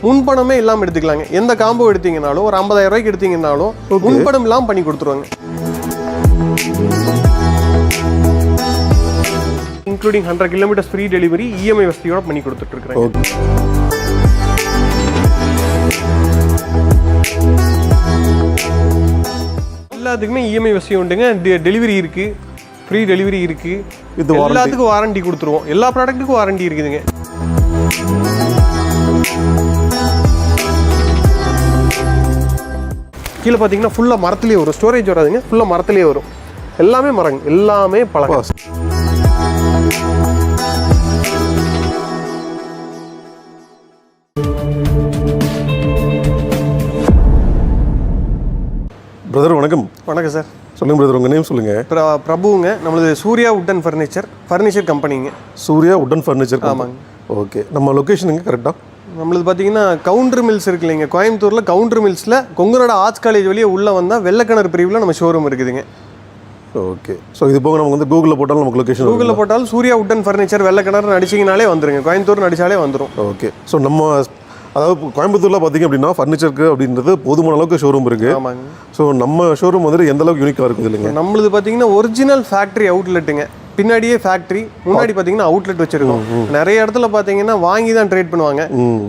முன்பணமே இல்லாமல் எடுத்துக்கலாங்க. எந்த காம்போ எடுத்தீங்கனாலும் ஒரு 50,000 ரூபாய்க்கு எடுத்தீங்கனாலும் முன்பணம் இல்லாமல் பண்ணி கொடுத்துருவாங்க. Including 100 kilometres free delivery EMI வசதியோட பண்ணி கொடுத்துட்டு இருக்கிறேன். எல்லாத்துக்குமே இஎம்ஐ வசதி உண்டுங்க. டெலிவரி இருக்கு, ஃப்ரீ டெலிவரி இருக்கு. இது எல்லாத்துக்கும் வாரண்டி கொடுத்துருவோம். எல்லா ப்ராடக்ட்டுக்கும் வாரண்டி இருக்குதுங்க. கீழே பார்த்தீங்கன்னா ஃபுல்லாக மரத்துலேயே வரும். ஸ்டோரேஜ் வராதுங்க, ஃபுல்லாக மரத்துலேயே வரும். எல்லாமே மரங்க, எல்லாமே பழக்கம். பிரதர் வணக்கம். வணக்கம் சார். சொல்லுங்கள் பிரதர், உங்கள் நேம் சொல்லுங்கள். பிரபுங்க. நம்மளது சூர்யா வுட் அண்ட் ஃபர்னிச்சர் கம்பெனிங்க. Surya wood and furniture. ஆமாங்க. ஓகே, நம்ம லொக்கேஷனுங்க கரெக்டாக? நம்மளது பார்த்தீங்கன்னா கவுண்டர் மில்ஸ் இருக்கு இல்லைங்க, கோயம்புத்தூரில் கவுண்டர் மில்ஸில் கொங்கனோட ஆர்ட்ஸ் காலேஜ் வழியே உள்ளே வந்தால் வெள்ளக்கிணறு பிரிவில் நம்ம ஷோரூம் இருக்குதுங்க. ஓகே, ஸோ இது போக நமக்கு வந்து கூகுளில் போட்டாலும் நமக்கு லொக்கேஷன், கூகுளில் போட்டாலும் Surya wood and furniture Vellakinaru அடிச்சிங்கனாலே வந்துருங்க. கோயம்புத்தூர் அடித்தாலே வந்துடும். ஓகே, ஸோ நம்ம அதாவது கோயம்புத்தூரில் பார்த்தீங்க அப்படின்னா ஃபர்னிச்சருக்கு அப்படின்றது போதுமான அளவுக்கு ஷோரூம் இருக்குது. ஆமாங்க. ஸோ நம்ம ஷோரூம் வந்துட்டு எந்த அளவுக்கு யூனிக்காக இருக்குது இல்லைங்க? நம்மளது பார்த்தீங்கன்னா ஒரிஜினல் ஃபேக்ட்ரி அவுட்லெட்டுங்க. பின்னாடியே ஃபேக்ட்ரி, முன்னாடி பார்த்தீங்கன்னா அவுட்லெட் வச்சிருக்கோம். நிறைய இடத்துல பார்த்தீங்கன்னா வாங்கி தான் ட்ரேட் பண்ணுவாங்க.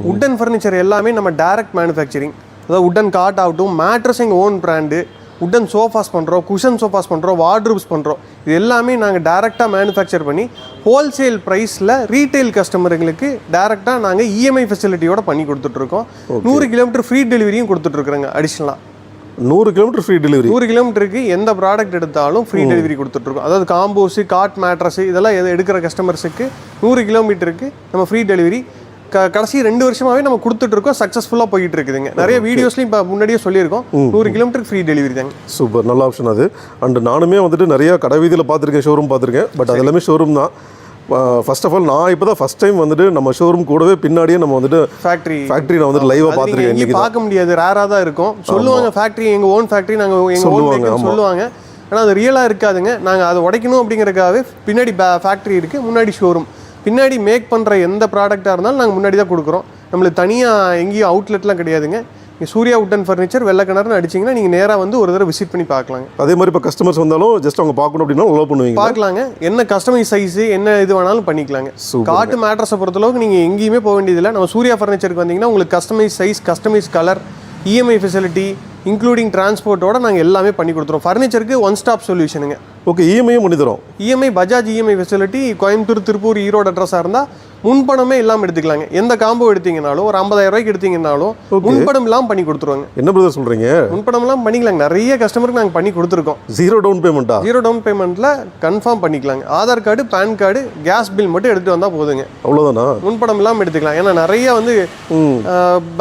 வுட் அண்ட் ஃபர்னிச்சர் எல்லாமே நம்ம டைரக்ட் மேனுஃபேக்சரிங். அதாவது வுட் அண்ட் காட் ஆகட்டும், மேட்ரஸ் எங்கள் ஓன் பிராண்டு, வுட்டன் சோஃபாஸ் பண்ணுறோம், குஷன் சோஃபாஸ் பண்ணுறோம், வார்ட்ரூப்ஸ் பண்ணுறோம். இது எல்லாமே நாங்கள் டேரெக்டாக மேனுஃபேக்சர் பண்ணி ஹோல்சேல் ப்ரைஸில் ரீட்டைல் கஸ்டமருங்களுக்கு டேரெக்டாக நாங்கள் இஎம்ஐ ஃபெசிலிட்டியோட பண்ணி கொடுத்துட்ருக்கோம். 100 கிலோமீட்டர் ஃப்ரீ டெலிவரியும் கொடுத்துட்ருக்குறோங்க. அடிஷ்னலாக 100 கிலோமீட்டர் ஃப்ரீ டெலிவரி. 100 கிலோமீட்டருக்கு எந்த ப்ராடக்ட் எடுத்தாலும் ஃப்ரீ டெலிவரி கொடுத்துட்ருக்கோம். அதாவது காம்போஸு, காட் மேட்ரஸு இதெல்லாம் எடுக்கிற கஸ்டமர்ஸுக்கு 100 கிலோமீட்டருக்கு நம்ம ஃப்ரீ டெலிவரி கடைசி 2 வருஷமாவே நம்ம கொடுத்துட்ருக்கோம். சக்ஸஸ்ஃபுல்லாக போயிட்டு இருக்குதுங்க. நிறைய வீடியோஸ்லையும் இப்போ முன்னாடியே சொல்லியிருக்கோம். 100 கிலோமீட்டருக்கு ஃப்ரீ டெலிவரி தாங்க. சூப்பர், நல்ல ஆப்ஷன் அது. அண்ட் நானுமே வந்துட்டு நிறையா கடை வீதியில் பார்த்துருக்கேன், ஷோரூம் பார்த்துருக்கேன். பட் அது எல்லாமே ஷோரூம் தான். ஃபர்ஸ்ட் ஆஃப் ஆல் நான் இப்போ தான் ஃபர்ஸ்ட் டைம் வந்துட்டு நம்ம ஷோரூம் கூடவே பின்னாடியே நம்ம வந்துட்டு ஃபேக்ட்ரி நான் வந்துட்டு லைவாக பார்த்துருக்கேன். இன்றைக்கி பார்க்க முடியாது, ரேராக தான் இருக்கும். சொல்லுவாங்க ஃபேக்ட்ரி, எங்கள் ஓன் ஃபேக்ட்ரி, நாங்கள் எங்கள் ஓன் சொல்லுவாங்க. ஆனால் அது ரியலாக இருக்காதுங்க. நாங்கள் அதை உடைக்கணும் அப்படிங்கிறதுக்காகவே பின்னாடி ஃபேக்ட்ரி இருக்குது, முன்னாடி ஷோரூம். பின்னாடி மேக் பண்ணுற எந்த ப்ராடக்டாக இருந்தாலும் நாங்கள் முன்னாடி தான் கொடுக்குறோம். நம்மளுக்கு தனியாக எங்கேயும் அவுட்லெட்லாம் கிடையாதுங்க. சூர்யா வுட் அண்ட் ஃபர்னிச்சர் வெள்ளக்கிணறுன்னு அடிச்சிங்கன்னா நீங்கள் நேராக வந்து ஒரு தடவை விசிட் பண்ணி பார்க்கலாங்க. அதே மாதிரி இப்போ கஸ்டமர்ஸ் வந்தாலும் ஜஸ்ட் அவங்க பார்க்கணும் அப்படின்னா அலோவ் பண்ணுவீங்க? பார்க்கலாங்க. என்ன கஸ்டமைஸ் சைஸு என்ன இது வேணாலும் பண்ணிக்கலாங்க. காட்டு மேட்ரஸை பொறுத்தளவுக்கு நீங்கள் எங்கேயுமே போக வேண்டியதில்லை. நம்ம சூர்யா ஃபர்னிச்சருக்கு வந்தீங்கன்னா உங்களுக்கு customise size, customise colour, EMI facility including டிரான்ஸ்போர்ட்டோட நாங்கள் எல்லாமே பண்ணி கொடுத்துருவோம். ஃபர்னிச்சருக்கு ஒன் ஸ்டாப் சொல்யூஷனுங்க. ஓகே, இஎம்ஐயும் பண்ணி தரோம். EMI Bajaj EMI facility Coimbatore, Tiruppur, Erode அட்ரஸாக இருந்தால் முன்பணமே இல்லாமல் எடுத்துக்கலாங்க. எந்த காம்போ எடுத்தீங்கனாலும் ஒரு 50,000 ரூபாய்க்கு எடுத்தீங்கனாலும் முன்பணம் இல்லாமல் பண்ணி கொடுத்துருவாங்க. என்ன பிரதர் சொல்கிறீங்க? முன்பணம் இல்லாமல் பண்ணிக்கலாங்க. நிறைய கஸ்டமருக்கு நாங்கள் பண்ணி கொடுத்துருக்கோம். 0 டவுன் பேமெண்ட்டா? 0 டவுன் பேமெண்ட்டில் கன்ஃபார்ம் பண்ணிக்கலாங்க. Aadhaar card, PAN card, gas bill மட்டும் எடுத்துகிட்டு வந்தால் போதுங்க. அவ்வளோதானா? முன்பணம் இல்லாமல் எடுத்துக்கலாம். ஏன்னா நிறைய வந்து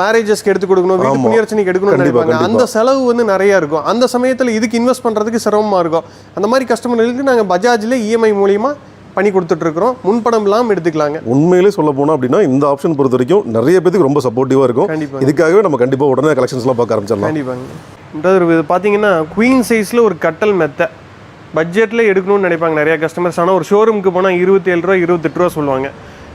மேரேஜஸ்க்கு எடுத்து கொடுக்கணும், வீட்டு புண்ணியர்ச்சனைக்கு எடுக்கணும்னு நினைப்பாங்க. அந்த செலவு வந்து நிறைய இருக்கும். அந்த சமயத்தில் இதுக்கு இன்வெஸ்ட் பண்ணுறதுக்கு சிரமமாக இருக்கும். அந்த மாதிரி கஸ்டமர்களுக்கு நாங்கள் பஜாஜில் இஎம்ஐ மூலியமாக பண்ணி கொடுத்துட்ருக்குறோம். முன்பணம் இல்லாமல் எடுத்துக்கலாங்க. உண்மையிலே சொல்ல போனால் அப்படின்னா இந்த ஆப்ஷன் பொறுத்த வரைக்கும் நிறைய பேருக்கு ரொம்ப சப்போர்ட்டிவாக இருக்கும். கண்டிப்பாக. இதுக்காகவே நம்ம கண்டிப்பாக உடனே கலெக்ஷன்ஸ்லாம் பார்க்க ஆரம்பிச்சிடலாம். கண்டிப்பாங்க. இது பார்த்தீங்கன்னா குவீன் சைஸில் ஒரு கட்டல் மெத்தை பட்ஜெட்டில் எடுக்கணும்னு நினைப்பாங்க நிறைய கஸ்டமர்ஸ். ஆனால் ஒரு ஷோரூமுக்கு போனால் 27 ரூபா 28 ரூபா சொல்லுவாங்க.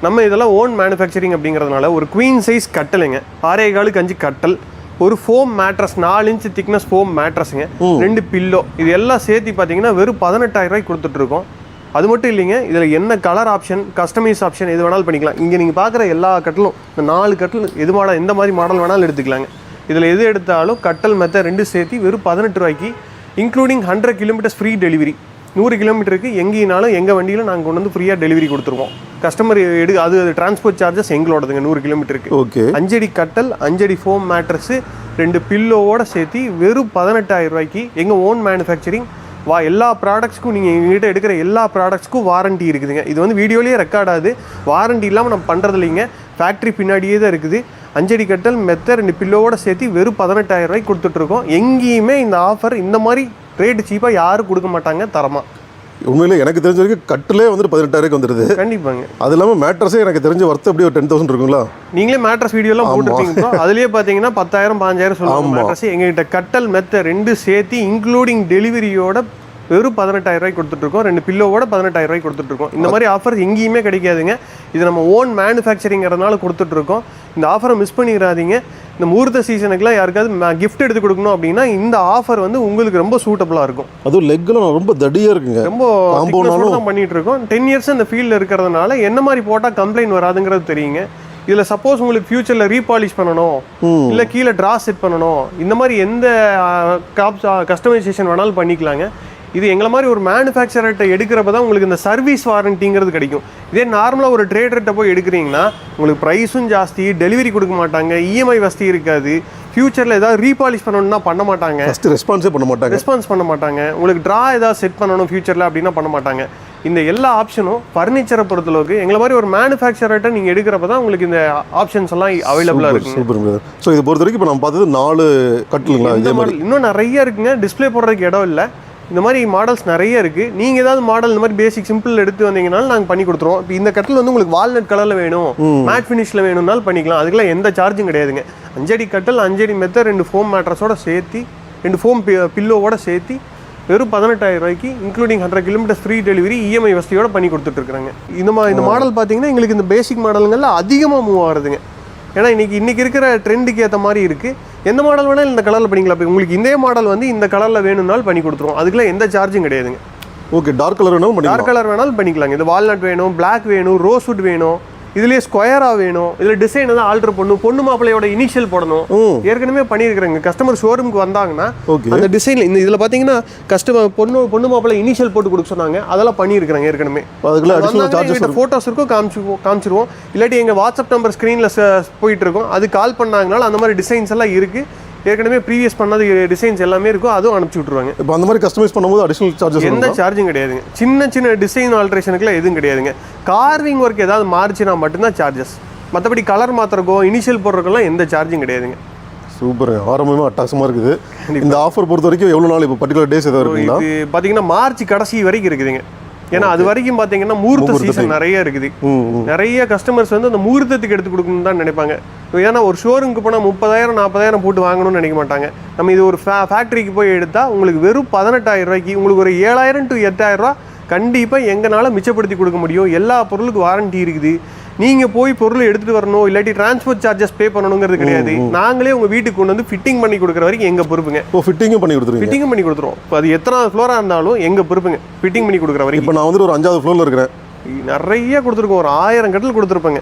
நம்ம இதெல்லாம் ஓன் மேனுஃபேக்சரிங் அப்படிங்கிறதுனால ஒரு குவீன் சைஸ் கட்டலுங்க, 6.25 இன்ச்சு கட்டல், ஒரு foam mattress 4 inch thickness foam மேட்ரஸுங்க, 2 பில்லோ, இது எல்லாம் சேர்த்து பார்த்தீங்கன்னா வெறும் 18,000 ரூபாய்க்கு கொடுத்துட்ருக்கோம். அது மட்டும் இல்லைங்க, இதில் என்ன கலர் ஆப்ஷன், கஸ்டமைஸ் ஆப்ஷன் எது வேணாலும் பண்ணிக்கலாம். இங்கே நீங்கள் பார்க்குற எல்லா கட்டலும், இந்த 4 கட்டல் எது மாடல், எந்த மாதிரி மாடல் வேணாலும் எடுத்துக்கலாங்க. இதில் எது எடுத்தாலும் கட்டல் மெத்த 2 சேர்த்து வெறும் 18 ரூபாய்க்கு இன்க்ளூடிங் 100 கிலோமீட்டர்ஸ் ஃப்ரீ டெலிவரி. 100 கிலோமீட்டருக்கு எங்கேனாலும் எங்கள் வண்டியில் நாங்கள் கொண்டு வந்து ஃப்ரீயாக டெலிவரி கொடுத்துருவோம். கஸ்டமர் அது டிரான்ஸ்போர்ட் சார்ஜஸ் எங்களோடதுங்க. 100 கிலோமீட்டருக்கு. ஓகே. 5 அடி கட்டல், 5 அடி ஃபோம் மேட்ரஸு, 2 பில்லோவோட சேர்த்து வெறும் 18,000 ரூபாய்க்கு எங்கள் ஓன் மேனுஃபேக்சரிங். எல்லா ப்ராடக்ட்ஸ்க்கும் நீங்கள் எங்ககிட்ட எடுக்கிற எல்லா ப்ராடக்ட்ஸ்க்கும் வாரண்ட்டி இருக்குதுங்க. இது வந்து வீடியோலேயே ரெக்கார்ட் ஆகுது. வாரண்ட்டி இல்லாமல் நம்ம பண்ணுறது இல்லைங்க. ஃபேக்ட்ரி பின்னாடியே தான் இருக்குது. 5 அடி கட்டல் மெத்த 2 பில்லோவோட சேர்த்து வெறும் 18,000 ரூபாய்க்கு கொடுத்துட்ருக்கோம். எங்கேயுமே இந்த ஆஃபர் இந்த மாதிரி ரேட்டு சீப்பாக யாரும் கொடுக்க மாட்டாங்க தரமாக. உண்மையிலே எனக்கு தெரிஞ்ச வரைக்கும் கட்டிலே வந்துட்டு 18,000 வந்துடுது. கண்டிப்பாங்க. அது இல்லாமல் மேட்ரஸே எனக்கு தெரிஞ்ச ஒர்த்து அப்படியே ஒரு 10,000 இருக்குங்களா? நீங்களே மேட்ரஸ் வீடியோலாம் போட்டுருக்கீங்க. அதுலேயே பார்த்தீங்கன்னா 10,000 15,000 சொல்லுவாங்க மேட்ரஸ். எங்ககிட்ட கட்டல் மெத்த 2 சேர்த்து இன்க்ளூடிங் டெலிவரியோட வெறும் 18,000 ரூபாய்க்கு கொடுத்துட்ருக்கோம். 2 பில்லோவோட 18,000 ரூபாய்க்கு கொடுத்துட்ருக்கோம். இந்த மாதிரி ஆஃபர் எங்கேயுமே கிடைக்காதுங்க. இது நம்ம ஓன் மேனுஃபேக்சரிங்கிறதுனால கொடுத்துட்ருக்கோம். இந்த ஆஃபரை மிஸ் பண்ணிடாதீங்க. இந்த முகூர்த்த சீசனுக்குலாம் யாருக்காவது கிஃப்ட் எடுத்து கொடுக்கணும் அப்படின்னா இந்த ஆஃபர் வந்து உங்களுக்கு ரொம்ப சூட்டபுளாக இருக்கும். அதுவும் லெக்லாம் ரொம்ப தடியாக இருக்குங்க, ரொம்ப தான் பண்ணிட்டு இருக்கோம். 10 இயர்ஸ் இந்த ஃபீல்டில் இருக்கிறதுனால என்ன மாதிரி போட்டால் கம்ப்ளைண்ட் வராதுங்கிறது தெரியுங்க. இதில் சப்போஸ் உங்களுக்கு ஃபியூச்சரில் ரீபாலிஷ் பண்ணணும், இல்லை கீழே ட்ரா செட் பண்ணணும், இந்த மாதிரி எந்த கஸ்டமைசேஷன் வேணாலும் பண்ணிக்கலாங்க. இது எங்களை மாதிரி ஒரு மேனுஃபேக்சர்கிட்ட எடுக்கிறப்ப தான் உங்களுக்கு இந்த சர்வீஸ் வாரண்டிங்கிறது கிடைக்கும். இதே நார்மலாக ஒரு ட்ரேடர்கிட்ட போய் எடுக்கிறீங்கன்னா உங்களுக்கு ப்ரைஸும் ஜாஸ்தி, டெலிவரி கொடுக்க மாட்டாங்க, இஎம்ஐ வசதி இருக்காது, ஃபியூச்சரில் ஏதாவது ரீபாலிஷ் பண்ணணும்னா பண்ண மாட்டாங்க, ரெஸ்பான்ஸ் பண்ண மாட்டாங்க. உங்களுக்கு ட்ரா ஏதாவது செட் பண்ணணும் ஃபியூச்சரில் அப்படின்னா பண்ண மாட்டாங்க. இந்த எல்லா ஆப்ஷனும் ஃபர்னிச்சரை பொறுத்தளவுக்கு எங்களை மாதிரி ஒரு மேனுஃபேக்சர்கிட்ட நீங்கள் எடுக்கிறப்ப தான் உங்களுக்கு இந்த ஆப்ஷன்ஸ் எல்லாம் அவைலபிளாக இருக்குது. சூப்பர். ஸோ இது பொறுத்த வரைக்கும் இப்போ நம்ம பார்த்தது 4 கட்டிலுங்களா? இதே மாதிரி இன்னும் நிறைய இருக்குங்க. டிஸ்பிளே போடுறதுக்கு இடம் இல்லை. இந்த மாதிரி மாடல்ஸ் நிறைய இருக்குது. நீங்கள் ஏதாவது மாடல் இந்த மாதிரி பேசிக் சிம்பிள் எடுத்து வந்தீங்கனாலும் நாங்கள் பண்ணி கொடுத்துருவோம். இப்போ இந்த கட்டில் வந்து உங்களுக்கு வால்நட் கலரில் வேணும், மேட் ஃபினிஷில் வேணும்னாலும் பண்ணிக்கலாம். அதுக்கெல்லாம் எந்த சார்ஜும் கிடையாதுங்க. 5 அடி கட்டில், 5 அடி மெத்த, 2 ஃபோம் மேட்ரஸோட சேர்த்து, 2 ஃபோம் பில்லோவோட சேர்த்து வெறும் 18,000 ரூபாய்க்கு including 100 kilometres free delivery EMI வசதியோட பண்ணி கொடுத்துட்ருக்காங்க. இந்த மாடல் பார்த்தீங்கன்னா எங்களுக்கு இந்த பேசிக் மாடலுங்களில் அதிகமாக மூவ் ஆகுதுங்க. ஏன்னா இன்னைக்கு இருக்கிற ட்ரெண்டுக்கு ஏற்ற மாதிரி இருக்குது. எந்த மாடல் வேணாலும் இந்த கலரில் பண்ணிக்கலாம். இப்போ உங்களுக்கு இந்த மாடல் வந்து இந்த கலரில் வேணும்னாலும் பண்ணி கொடுத்துருவோம். அதுக்குலாம் எந்த சார்ஜும் கிடையாதுங்க. ஓகே. டார்க் கலர் வேணாலும் பண்ணிக்கலாங்க. இது வால்நட் வேணும், பிளாக் வேணும், ரோஸ்வுட் வேணும், இதுலேயே ஸ்கொயராக வேணும், இதில் டிசைன் தான் ஆல்டர் பண்ணணும், பொண்ணு மாப்பிள்ளையோட இனிஷியல் போடணும். ஏற்கனவே பண்ணியிருக்கிறேங்க. கஸ்டமர் ஷோரூமுக்கு வந்தாங்கன்னா அந்த டிசைனில் இதில் பார்த்தீங்கன்னா பொண்ணு மாப்பிள்ளை இனிஷியல் போட்டு கொடுக்க சொன்னாங்க. அதெல்லாம் பண்ணியிருக்கிறாங்க ஏற்கனவே. ஃபோட்டோஸ் இருக்கும், காமிச்சிருவோம். இல்லாட்டி எங்கள் வாட்ஸ்அப் நம்பர் ஸ்க்ரீனில் போயிட்டு இருக்கும், அது கால் பண்ணாங்கனால அந்த மாதிரி டிசைன்ஸ் எல்லாம் இருக்குது. ஏற்கனவே ப்ரீவியஸ் பண்ணது டிசைன்ஸ் எல்லாமே இருக்கும், அதுவும் அனுப்பிச்சி விட்ருவாங்க. இப்போ அந்த மாதிரி கஸ்டமைஸ் பண்ணும்போது அடிஷனல் சார்ஜஸ் எந்த சார்ஜும் கிடையாதுங்க. சின்ன டிசைன் ஆல்ட்ரேஷனுக்குலாம் எதுவும் கிடையாதுங்க. கார்விங் ஒர்க் ஏதாவது மாறிச்சுனா மட்டும்தான் சார்ஜஸ். மற்றபடி கலர் மாத்திரக்கோ இனிஷியல் போடுறதுக்கெல்லாம் எந்த சார்ஜும் கிடையாதுங்க. சூப்பர். ஆரம்பமே அட்டாசமாக இருக்குது. இந்த ஆஃபர் பொறுத்த வரைக்கும் எவ்வளோ நாள் இப்போ பர்டிகுலர் டேஸ் ஏதாவது இருக்குங்களா? இது பார்த்தீங்கன்னா மார்ச் கடைசி வரைக்கும் இருக்குதுங்க. ஏன்னா அது வரைக்கும் பார்த்தீங்கன்னா முகூர்த்த சீசன் நிறைய இருக்குது. நிறைய கஸ்டமர்ஸ் வந்து அந்த முகூர்த்தத்துக்கு எடுத்து கொடுக்கணும்னு தான் நினைப்பாங்க. ஏன்னா ஒரு ஷோரூமுக்கு போனால் 30,000 40,000 போட்டு வாங்கணும்னு நினைக்க மாட்டாங்க. நம்ம இது ஒரு ஃபேக்ட்ரிக்கு போய் எடுத்தால் உங்களுக்கு வெறும் 18,000 ரூபாய்க்கு உங்களுக்கு ஒரு 7,000 to 8,000 ரூபா கண்டிப்பாக எங்களால் மிச்சப்படுத்தி கொடுக்க முடியும். எல்லா பொருளுக்கு வாரண்டி இருக்குது. நீங்கள் போய் பொருள் எடுத்துகிட்டு வரணும், இல்லாட்டி டிரான்ஸ்போர்ட் சார்ஜஸ் பே பண்ணணுங்கிறது கிடையாது. நாங்களே உங்கள் வீட்டுக்கு கொண்டு வந்து ஃபிட்டிங் பண்ணி கொடுக்குற வரைக்கும் எங்கள் பொறுப்புங்க. ஃபிட்டிங்கும் பண்ணி கொடுத்துருவோம். இப்போ அது எத்தனாவது ஃப்ளோராக இருந்தாலும் எங்கள் பொறுப்புங்க ஃபிட்டிங் பண்ணி கொடுக்குற வரைக்கும். இப்போ நான் வந்து ஒரு 5வது ஃப்ளோரில் இருக்கிறேன். நிறைய கொடுத்துருக்கோம். ஒரு 1000 கட்டில் கொடுத்துருப்பாங்க.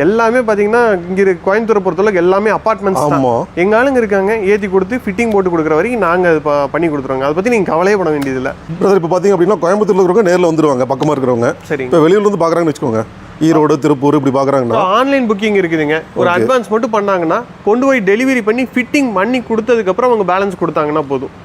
எல்லாமே பார்த்தீங்கன்னா இங்கே கோயம்புத்தூரை பொறுத்தளவுக்கு எல்லாமே அப்பார்ட்மெண்ட்ஸ் தான். எங்கள் ஆளுங்க இருக்காங்க, ஏற்றி கொடுத்து ஃபிட்டிங் போட்டு கொடுக்குற வரைக்கும் நாங்கள் அது பண்ணி கொடுத்துருவாங்க. அதை பற்றி நீங்கள் கவலையே பட வேண்டியதில்லை. பிரதர் இப்போ பார்த்தீங்க அப்படின்னா கோயம்புத்தூரில் இருக்கிறவங்க நேரில் வந்துடுவாங்க, பக்கமாக இருக்கிறவங்க. சரி. இப்போ வெளியூர்லேருந்து பார்க்குறாங்கன்னு வச்சுக்கோங்க, ஈரோடு, திருப்பூர் இப்படி பார்க்குறாங்கன்னா ஆன்லைன் புக்கிங் இருக்குதுங்க. ஒரு அட்வான்ஸ் மட்டும் பண்ணாங்கன்னா கொண்டு போய் டெலிவரி பண்ணி ஃபிட்டிங் பண்ணி கொடுத்ததுக்கப்புறம் அவங்க பேலன்ஸ் கொடுத்தாங்கன்னா போதும்.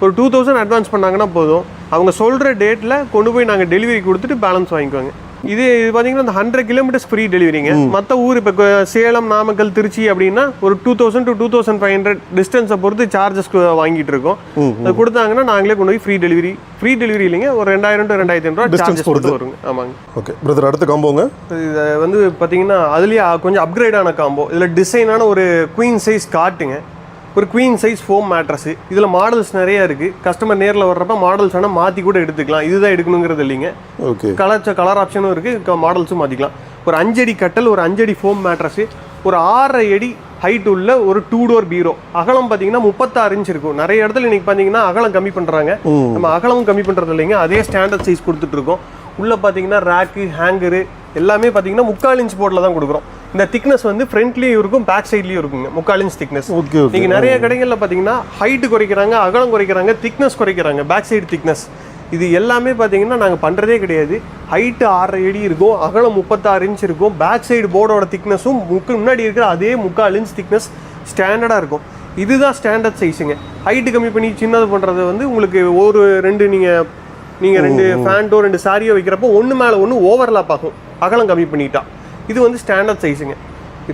ஒரு 2,000 அட்வான்ஸ் பண்ணாங்கன்னா போதும். அவங்க சொல்கிற டேட்டில் கொண்டு போய் நாங்கள் டெலிவரி கொடுத்துட்டு பேலன்ஸ் வாங்கிக்குவாங்க. இது பார்த்தீங்கன்னா இந்த 100 கிலோமீட்டர்ஸ் ஃப்ரீ டெலிவரிங்க. மற்ற ஊர் இப்போ சேலம், நாமக்கல், திருச்சி அப்படின்னா ஒரு 2,000 to 2,500 டிஸ்டன்ஸை பொறுத்து சார்ஜஸ் வாங்கிட்டு இருக்கோம். அது கொடுத்தாங்கன்னா நாங்களே கொண்டு போய் ஃப்ரீ டெலிவரி இல்லைங்க, ஒரு 2,000 to 2,500 சார்ஜஸ் பொறுத்து வருங்க. ஆமாங்க. ஓகே பிரதர், அடுத்த காம்போங்க. இதை வந்து பார்த்தீங்கன்னா அதுலேயே கொஞ்சம் அப்கிரேடான காம்போ. இதில் டிசைனான ஒரு குவீன் சைஸ் காட்டுங்க, ஒரு குவீன் சைஸ் ஃபோம் மேட்ரஸு. இதில் மாடல்ஸ் நிறையா இருக்குது. கஸ்டமர் நேரில் வர்றப்ப மாடல்ஸ் வேணால் மாற்றி கூட எடுத்துக்கலாம். இதுதான் எடுக்கணுங்கிறது இல்லைங்க. ஓகே. கலர் ஆப்ஷனும் இருக்குது, மாடல்ஸும் மாற்றிக்கலாம். ஒரு 5 அடி கட்டல், ஒரு 5 அடி ஃபோம் மேட்ரஸு, ஒரு 6 அடி ஹைட் உள்ள ஒரு 2 டோர் பீரோ. அகலம் பார்த்தீங்கன்னா 36 இன்ச் இருக்கும். நிறைய இடத்துல இன்னைக்கு பார்த்தீங்கன்னா அகலம் கம்மி பண்ணுறாங்க. நம்ம அகலமும் கம்மி பண்ணுறது இல்லைங்க, அதே ஸ்டாண்டர்ட் சைஸ் கொடுத்துட்ருக்கோம். உள்ளே பார்த்தீங்கன்னா ரேக்கு, ஹேங்கரு எல்லாமே பார்த்தீங்கன்னா 3/4 இன்ச் போர்டில் தான் கொடுக்குறோம். இந்த திக்னஸ் வந்து ஃப்ரண்ட்லேயும் இருக்கும், பேக் சைட்லேயும் இருக்குங்க. 3/4 இன்ச் திக்னஸ். நீங்கள் நிறைய கடைகளில் பார்த்தீங்கன்னா ஹைட்டு குறைக்கிறாங்க, அகலம் குறைக்கிறாங்க, திக்னஸ் குறைக்கிறாங்க, பேக் சைடு திக்னஸ். இது எல்லாமே பார்த்தீங்கன்னா நாங்கள் பண்ணுறதே கிடையாது. ஹைட்டு 6 அடி இருக்கும், அகலம் 36 இன்ச் இருக்கும், பேக் சைடு போர்டோட திக்னஸும் முன்னாடி இருக்கிற அதே 3/4 இன்ச் திக்னஸ் ஸ்டாண்டர்டாக இருக்கும். இதுதான் ஸ்டாண்டர்ட் சைஸுங்க. ஹைட்டு கம்மி பண்ணி சின்னது பண்ணுறது வந்து உங்களுக்கு ஒரு 2 நீங்கள் 2 ஃபேண்டோ 2 சாரியோ வைக்கிறப்போ ஒன்று மேலே ஒன்று ஓவர்லாப் ஆகும், அகலம் கம்மி பண்ணிட்டா. இது வந்து ஸ்டாண்டர்ட் சைஸுங்க.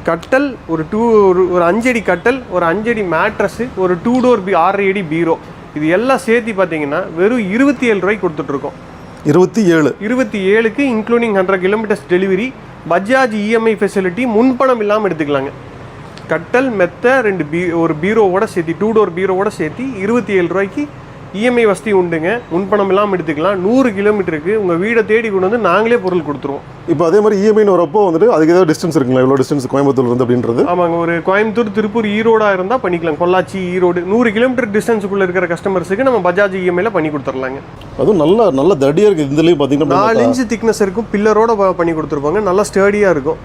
கட்டல் ஒரு 5 அடி கட்டல், ஒரு 5 அடி மேட்ரஸு, ஒரு 2 டோர் 6 அடி பீரோ, இது எல்லாம் சேர்த்து பார்த்தீங்கன்னா வெறும் 27 ரூபாய்க்கு கொடுத்துட்ருக்கோம். 27க்கு including 100 kilometres delivery, Bajaj EMI facility, முன்பணம் இல்லாமல் எடுத்துக்கலாங்க. கட்டல் மெத்த ஒரு பீரோவோட சேர்த்து 2 டோர் பீரோவோட சேர்த்து 27 ரூபாய்க்கு இஎம்ஐ வசதி உண்டுங்க, முன்பணம் இல்லாமல் எடுத்துக்கலாம். 100 கிலோமீட்டருக்கு உங்கள் வீடை தேடி கொண்டு வந்து நாங்களே பொருள் கொடுத்துருவோம். இப்போ அதே மாதிரி இஎம்ஐன்னு வரப்போ வந்துட்டு அதுக்கு ஏதாவது டிஸ்டன்ஸ் இருக்குங்களா? எவ்வளோ டிஸ்டன்ஸ் கோயம்புத்தூர் இருந்து அப்படின்றது? ஆமாங்க, ஒரு கோயம்புத்தூர், திருப்பூர், ஈரோடா இருந்தால் பண்ணிக்கலாம். பொள்ளாச்சி, ஈரோடு 100 கிலோமீட்டர் டிஸ்டன்ஸுக்குள்ளே இருக்கிற கஸ்டமர்ஸுக்கு நம்ம பஜாஜ் இஎம்ஐல பண்ணி கொடுத்துர்லாங்க. அதுவும் நல்ல தடியாக இருக்குது. இதுலேயும் பார்த்தீங்கன்னா 4 இன்ச் திக்னஸ் இருக்கும், பில்லரோட பண்ணி கொடுத்துருப்பாங்க, நல்லா ஸ்டடியாக இருக்கும்.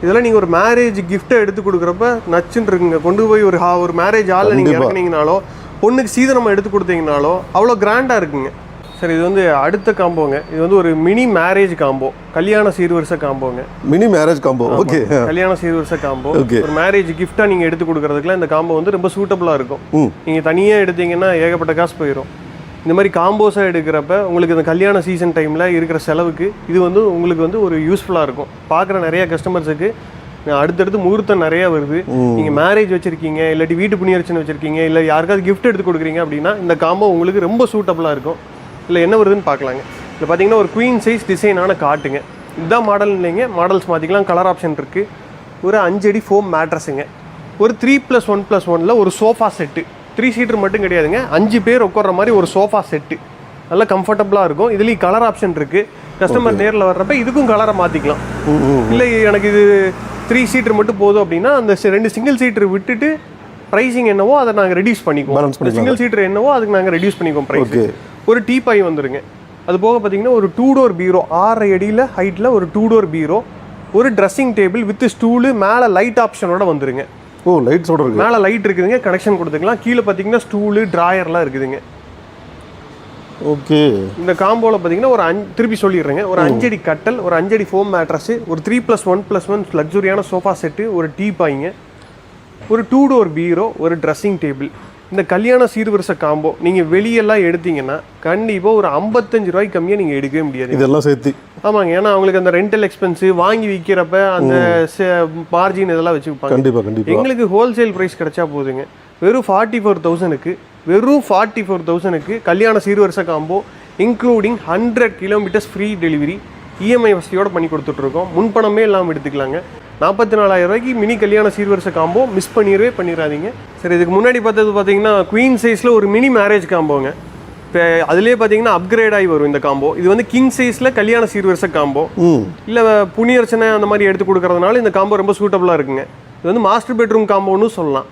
இதெல்லாம் நீங்கள் ஒரு மேரேஜ் கிஃப்ட்டை எடுத்து கொடுக்குறப்ப நச்சுன்னு இருக்குங்க. கொண்டு போய் ஒரு மேரேஜ் ஹாலில் நீங்கள் இறக்குனீங்கனாலோ, பொண்ணுக்கு சீதனமாக எடுத்து கொடுத்தீங்கனாலோ அவ்வளோ கிராண்டாக இருக்குங்க. சரி, இது வந்து அடுத்த காம்போங்க. இது வந்து ஒரு மினி மேரேஜ் காம்போ, கல்யாண சீர்வரிசை காம்போங்க. Mini marriage combo, okay. கல்யாண சீர்வரிசை காம்போ ஒரு மேரேஜ் கிஃப்டா நீங்க எடுத்து கொடுக்கறதுக்குலாம் இந்த காம்போ வந்து ரொம்ப சூட்டபிளா இருக்கும். நீங்க தனியா எடுத்தீங்கன்னா ஏகப்பட்ட காசு போயிடும். இந்த மாதிரி காம்போஸா எடுக்கிறப்ப உங்களுக்கு இந்த கல்யாண சீசன் டைம்ல இருக்கிற செலவுக்கு இது வந்து உங்களுக்கு வந்து ஒரு யூஸ்ஃபுல்லா இருக்கும். பார்க்குற நிறைய கஸ்டமர்ஸுக்கு அடுத்தடுத்து முகூர்த்தம் நிறைய வருது, நீங்க மேரேஜ் வச்சிருக்கீங்க, இல்லாட்டி வீட்டு புண்ணியர்ச்சனை வச்சிருக்கீங்க, இல்லை யாருக்காவது கிஃப்ட் எடுத்து கொடுக்குறீங்க அப்படின்னா இந்த காம்போ உங்களுக்கு ரொம்ப சூட்டபிளா இருக்கும். இல்லை என்ன வருதுன்னு பார்க்கலாங்க. இதில் பார்த்தீங்கன்னா ஒரு குவீன் சைஸ் டிசைனான காட்டுங்க. இதுதான் மாடல் இல்லைங்க, மாடல்ஸ் மாற்றிக்கலாம், கலர் ஆப்ஷன் இருக்குது. ஒரு 5 அடி ஃபோம் மேட்ரஸுங்க. ஒரு 3+1+1 ஒரு சோஃபா செட்டு, 3 சீட்டர் மட்டும் கிடையாதுங்க, 5 பேர் உட்கார்ற மாதிரி ஒரு சோஃபா செட்டு, நல்லா கம்ஃபர்டபுளாக இருக்கும். இதுலேயும் கலர் ஆப்ஷன் இருக்குது. கஸ்டமர் நேரில் வர்றப்ப இதுக்கும் கலரை மாற்றிக்கலாம். இல்லை எனக்கு இது 3 சீட்டர் மட்டும் போதும் அப்படின்னா அந்த 2 சிங்கிள் சீட்டர் விட்டுட்டு ப்ரைஸிங் என்னவோ அதை நாங்கள் ரெடியூஸ் பண்ணிக்குவோம். சிங்கிள் சீட்டர் என்னவோ அதுக்கு நாங்கள் ரெடியூஸ் பண்ணிக்குவோம் ப்ரைஸ். ஒரு டீபாய் வந்துருங்க. அது போக பார்த்தீங்கன்னா ஒரு 2 டோர் பீரோ, 6 அடியில் ஹைட்டில் ஒரு 2 டோர் பீரோ, ஒரு ட்ரெஸ்ஸிங் டேபிள் வித் ஸ்டூலு, மேலே லைட் ஆப்ஷனோட வந்துருங்க. ஓ, லைட்ஸோட இருக்கு. மேலே லைட் இருக்குதுங்க, கனெக்ஷன் கொடுத்துக்கலாம். கீழே பார்த்தீங்கன்னா ஸ்டூலு, ட்ராயர்லாம் இருக்குதுங்க. ஓகே. இந்த காம்போவில் பார்த்தீங்கன்னா ஒரு திருப்பி சொல்லிடுறேங்க, ஒரு 5 அடி கட்டல், ஒரு 5 அடி ஃபோம் மேட்ரஸ், ஒரு 3+1+1 லக்ஸுரியான சோஃபா செட்டு, ஒரு டீபாய்ங்க, ஒரு 2 டோர் பீரோ, ஒரு ட்ரெஸ்ஸிங் டேபிள். இந்த கல்யாண சீர்வரிசை காம்போ நீங்கள் வெளியெல்லாம் எடுத்தீங்கன்னா கண்டிப்பாக ஒரு 55 ரூபாய்க்கு கம்மியாக நீங்கள் எடுக்கவே முடியாது. இதெல்லாம் சேர்த்து. ஆமாங்க, ஏன்னா அவங்களுக்கு அந்த ரெண்டல் எக்ஸ்பென்ஸு வாங்கி விற்கிறப்ப அந்த மார்ஜின் இதெல்லாம் வச்சு விற்பாங்க. கண்டிப்பாக எங்களுக்கு ஹோல்சேல் ப்ரைஸ் கிடைச்சா போதுங்க. வெறும் 44,000க்கு, வெறும் 44,000க்கு கல்யாண சீர்வரிசை combo including 100 kilometres free delivery, EMI வசதியோடு பண்ணி கொடுத்துட்ருக்கோம். முன்பணமே இல்லாமல் எடுத்துக்கலாங்க. 44,000 ரூபாய்க்கு மினி கல்யாண சீர்வரிசை காம்போ மிஸ் பண்ணிடாதீங்க. சரி, இதுக்கு முன்னாடி பார்த்தது பார்த்தீங்கன்னா குவீன் சைஸில் ஒரு மினி மேரேஜ் காம்போங்க. இப்போ அதுலேயே பார்த்தீங்கன்னா அப்கிரேட் ஆகி வரும் இந்த காம்போ. இது வந்து கிங் சைஸில் கல்யாண சீர்வரிசை காம்போ. இல்லை புண்ணியர்ச்சனை அந்த மாதிரி எடுத்து கொடுக்கறதுனால இந்த காம்போ ரொம்ப சூட்டபுளாக இருக்குங்க. இது வந்து மாஸ்டர் பெட்ரூம் காம்போன்னு சொல்லலாம்.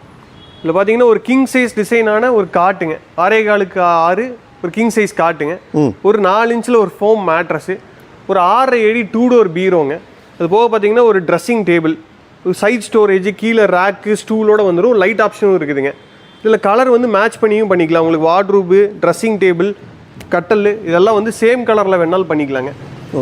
இதில் பார்த்தீங்கன்னா ஒரு கிங் சைஸ் டிசைனான ஒரு காட்டுங்க, 6.25x6 ஒரு கிங் சைஸ் காட்டுங்க, ஒரு 4 இன்ச்சில் ஒரு ஃபோம் மேட்ரஸு, ஒரு 6 அடி 2 டோர் பீரோங்க. அது போக பார்த்தீங்கன்னா ஒரு ட்ரெஸ்ஸிங் டேபிள், ஒரு சைட் ஸ்டோரேஜ், கீழே ரேக்கு, ஸ்டூலோட வந்துடும். லைட் ஆப்ஷனும் இருக்குதுங்க. இதில் கலர் வந்து மேட்ச் பண்ணியும் பண்ணிக்கலாம். உங்களுக்கு வார்ட்ரூபு, ட்ரெஸ்ஸிங் டேபிள், கட்டல் இதெல்லாம் வந்து சேம் கலரில் வேணாலும் பண்ணிக்கலாங்க.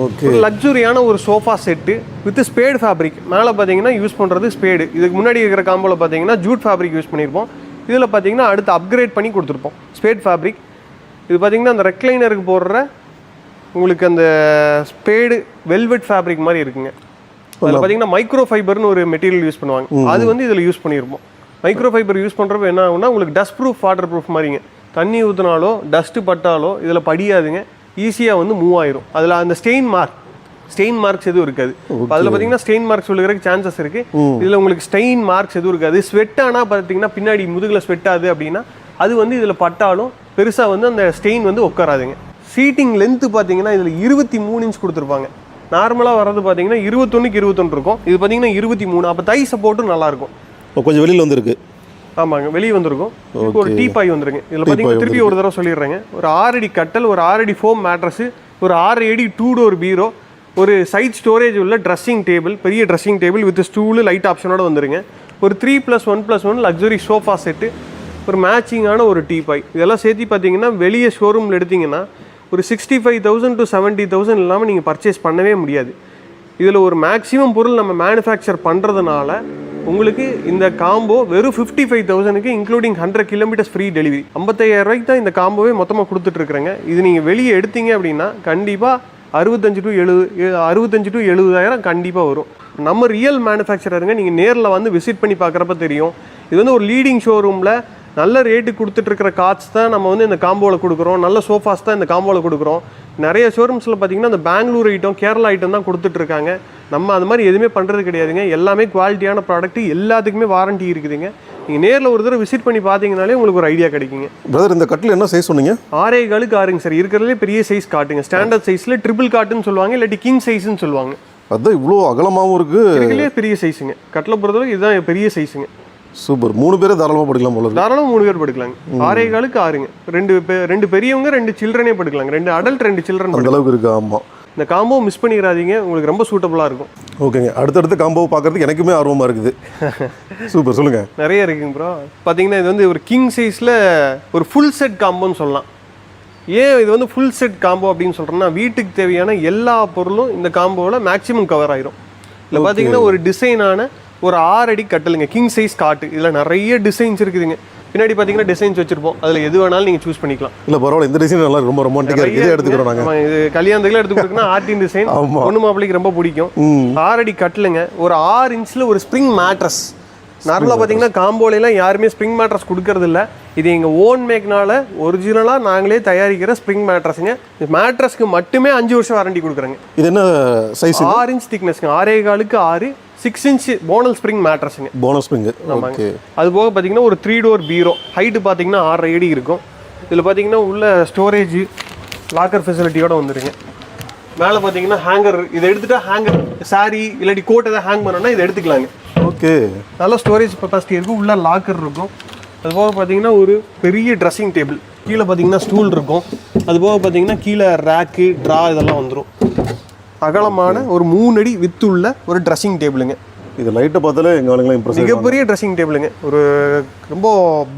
ஓகே. ஒரு லக்ஸுரியான ஒரு sofa set with spade fabric. மேலே பார்த்தீங்கன்னா யூஸ் பண்ணுறது ஸ்பேடு. இதுக்கு முன்னாடி இருக்கிற காம்போவில் பார்த்தீங்கன்னா ஜூட் ஃபேப்ரிக் யூஸ் பண்ணியிருப்போம். இதில் பார்த்தீங்கன்னா அடுத்து அப்கிரேட் பண்ணி கொடுத்துருப்போம் ஸ்பேட் ஃபேப்ரிக். இது பார்த்தீங்கன்னா அந்த ரெக்லைனருக்கு போடுற உங்களுக்கு அந்த ஸ்பேடு வெல்வெட் ஃபேப்ரிக் மாதிரி இருக்குங்க. அதில் பார்த்தீங்கன்னா மைக்ரோ ஃபைபர்னு ஒரு மெட்டீரியல் யூஸ் பண்ணுவாங்க. அது வந்து இதில் யூஸ் பண்ணியிருப்போம். மைக்ரோ ஃபைபர் யூஸ் பண்ணுறப்ப என்ன ஆகும்னா உங்களுக்கு டஸ்ட் ப்ரூஃப், வாட்டர் ப்ரூஃப் மாதிரிங்க. தண்ணி ஊற்றினாலோ டஸ்ட்டு பட்டாலோ இதில் படியாதுங்க, ஈஸியாக வந்து மூவ் ஆயிரும். அதில் அந்த ஸ்டெயின் மார்க்ஸ் எதுவும் இருக்காது. அதில் பார்த்தீங்கன்னா ஸ்டெயின் மார்க்ஸ் விழுகிறதுக்கு சான்சஸ் இருக்குது. இதில் உங்களுக்கு ஸ்டெயின் மார்க்ஸ் எதுவும் இருக்காது. ஸ்வெட் ஆனால் பார்த்தீங்கன்னா பின்னாடி முதுகில் ஸ்வெட் ஆகுது அப்படின்னா அது வந்து இதில் பட்டாலும் பெருசாக வந்து அந்த ஸ்டெயின் வந்து உட்காராதுங்க. சீட்டிங் லென்த்து பார்த்தீங்கன்னா இதில் 23 இன்ச் கொடுத்துருப்பாங்க. நார்மலாக வர்றது பார்த்தீங்கன்னா 21க்கு 21 இருக்கும். இது பார்த்தீங்கன்னா 23. அப்போ தை சப்போர்ட்டும் நல்லாயிருக்கும். கொஞ்சம் வெளியில் வந்துருக்கு. ஆமாங்க, வெளியே வந்திருக்கும். இப்போ ஒரு டீபாய் வந்துருங்க. இதில் பார்த்தீங்கன்னா திருப்பி ஒரு தடவை சொல்லிடுறேங்க. ஒரு 6 அடி கட்டல், ஒரு 6 அடி ஃபோம் மேட்ரஸு, ஒரு 6 அடி 2 டோர் பீரோ, ஒரு சைட் ஸ்டோரேஜ் உள்ள ட்ரெஸ்ஸிங் டேபிள், பெரிய dressing table with stool, light ஆப்ஷனோட வந்துருங்க. ஒரு 3+1+1 லக்ஸுரி சோஃபா செட்டு, ஒரு மேட்சிங்கான ஒரு டீபாய். இதெல்லாம் சேர்த்து பார்த்தீங்கன்னா வெளியே ஷோரூமில் எடுத்திங்கன்னா ஒரு 65,000 to 70,000 இல்லாமல் நீங்கள் பர்ச்சேஸ் பண்ணவே முடியாது. இதில் ஒரு மேக்ஸிமம் பொருள் நம்ம மேனுஃபேக்சர் பண்ணுறதுனால உங்களுக்கு இந்த காம்போ வெறும் 55,000க்கு இன்க்ளூடிங் 100 கிலோமீட்டர்ஸ் ஃப்ரீ டெலிவரி. 55,000 ரூபாய்க்கு தான் இந்த காம்போவே மொத்தமாக கொடுத்துட்ருக்குறேங்க. இது நீங்கள் வெளியே எடுத்தீங்க அப்படின்னா கண்டிப்பாக 65 to 70,000 கண்டிப்பாக வரும். நம்ம ரியல் மேனுஃபேக்சரருங்க. நீங்கள் நேரில் வந்து விசிட் பண்ணி பார்க்குறப்ப தெரியும். இது வந்து ஒரு லீடிங் ஷோரூமில் நல்ல ரேட்டு கொடுத்துட்ருக்கிற கார்ட்ஸ் தான் நம்ம வந்து இந்த காம்போவில் கொடுக்குறோம். நல்ல சோஃபாஸ் தான் இந்த காம்போவில் கொடுக்குறோம். நிறைய ஷோரூம்ஸில் பார்த்தீங்கன்னா இந்த பெங்களூர் ஐட்டம், கேரளா ஐட்டம் தான் கொடுத்துட்ருக்காங்க. நம்ம அது மாதிரி எதுவுமே பண்ணுறது கிடையாதுங்க. எல்லாமே குவாலிட்டியான ப்ராடக்ட், எல்லாத்துக்குமே வாரண்ட்டி இருக்குதுங்க. நீங்கள் நேரில் ஒரு தடவை விசிட் பண்ணி பார்த்தீங்கனாலே உங்களுக்கு ஒரு ஐடியா கிடைக்குங்க. பிரதர் இந்த கட்டில் என்ன சைஸ் சொன்னீங்க? 6.25 சார். இருக்கிறதுலே பெரிய சைஸ் காட்டுங்க. ஸ்டாண்டர்ட் சைஸில் ட்ரிபிள் காட்டுன்னு சொல்லுவாங்க, இல்லாட்டி கிங் சைஸ்ன்னு சொல்லுவாங்க. அதுதான் இவ்வளோ அகலமாகவும் இருக்குது. இருக்கிறதுலே பெரிய சைஸுங்க. கட்டில் பொறுத்தவரை இதுதான் பெரிய சைஸுங்க. சூப்பர். 3 பேரே தாராளமாக படுக்கலாம் போல. தாராளமாக 3 பேர் படுக்கலாங்க. 6.25 2 பெரியவங்க 2 சில்ட்ரனே படுக்கலாங்க. 2 அடல்ட் 2 சில்ட்ரன் அந்த அளவுக்கு இருக்குது. ஆமாம். இந்த காம்போ மிஸ் பண்ணிடாதீங்க, உங்களுக்கு ரொம்ப சூட்டபுளாக இருக்கும். ஓகேங்க. அடுத்தடுத்து காம்போ பார்க்குறதுக்கு எனக்குமே ஆர்வமாக இருக்குது. சூப்பர், சொல்லுங்கள். நிறைய இருக்குங்க ப்ரோ. பார்த்தீங்கன்னா இது வந்து ஒரு கிங் சைஸில் ஒரு ஃபுல் செட் காம்போன்னு சொல்லலாம். ஏன் இது வந்து ஃபுல் செட் காம்போ அப்படின்னு சொல்கிறேன்னா, வீட்டுக்கு தேவையான எல்லா பொருளும் இந்த காம்போவில் மேக்ஸிமம் கவர் ஆயிரும். இல்லை பார்த்தீங்கன்னா ஒரு டிசைனான ஒரு 6 அடி கட்டலுங்க, கிங் சைஸ் காட்டு. இதில் நிறைய டிசைன்ஸ் இருக்குதுங்க. பின்னாடி பார்த்தீங்கன்னா டிசைன்ஸ் வச்சிருப்போம், அதில் எது வேணாலும் நீங்கள் சூஸ் பண்ணிக்கலாம். இல்லை பரவாயில்ல, இந்த டிசைன் நல்லா ரொம்ப ரொமான்டிக்காக இருக்குது. இதே எடுத்துக்கிறோம் நாங்கள். இது கல்யாணத்துக்குலாம் எடுத்து கொடுக்குன்னா ஆர்டின் டிசைன் பொண்ணு மாப்பிள்ளைக்கு ரொம்ப பிடிக்கும். 6 அடி கட்டலுங்க. ஒரு 6 இன்ச்சில் ஒரு ஸ்ப்ரிங் மேட்ரஸ். நார்மலாக பார்த்தீங்கன்னா காம்போலாம் யாருமே ஸ்ப்ரிங் மேட்ரஸ் கொடுக்கறது இல்லை. இது எங்கள் ஓன் மேக்னால ஒரிஜினலாக நாங்களே தயாரிக்கிற ஸ்ப்ரிங் மேட்ரஸுங்க. மேட்ரஸ்க்கு மட்டுமே 5 வருஷம் வாரண்டி கொடுக்குறாங்க. இது என்ன சைஸ்? 6 இன்ச் திக்னஸ்ங்க. 6.25க்கு 6 6 இன்ச் போனல் ஸ்ப்ரிங் மேட்ரஸுங்க. போனல் ஸ்ப்ரிங். ஆமாங்க. அது போக பார்த்தீங்கன்னா ஒரு 3 டோர் பீரோ. ஹைட்டு பார்த்தீங்கன்னா 6 அடி இருக்கும். இதில் பார்த்தீங்கன்னா உள்ள ஸ்டோரேஜ் லாக்கர் ஃபெசிலிட்டியோட வந்துருங்க. மேலே பார்த்தீங்கன்னா ஹேங்கர். இதை எடுத்துகிட்டா ஹேங்கர் சாரி இல்லாட்டி கோட் எதாவது ஹேங் பண்ணோன்னா இதை எடுத்துக்கலாங்க. ஓகே. நல்ல ஸ்டோரேஜ் கெப்பாசிட்டி இருக்கும். உள்ள லாக்கர் இருக்கும். அது போக பார்த்தீங்கன்னா ஒரு பெரிய ட்ரெஸ்ஸிங் டேபிள். கீழே பார்த்தீங்கன்னா ஸ்டூல் இருக்கும். அது போக பார்த்தீங்கன்னா கீழே ரேக்கு ட்ரா இதெல்லாம் வந்துடும். அகலமான ஒரு 3 அடி வித்துள்ள ஒரு ட்ரெஸ்ஸிங் டேபிளுங்க. இது லைட்டை பார்த்தாலே எங்கள் ஆளுங்களாம் இம்ப்ரெஸ். மிகப்பெரிய ட்ரெஸ்ஸிங் டேபிளுங்க. ஒரு ரொம்ப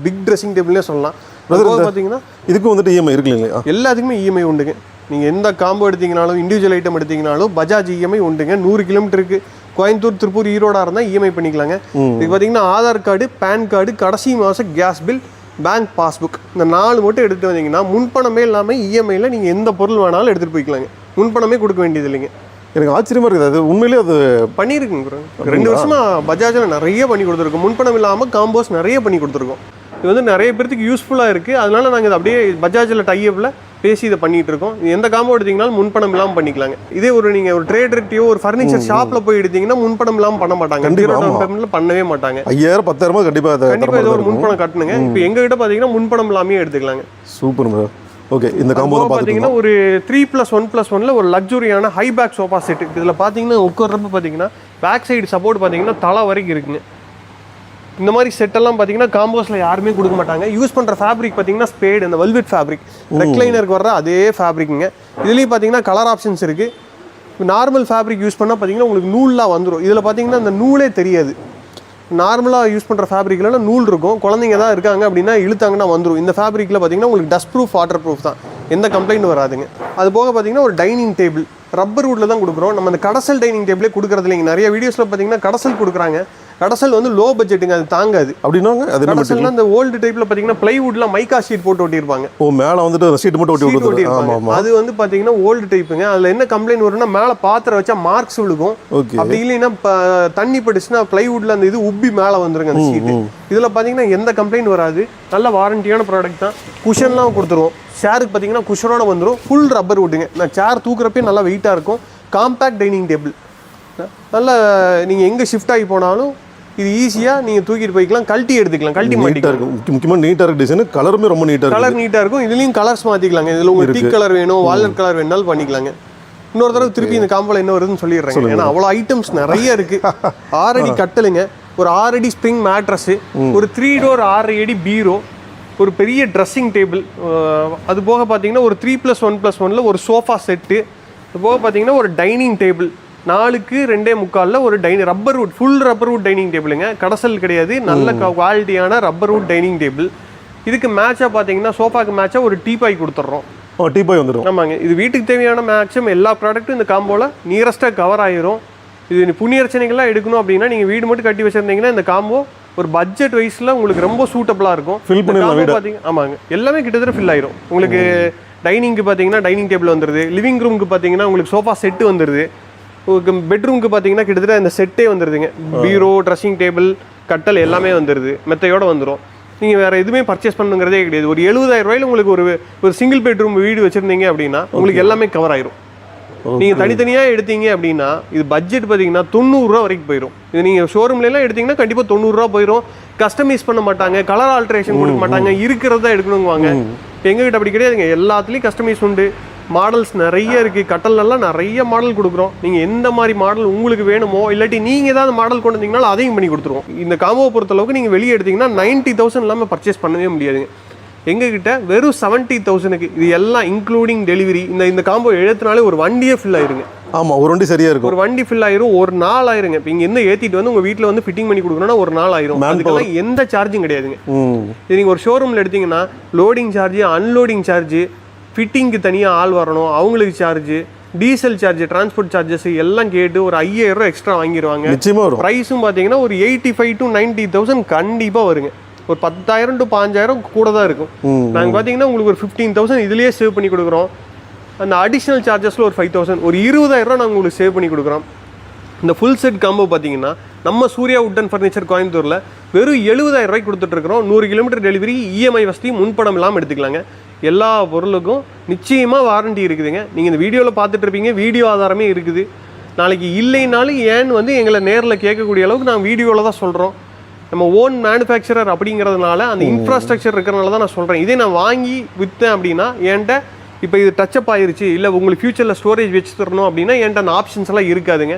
பிக் ட்ரெஸ்ஸிங் டேபிள்னே சொல்லலாம். பார்த்தீங்கன்னா இதுக்கும் வந்துட்டு இஎம்ஐ இருக்கு இல்லைங்களா? எல்லாத்துக்குமே இஎம்ஐ உண்டுங்க. நீங்கள் எந்த காம்போ எடுத்தீங்கனாலும் இண்டிவிஜுவல் ஐட்டம் எடுத்தீங்கனாலும் பஜாஜ் இஎம்ஐ உண்டுங்க. 100 கிலோமீட்டருக்கு கோயம்புத்தூர் திருப்பூர் ஈரோடாக இருந்தால் இஎம்ஐ பண்ணிக்கலாங்க. இது பார்த்தீங்கன்னா ஆதார் கார்டு, பேன் கார்டு, கடைசி மாதம் கேஸ் பில், பேங்க் பாஸ்புக், இந்த 4 மட்டும் எடுத்துகிட்டு வந்தீங்கன்னா முன்பணமே இல்லாமல் இஎம்ஐயில் நீங்கள் எந்த பொருள் வேணாலும் எடுத்துகிட்டு போய்க்கலாங்க. முன்பணமே கொடுக்க வேண்டியது இல்லைங்க. எனக்கு ஆச்சரியமாக இருக்குது. அது உண்மையிலேயே அது பண்ணியிருக்குங்க. 2 வருஷமாக பஜாஜில் நிறைய பண்ணி கொடுத்துருக்கோம். முன்பணம் இல்லாமல் காம்போஸ் நிறைய பண்ணி கொடுத்துருக்கோம். இது வந்து நிறைய பேருக்கு யூஸ்ஃபுல்லாக இருக்குது. அதனால நாங்கள் இதை அப்படியே பஜாஜில் டைப்பில் பேசி இதை பண்ணிகிட்டு இருக்கோம். எந்த காம்போ எடுத்தீங்கனாலும் முன்பணம் இல்லாமல் பண்ணிக்கலாங்க. இதே ஒரு நீங்கள் ஒரு ட்ரேடர்ட்டியோ ஒரு ஃபர்னிச்சர் ஷாப்பில் போய் எடுத்தீங்கன்னா முன்பணம் இல்லாமல் பண்ண மாட்டாங்க. பேமெண்ட்டில் பண்ணவே மாட்டாங்க. 5000 10,000 கண்டிப்பாக ஏதோ ஒரு முன்பணம் கட்டணுங்க. இப்போ எங்ககிட்ட பார்த்தீங்கன்னா முன்பணம் இல்லாமே எடுத்துக்கலாங்க. Super bro. ஓகே. இந்த காம்போ பார்த்தீங்கன்னா ஒரு 3+1+1ல ஒரு லக்ஸுரியான ஹை பேக் சோஃபா செட். இதில் பார்த்தீங்கன்னா உட்கார்றப்ப பார்த்தீங்கன்னா பேக் சைடு சப்போர்ட் பார்த்தீங்கன்னா தலை வரைக்கும் இருக்குங்க. இந்த மாதிரி செட்டெல்லாம் பார்த்தீங்கன்னா காம்போஸில் யாருமே கொடுக்க மாட்டாங்க. யூஸ் பண்ணுற ஃபேப்ரிக் பார்த்தீங்கன்னா ஸ்பேட், இந்த வெல்வெட் ஃபேப்ரிக், ரெக்லைனருக்கு வர்ற அதே ஃபேப்ரிக்குங்க. இதுலேயும் பார்த்தீங்கன்னா கலர் ஆப்ஷன்ஸ் இருக்குது. நார்மல் ஃபேப்ரிக் யூஸ் பண்ணால் பார்த்தீங்கன்னா உங்களுக்கு நூல்லாம் வந்துடும். இதில் பார்த்தீங்கன்னா அந்த நூலே தெரியாது. நார்மலாக யூஸ் பண்ணுற ஃபேப்ரிக்லாம் நூல் இருக்கும். குழந்தைங்க தான் இருக்காங்க அப்படின்னா இழுத்தாங்கன்னா வந்துடும். இந்த ஃபேப்ரிக்கில் பார்த்தீங்கன்னா உங்களுக்கு டஸ்ட் ப்ரூஃப், வாட்டர் ப்ரூஃப் தான், எந்த கம்ப்ளைண்ட் வராதுங்க. அது போக பார்த்தீங்கன்னா ஒரு டைனிங் டேபிள் ரப்பர் வுட்டில் தான் கொடுக்குறோம். நம்ம அந்த கடசல் டைனிங் டேபிளே கொடுக்குறது இல்லைங்க. நிறைய வீடியோஸில் பார்த்தீங்கன்னா கடசல் கொடுக்குறாங்க. கடசல் வந்து லோ பட்ஜெட்டுங்க, அது தாங்காது. அப்படின்னாங்க அது கடசல்னா அந்த ஓல்டு டைப்ல பார்த்தீங்கன்னா பிளைவுட்ல மைக்கா ஷீட் போட்டு ஒட்டியிருப்பாங்க. ஓ, மேலே வந்துட்டு ஷீட் மட்டும் ஒட்டி ஒட்டியிருப்பாங்க. அது வந்து பார்த்தீங்கன்னா ஓல்டு டைப்புங்க. அதில் என்ன கம்ப்ளைண்ட் வரும்னா மேலே பாத்திரம் வச்சா மார்க்ஸ் விழுகும். அப்படி இல்லைன்னா தண்ணி பட்டுச்சுன்னா பிளைவுட்ல அந்த இது உப்பி மேலே வந்துருங்க அந்த ஷீட்டு. இதில் பார்த்தீங்கன்னா எந்த கம்ப்ளைண்ட் வராது. நல்ல வாரண்டியான ப்ராடக்ட் தான். குஷன்லாம் கொடுத்துருவோம். சேருக்கு பார்த்தீங்கன்னா குஷனோட வந்துடும். ஃபுல் ரப்பர் வுட்டுங்க. நான் சேர் தூக்குறப்பே நல்லா வெயிட்டாக இருக்கும். Compact dining table. நல்லா நீங்கள் எங்கே ஷிஃப்ட் ஆகி போனாலும் இது ஈஸியாக நீங்கள் தூக்கிட்டு போய்க்கலாம், கழட்டி எடுத்துக்கலாம், கழட்டி மாட்டிக்கலாம். இருக்கும். முக்கியமாக நீட்டாக இருக்கு டிசைன். கலருமே ரொம்ப நீட்டாக கலர் நீட்டாக இருக்கும். இதுலேயும் கலர்ஸ் மாற்றிக்கலாங்க. இதில் உங்களுக்கு டீ கலர் வேணும், வால்நட் கலர் வேணாலும் பண்ணிக்கலாங்க. இன்னொரு தடவை திருப்பி இந்த காம்போல என்ன வருதுன்னு சொல்லிடுறேன். ஏன்னா அவ்வளோ ஐட்டம்ஸ் நிறைய இருக்குது. 6 அடி கட்டலுங்க, ஒரு 6 அடி ஸ்ப்ரிங் மேட்ரஸு, ஒரு 3 டோர் 6 அடி பீரோ, ஒரு பெரிய ட்ரெஸ்ஸிங் டேபிள். அது போக பார்த்தீங்கன்னா ஒரு 3+1+1ல ஒரு சோஃபா செட்டு. அது போக பார்த்தீங்கன்னா ஒரு டைனிங் டேபிள் 4க்கு 2.25 ஒரு rubber wood, full rubber wood dining டேபிளுங்க. கடசல் கிடையாது, நல்ல குவாலிட்டியான ரப்பர் வுட் டைனிங் டேபிள். இதுக்கு மேட்சாக பார்த்தீங்கன்னா சோஃபாக்கு மேட்சாக ஒரு டீபாய் கொடுத்துட்றோம். டீபாய் வந்துடும். ஆமாங்க. இது வீட்டுக்கு தேவையான மேக்ஸிமம் எல்லா ப்ராடக்ட்டும் இந்த காம்போவில் நியரஸ்ட்டாக கவர் ஆயிரும். இது புண்ணியர்ச்சனைகள்லாம் எடுக்கணும் அப்படின்னா நீங்கள் வீடு மட்டும் கட்டி வச்சுருந்தீங்கன்னா இந்த காம்போ ஒரு பட்ஜெட் வைஸில் உங்களுக்கு ரொம்ப சூட்டபுளாக இருக்கும். ஃபில் பண்ணி ஆமாங்க, எல்லாமே கிட்டத்தட்ட ஃபில் ஆயிரும். உங்களுக்கு டைனிங்க்கு பார்த்தீங்கன்னா டைனிங் டேபிள் வந்துடுது. லிவிங் ரூமுக்கு பார்த்தீங்கன்னா உங்களுக்கு சோஃபா செட்டு வந்துடுது. பெட்ரூமுக்கு பார்த்தீங்கன்னா கிட்டத்தட்ட அந்த செட்டே வந்துடுதுங்க. பீரோ, ட்ரெஸ்ஸிங் டேபிள், கட்டல் எல்லாமே வந்துடுது. மெத்தையோட வந்துடும். நீங்கள் வேறு எதுவுமே பர்ச்சேஸ் பண்ணுங்கிறதே கிடையாது. ஒரு 70,000 ரூபாயில் உங்களுக்கு ஒரு சிங்கிள் பெட்ரூம் வீடு வச்சுருந்தீங்க அப்படின்னா உங்களுக்கு எல்லாமே கவர் ஆயிரும். நீங்கள் தனித்தனியாக எடுத்தீங்க அப்படின்னா இது பட்ஜெட் பார்த்தீங்கன்னா 90 ரூபா வரைக்கும் போயிடும். இது நீங்கள் ஷோரூம்லாம் எடுத்தீங்கன்னா கண்டிப்பாக 90 ரூபா போயிடும். கஸ்டமைஸ் பண்ண மாட்டாங்க, கலர் ஆல்ட்ரேஷன் கொடுக்க மாட்டாங்க, இருக்கிறதா எடுக்கணுங்குவாங்க. எங்ககிட்ட அப்படி கிடையாதுங்க, எல்லாத்துலேயும் கஸ்டமைஸ் உண்டு. மாடல்ஸ் நிறைய இருக்குது, கட்டல்லாம் நிறைய மாடல் கொடுக்குறோம். நீங்கள் எந்த மாதிரி மாடல் உங்களுக்கு வேணுமோ, இல்லாட்டி நீங்கள் ஏதாவது மாடல் கொண்டு வந்தீங்கனாலும் அதையும் பண்ணி கொடுத்துருவோம். இந்த காம்போவை பொறுத்தளவுக்கு நீங்கள் வெளியே எடுத்தீங்கன்னா 90,000 இல்லாமல் பர்ச்சேஸ் பண்ணவே முடியாதுங்க. எங்ககிட்ட வெறும் 70,000க்கு இது எல்லாம் இன்க்ளூடிங் டெலிவரி. இந்த காம்போ எழுத்துனாலே ஒரு வண்டியே ஃபில் ஆயிருங்க. ஆமாம், ஒரு வண்டி சரியாக இருக்கும். ஒரு வண்டி ஃபில் ஆயிரும், ஒரு நாள் ஆயிருங்க. இப்போ இங்கே என்ன ஏற்றிட்டு வந்து உங்கள் வீட்டில் வந்து ஃபிட்டிங் பண்ணி கொடுக்கணும்னா ஒரு நாள் ஆயிரும். அதுக்கெல்லாம் எந்த சார்ஜும் கிடையாதுங்க. இது நீங்கள் ஒரு ஷோரூமில் எடுத்தீங்கன்னா லோடிங் சார்ஜ், அன்லோடிங் சார்ஜ், ஃபிட்டிங்க்கு தனியாக ஆள் வரணும், அவங்களுக்கு charge, diesel charge, transport charges எல்லாம் கேட்டு ஒரு 5,000 ரூபா எக்ஸ்ட்ரா வாங்கிடுவாங்க. நிச்சயமாக வரும். ப்ரைஸும் பார்த்தீங்கன்னா ஒரு 85,000 to 90,000 கண்டிப்பாக வருங்க. ஒரு 10,000 to 5,000 கூட தான் இருக்கும். நாங்கள் பார்த்தீங்கன்னா உங்களுக்கு ஒரு 15,000 இதுலேயே சேவ் பண்ணி கொடுக்குறோம். அந்த அடிஷ்னல் சார்ஜஸில் ஒரு 5,000, ஒரு 20,000 ரூபா நாங்கள் உங்களுக்கு சேவ் பண்ணி கொடுக்குறோம். இந்த ஃபுல் செட் காம்போ பார்த்தீங்கன்னா நம்ம சூர்யா வுட் அண்ட் ஃபர்னிச்சர் கோயம்புத்தூரில் வெறும் 70,000 ரூபாய்க்கு கொடுத்துட்ருக்குறோம். 100 கிலோமீட்டர் டெலிவரி, இஎம்ஐ வசதி, முன்பணம் இல்லாமல் எடுத்துக்கலாங்க. எல்லா பொருளுக்கும் நிச்சயமாக வாரண்டி இருக்குதுங்க. நீங்கள் இந்த வீடியோவில் பார்த்துட்டு இருப்பீங்க, வீடியோ ஆதாரமே இருக்குது. நாளைக்கு இல்லைனாலும் ஏன்னு வந்து எங்களை நேரில் கேட்கக்கூடிய அளவுக்கு நான் வீடியோவில் தான் சொல்கிறோம். நம்ம ஓன் மேனுஃபேக்சரர் அப்படிங்கிறதுனால அந்த இன்ஃப்ராஸ்ட்ரக்சர் இருக்கிறனால தான் நான் சொல்கிறேன். இதே நான் வாங்கி விற்றேன் அப்படின்னா என்கிட்ட இப்போ இது டச்சப் ஆயிருச்சு, இல்லை உங்களுக்கு ஃபியூச்சரில் ஸ்டோரேஜ் வச்சு தரணும் அப்படின்னா என்கிட்ட அந்த ஆப்ஷன்ஸ் எல்லாம் இருக்காதுங்க.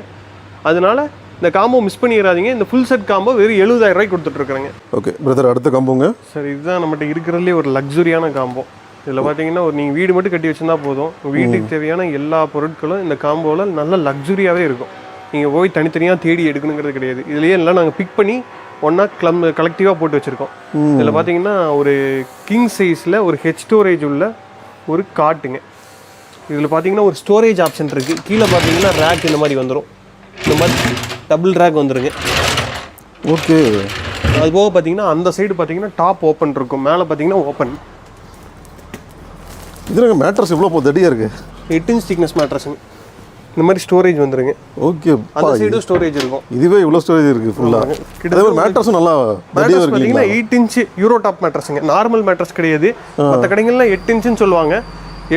அதனால இந்த காம்போ மிஸ் பண்ணிடாதீங்க. இந்த ஃபுல் செட் காம்போ வெறும் 70,000 ரூபாய்க்கு கொடுத்துட்ருக்குறேங்க. ஓகே பிரதர், அடுத்த காம்போங்க. சார் இதுதான் நம்மகிட்ட இருக்கிறதுலே ஒரு லக்ஸுரியான காம்போ. இதில் பார்த்தீங்கன்னா ஒரு நீங்கள் வீடு மட்டும் கட்டி வச்சுருந்தா போதும், வீட்டுக்கு தேவையான எல்லா பொருட்களும் இந்த காம்போவில் நல்ல லக்ஸுரியாகவே இருக்கும். நீங்கள் போய் தனித்தனியாக தேடி எடுக்கணுங்கிறது கிடையாது. இதுலேயே எல்லாம் நாங்கள் பிக் பண்ணி ஒன்றா கலெக்டிவாக போட்டு வச்சுருக்கோம். இதில் பார்த்தீங்கன்னா ஒரு கிங் சைஸில் ஒரு ஹெட் ஸ்டோரேஜ் உள்ள ஒரு காட்டுங்க. இதில் பார்த்தீங்கன்னா ஒரு ஸ்டோரேஜ் ஆப்ஷன் இருக்குது. கீழே பார்த்தீங்கன்னா ரேக் இந்த மாதிரி வந்துடும். இந்த மாதிரி டபுள் ரேக் வந்துருங்க. ஓகே. அது போக பார்த்தீங்கன்னா அந்த சைடு பார்த்தீங்கன்னா டாப் ஓப்பன் இருக்கும், மேலே பார்த்தீங்கன்னா ஓப்பன். இது மேட்ரஸ் எவ்வளோ தடியாக இருக்குது? 8 inch திக்னஸ் மேட்ரஸுங்க. இந்த மாதிரி ஸ்டோரேஜ் வந்துருங்க. ஓகே. அந்த சைடும் ஸ்டோரேஜ் இருக்கும். இதுவே இவ்வளோ ஸ்டோரேஜ் இருக்குது ஃபுல்லாக. கிட்டத்தட்ட மேட்ரஸும் நல்லா தடியாக இருக்கு. பார்த்தீங்கன்னா 8 inch யூரோ டாப் மேட்ரஸுங்க. நார்மல் மேட்ரஸ் கிடையாது. மற்ற கடைகள்லாம் 8 inchன்னு சொல்லுவாங்க.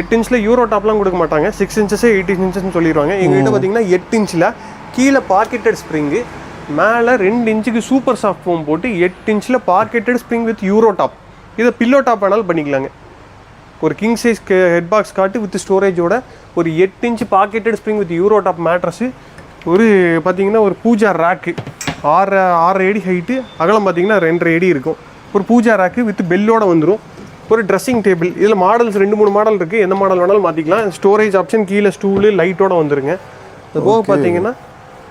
8 inchல யூரோ டாப்லாம் கொடுக்க மாட்டாங்க. 6 inches 8 inchன்னு சொல்லிடுவாங்க. எங்ககிட்ட பார்த்தீங்கன்னா 8 inchல கீழே பாக்கெட்டட் ஸ்ப்ரிங்கு, மேலே 2 inchக்கு சூப்பர் சாஃப்ட் ஃபோம் போட்டு 8 inchல pocketed spring with euro top. இதை பில்லோ டாப் வேணாலும் பண்ணிக்கலாங்க. ஒரு king size head box cot with ஸ்டோரேஜோட ஒரு 8 inch pocketed spring with euro top mattress. ஒரு பார்த்தீங்கன்னா ஒரு பூஜா ரேக்கு 6 அடி ஹைட்டு, அகலம் பார்த்தீங்கன்னா 2.5 அடி இருக்கும். ஒரு பூஜா ரேக்கு வித் பெல்லோட வந்துடும். ஒரு ட்ரெஸ்ஸிங் டேபிள். இதில் மாடல்ஸ் 2-3 மாடல் இருக்குது, எந்த மாடல் வேணாலும் மாற்றிக்கலாம். ஸ்டோரேஜ் ஆப்ஷன் கீழே ஸ்டூலு லைட்டோட வந்துருங்க. அது போக பார்த்தீங்கன்னா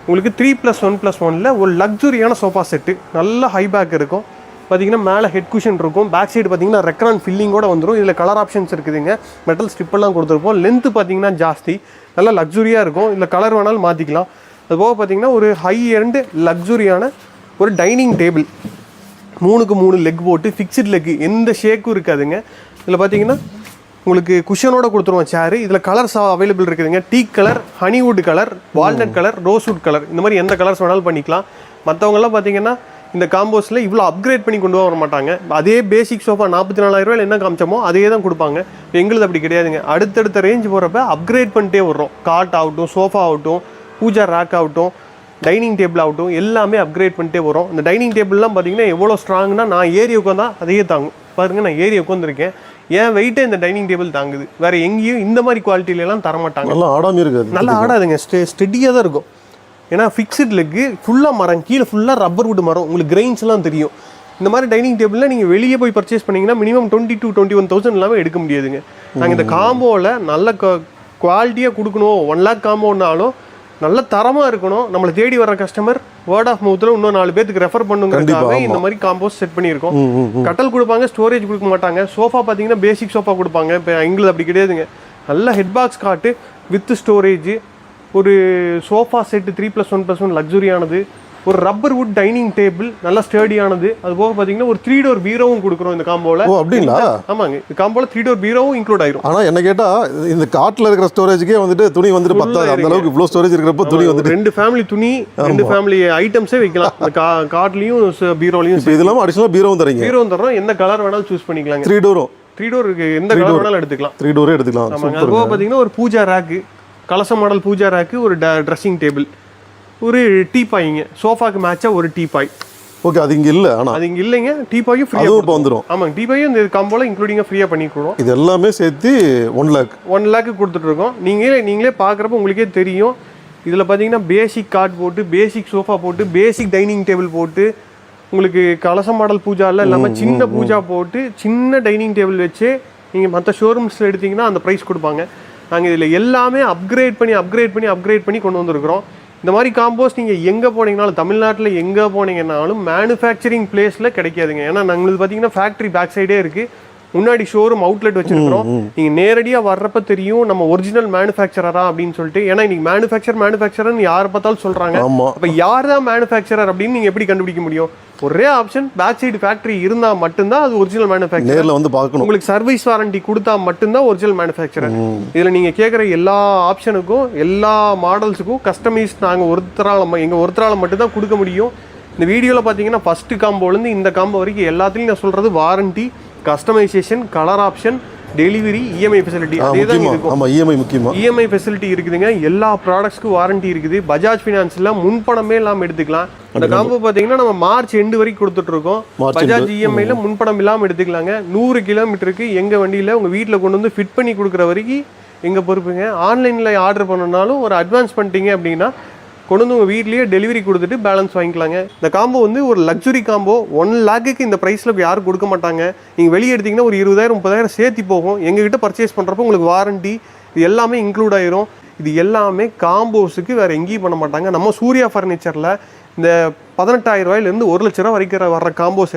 உங்களுக்கு 3+1+1ல் ஒரு லக்ஸுரியான சோஃபா செட்டு, நல்ல ஹை பேக் இருக்கும். பார்த்தீங்கன்னா மேலே ஹெட் குஷன் இருக்கும். பேக் சைடு பார்த்தீங்கன்னா ரெக்ரான் ஃபில்லிங்கோட வந்துடும். இதில் கலர் ஆப்ஷன்ஸ் இருக்குதுங்க. மெட்டல் ஸ்ட்ரிப்பெல்லாம் கொடுத்துருப்போம். லென்த்து பார்த்தீங்கன்னா ஜாஸ்தி, நல்லா லக்ஸுரியாக இருக்கும். இதில் கலர் வேணாலும் மாற்றிக்கலாம். அது போக பார்த்தீங்கன்னா ஒரு ஹை எண்ட் லக்ஸுரியான ஒரு டைனிங் டேபிள், 3க்கு 3 லெக் போட்டு ஃபிக்ஸ்டு லெக், எந்த ஷேக்கும் இருக்காதுங்க. இதில் பார்த்தீங்கன்னா உங்களுக்கு குஷனோட கொடுத்துருவோம் சேரு. இதில் கலர்ஸ் அவைலபிள் இருக்குதுங்க. Teak colour, honeywood colour, walnut colour, rosewood colour, இந்த மாதிரி எந்த கலர்ஸ் வேணாலும் பண்ணிக்கலாம். மற்றவங்கெல்லாம் பார்த்தீங்கன்னா இந்த காம்போஸில் இவ்வளோ அப்கிரேட் பண்ணி கொண்டு வர மாட்டாங்க. அதே பேசிக் சோஃபா 44,000 ரூபாயில் என்ன காமிச்சோமோ அதே தான் கொடுப்பாங்க. எங்களுக்கு அப்படி கிடையாதுங்க. அடுத்தடுத்த ரேஞ்ச் போகிறப்ப அப்கிரேட் பண்ணிட்டே வர்றோம். காட் ஆகட்டும், சோஃபா ஆகட்டும், பூஜா ரேக் ஆகட்டும், டைனிங் டேபிள் ஆகட்டும், எல்லாமே அப்கிரேட் பண்ணிட்டே வரும். இந்த டைனிங் டேபிள்லாம் பார்த்தீங்கன்னா எவ்வளோ ஸ்ட்ராங்னா, நான் ஏறி உட்காந்தா அதையே தாங்கும். பாருங்கள், நான் ஏறி உட்காந்துருக்கேன், என் வெயிட்டே இந்த டைனிங் டேபிள் தாங்குது. வேறு எங்கேயும் இந்த மாதிரி குவாலிட்டியிலலாம் தரமாட்டாங்க. நல்லா ஆடாமல் இருக்காது. நல்லா ஆடாதுங்க, ஸ்டெடியாக தான் இருக்கும். ஏன்னா ஃபிக்ஸ்டு லெக்கு, ஃபுல்லாக மரம், கீழே ஃபுல்லாக ரப்பர் வுட் மரம், உங்களுக்கு கிரெயின்ஸ்லாம் தெரியும். இந்த மாதிரி டைனிங் டேபிளில் நீங்கள் வெளியே போய் பர்ச்சேஸ் பண்ணிங்கன்னா மினிமம் 20,000 to 21,000 இல்லாமல் எடுக்க முடியாதுங்க. நாங்கள் இந்த காம்போவில் நல்ல குவாலிட்டியாக கொடுக்கணும். 1 lakh காம்போனாலும் நல்ல தரமாக இருக்கணும். நம்மளை தேடி வர கஸ்டமர் வேர்ட் ஆஃப் மவுத்தில் இன்னும் 4 பேருக்கு ரெஃபர் பண்ணுங்கிறதுக்காக இந்த மாதிரி காம்போஸ் செட் பண்ணியிருக்கோம். கட்டல் கொடுப்பாங்க, ஸ்டோரேஜ் கொடுக்க மாட்டாங்க. சோஃபா பார்த்தீங்கன்னா பேசிக் சோஃபா கொடுப்பாங்க. இப்போ எங்களுக்கு அப்படி கிடையாதுங்க. நல்ல head box cot with storage, ஒரு சோஃபா செட்டு 3+1+1 லக்ஸுரியானது, ஒரு ரப்பர் வுட் டைனிங் டேபிள் நல்ல ஸ்டர்டியானது. அது போக பார்த்தீங்கன்னா ஒரு 3 door பீரோவும் கொடுக்குறோம் இந்த காம்போவில். ஓ அப்படிங்களா? ஆமாங்க, இந்த காம்போவில் 3 door பீரோவும் இன்க்ளூட் ஆயிரும். ஆனால் என்ன கேட்டால் இந்த காட்டில் இருக்கிற ஸ்டோரேஜுக்கே வந்துட்டு துணி வந்துட்டு பத்தாது. அந்த அளவுக்கு இவ்வளோ ஸ்டோரேஜ் இருக்கிறப்ப துணி வந்துட்டு 2 ஃபேமிலி துணி, 2 ஃபேமிலி ஐட்டம்ஸே வைக்கலாம் இந்த காட்லையும் பீரோலையும். இப்போ இது இல்லாமல் அடிஷனலாக பீரோவும் தரீங்க? பீரோவும் தரோம். எந்த கலர் வேணாலும் சூஸ் பண்ணிக்கலாங்க. 3 door 3 door இருக்கு, எந்த கலர் வேணாலும் எடுத்துக்கலாம். 3 door எடுத்துக்கலாம். ஆமாங்க. அது போக பார்த்தீங்கன்னா ஒரு பூஜா ரேக்கு, கலச மாடல் பூஜா ரேக்கு, ஒரு ட்ரெஸ்ஸிங் டேபிள், ஒரு டீபாய்ங்க, சோஃபாக்கு மேட்சாக ஒரு டீபாய். ஓகே, அது இங்கே இல்லை. ஆனால் அது இங்கே இல்லைங்க. டீபாயும் ஃப்ரீயாக அதுவும் இப்போ வந்துடும். ஆமாங்க, டீபாயும் இந்த காம்போல இன்க்ளூடிங்காக ஃப்ரீயாக பண்ணிக்கிறோம். இது எல்லாமே சேர்த்து 1 lakh 1 lakh கொடுத்துட்ருக்கோம். நீங்களே பார்க்குறப்ப உங்களுக்கே தெரியும். இதில் பார்த்தீங்கன்னா பேசிக் கார்ட் போட்டு, பேசிக் சோஃபா போட்டு, பேசிக் டைனிங் டேபிள் போட்டு, உங்களுக்கு கலச மாடல் பூஜாவில் இல்லாமல் சின்ன பூஜா போட்டு, சின்ன டைனிங் டேபிள் வச்சு நீங்கள் மற்ற ஷோரூம்ஸில் எடுத்திங்கன்னா அந்த ப்ரைஸ் கொடுப்பாங்க. நாங்கள் இதில் எல்லாமே அப்கிரேட் பண்ணி கொண்டு வந்திருக்கிறோம். இந்த மாதிரி காம்போஸ் நீங்கள் எங்கே போனீங்கனாலும், தமிழ்நாட்டில் எங்கே போனீங்கன்னாலும் மேனுஃபேக்சரிங் பிளேஸில் கிடைக்காதுங்க. ஏன்னா நாங்கள் பார்த்தீங்கன்னா ஃபேக்ட்ரி பேக் சைடே இருக்குது, முன்னாடி ஷோரூம் அவுட்லெட் வச்சிருக்கிறோம். நீங்கள் நேரடியாக வர்றப்ப தெரியும் நம்ம ஒரிஜினல் மேனுஃபேக்சரரா அப்படின்னு சொல்லிட்டு. ஏன்னா இன்னைக்கு மேனுஃபேக்சர்னு யாரை பார்த்தாலும் சொல்கிறாங்க. அப்போ யார் தான் மேனுஃபேக்சரர் அப்படின்னு நீங்கள் எப்படி கண்டுபிடிக்க முடியும்? ஒரே ஆப்ஷன், பேக் சைடு ஃபேக்ட்ரி இருந்தால் மட்டும்தான் அது ஒரிஜினல் மேனுஃபேக்சர். நேரில் வந்து பார்க்கணும். உங்களுக்கு சர்வீஸ் வாரண்டி கொடுத்தா மட்டும்தான் ஒரிஜினல் மேனுஃபேக்சரர். இதில் நீங்கள் கேட்குற எல்லா ஆப்ஷனுக்கும், எல்லா மாடல்ஸுக்கும் கஸ்டமைஸ் நாங்கள் ஒருத்தரால் மட்டும்தான் கொடுக்க முடியும். இந்த வீடியோவில் பார்த்தீங்கன்னா ஃபஸ்ட்டு காம்போலேருந்து இந்த காம்போ வரைக்கும் எல்லாத்துலையும் நான் சொல்கிறது warranty, customisation, colour option, delivery, EMI facility. அதே தான் இருக்கும். ஆமாம், இஎம்ஐ முக்கியமாக. இஎம்ஐ ஃபெசிலிட்டி இருக்குதுங்க. எல்லா ப்ராடக்ட்ஸ்க்கும் வாரண்டி இருக்குது. பஜாஜ் ஃபினான்ஸில் முன்பணமே இல்லாமல் எடுத்துக்கலாம். இந்த காம்போ பார்த்தீங்கன்னா நம்ம மார்ச் எண்டு வரைக்கும் கொடுத்துட்ருக்கோம். பஜாஜ் இஎம்ஐயில் முன்பணம் இல்லாமல் எடுத்துக்கலாங்க. 100 கிலோமீட்டருக்கு எங்கள் வண்டியில் உங்கள் வீட்டில் கொண்டு வந்து ஃபிட் பண்ணி கொடுக்குற வரைக்கும் எங்கள் பொறுப்புங்க. ஆன்லைனில் ஆர்டர் பண்ணனாலும் ஒரு அட்வான்ஸ் பண்ணிட்டீங்க அப்படின்னா கொண்டு வந்து உங்கள் வீட்லேயே டெலிவரி கொடுத்துட்டு பேலன்ஸ் வாங்கிக்கலாங்க. இந்த காம்போ வந்து ஒரு லக்ஸுரி காம்போ. 1 lakhக்கு இந்த ப்ரைஸில் யாரும் கொடுக்க மாட்டாங்க. நீங்கள் வெளியே எடுத்திங்கன்னா ஒரு 20,000 30,000 சேர்த்து போகும். எங்ககிட்ட பர்ச்சேஸ் பண்ணுறப்போ உங்களுக்கு வாரண்டி இது எல்லாமே இன்க்ளூட் ஆயிரும். இது எல்லாமே காம்போஸுக்கு வேறு எங்கேயும் பண்ண மாட்டாங்க. நம்ம சூர்யா ஃபர்னிச்சரில் இந்த 18,000 ரூபாயிலேருந்து 1 லட்ச ரூபா வரைக்கும் வர்ற காம்போஸ்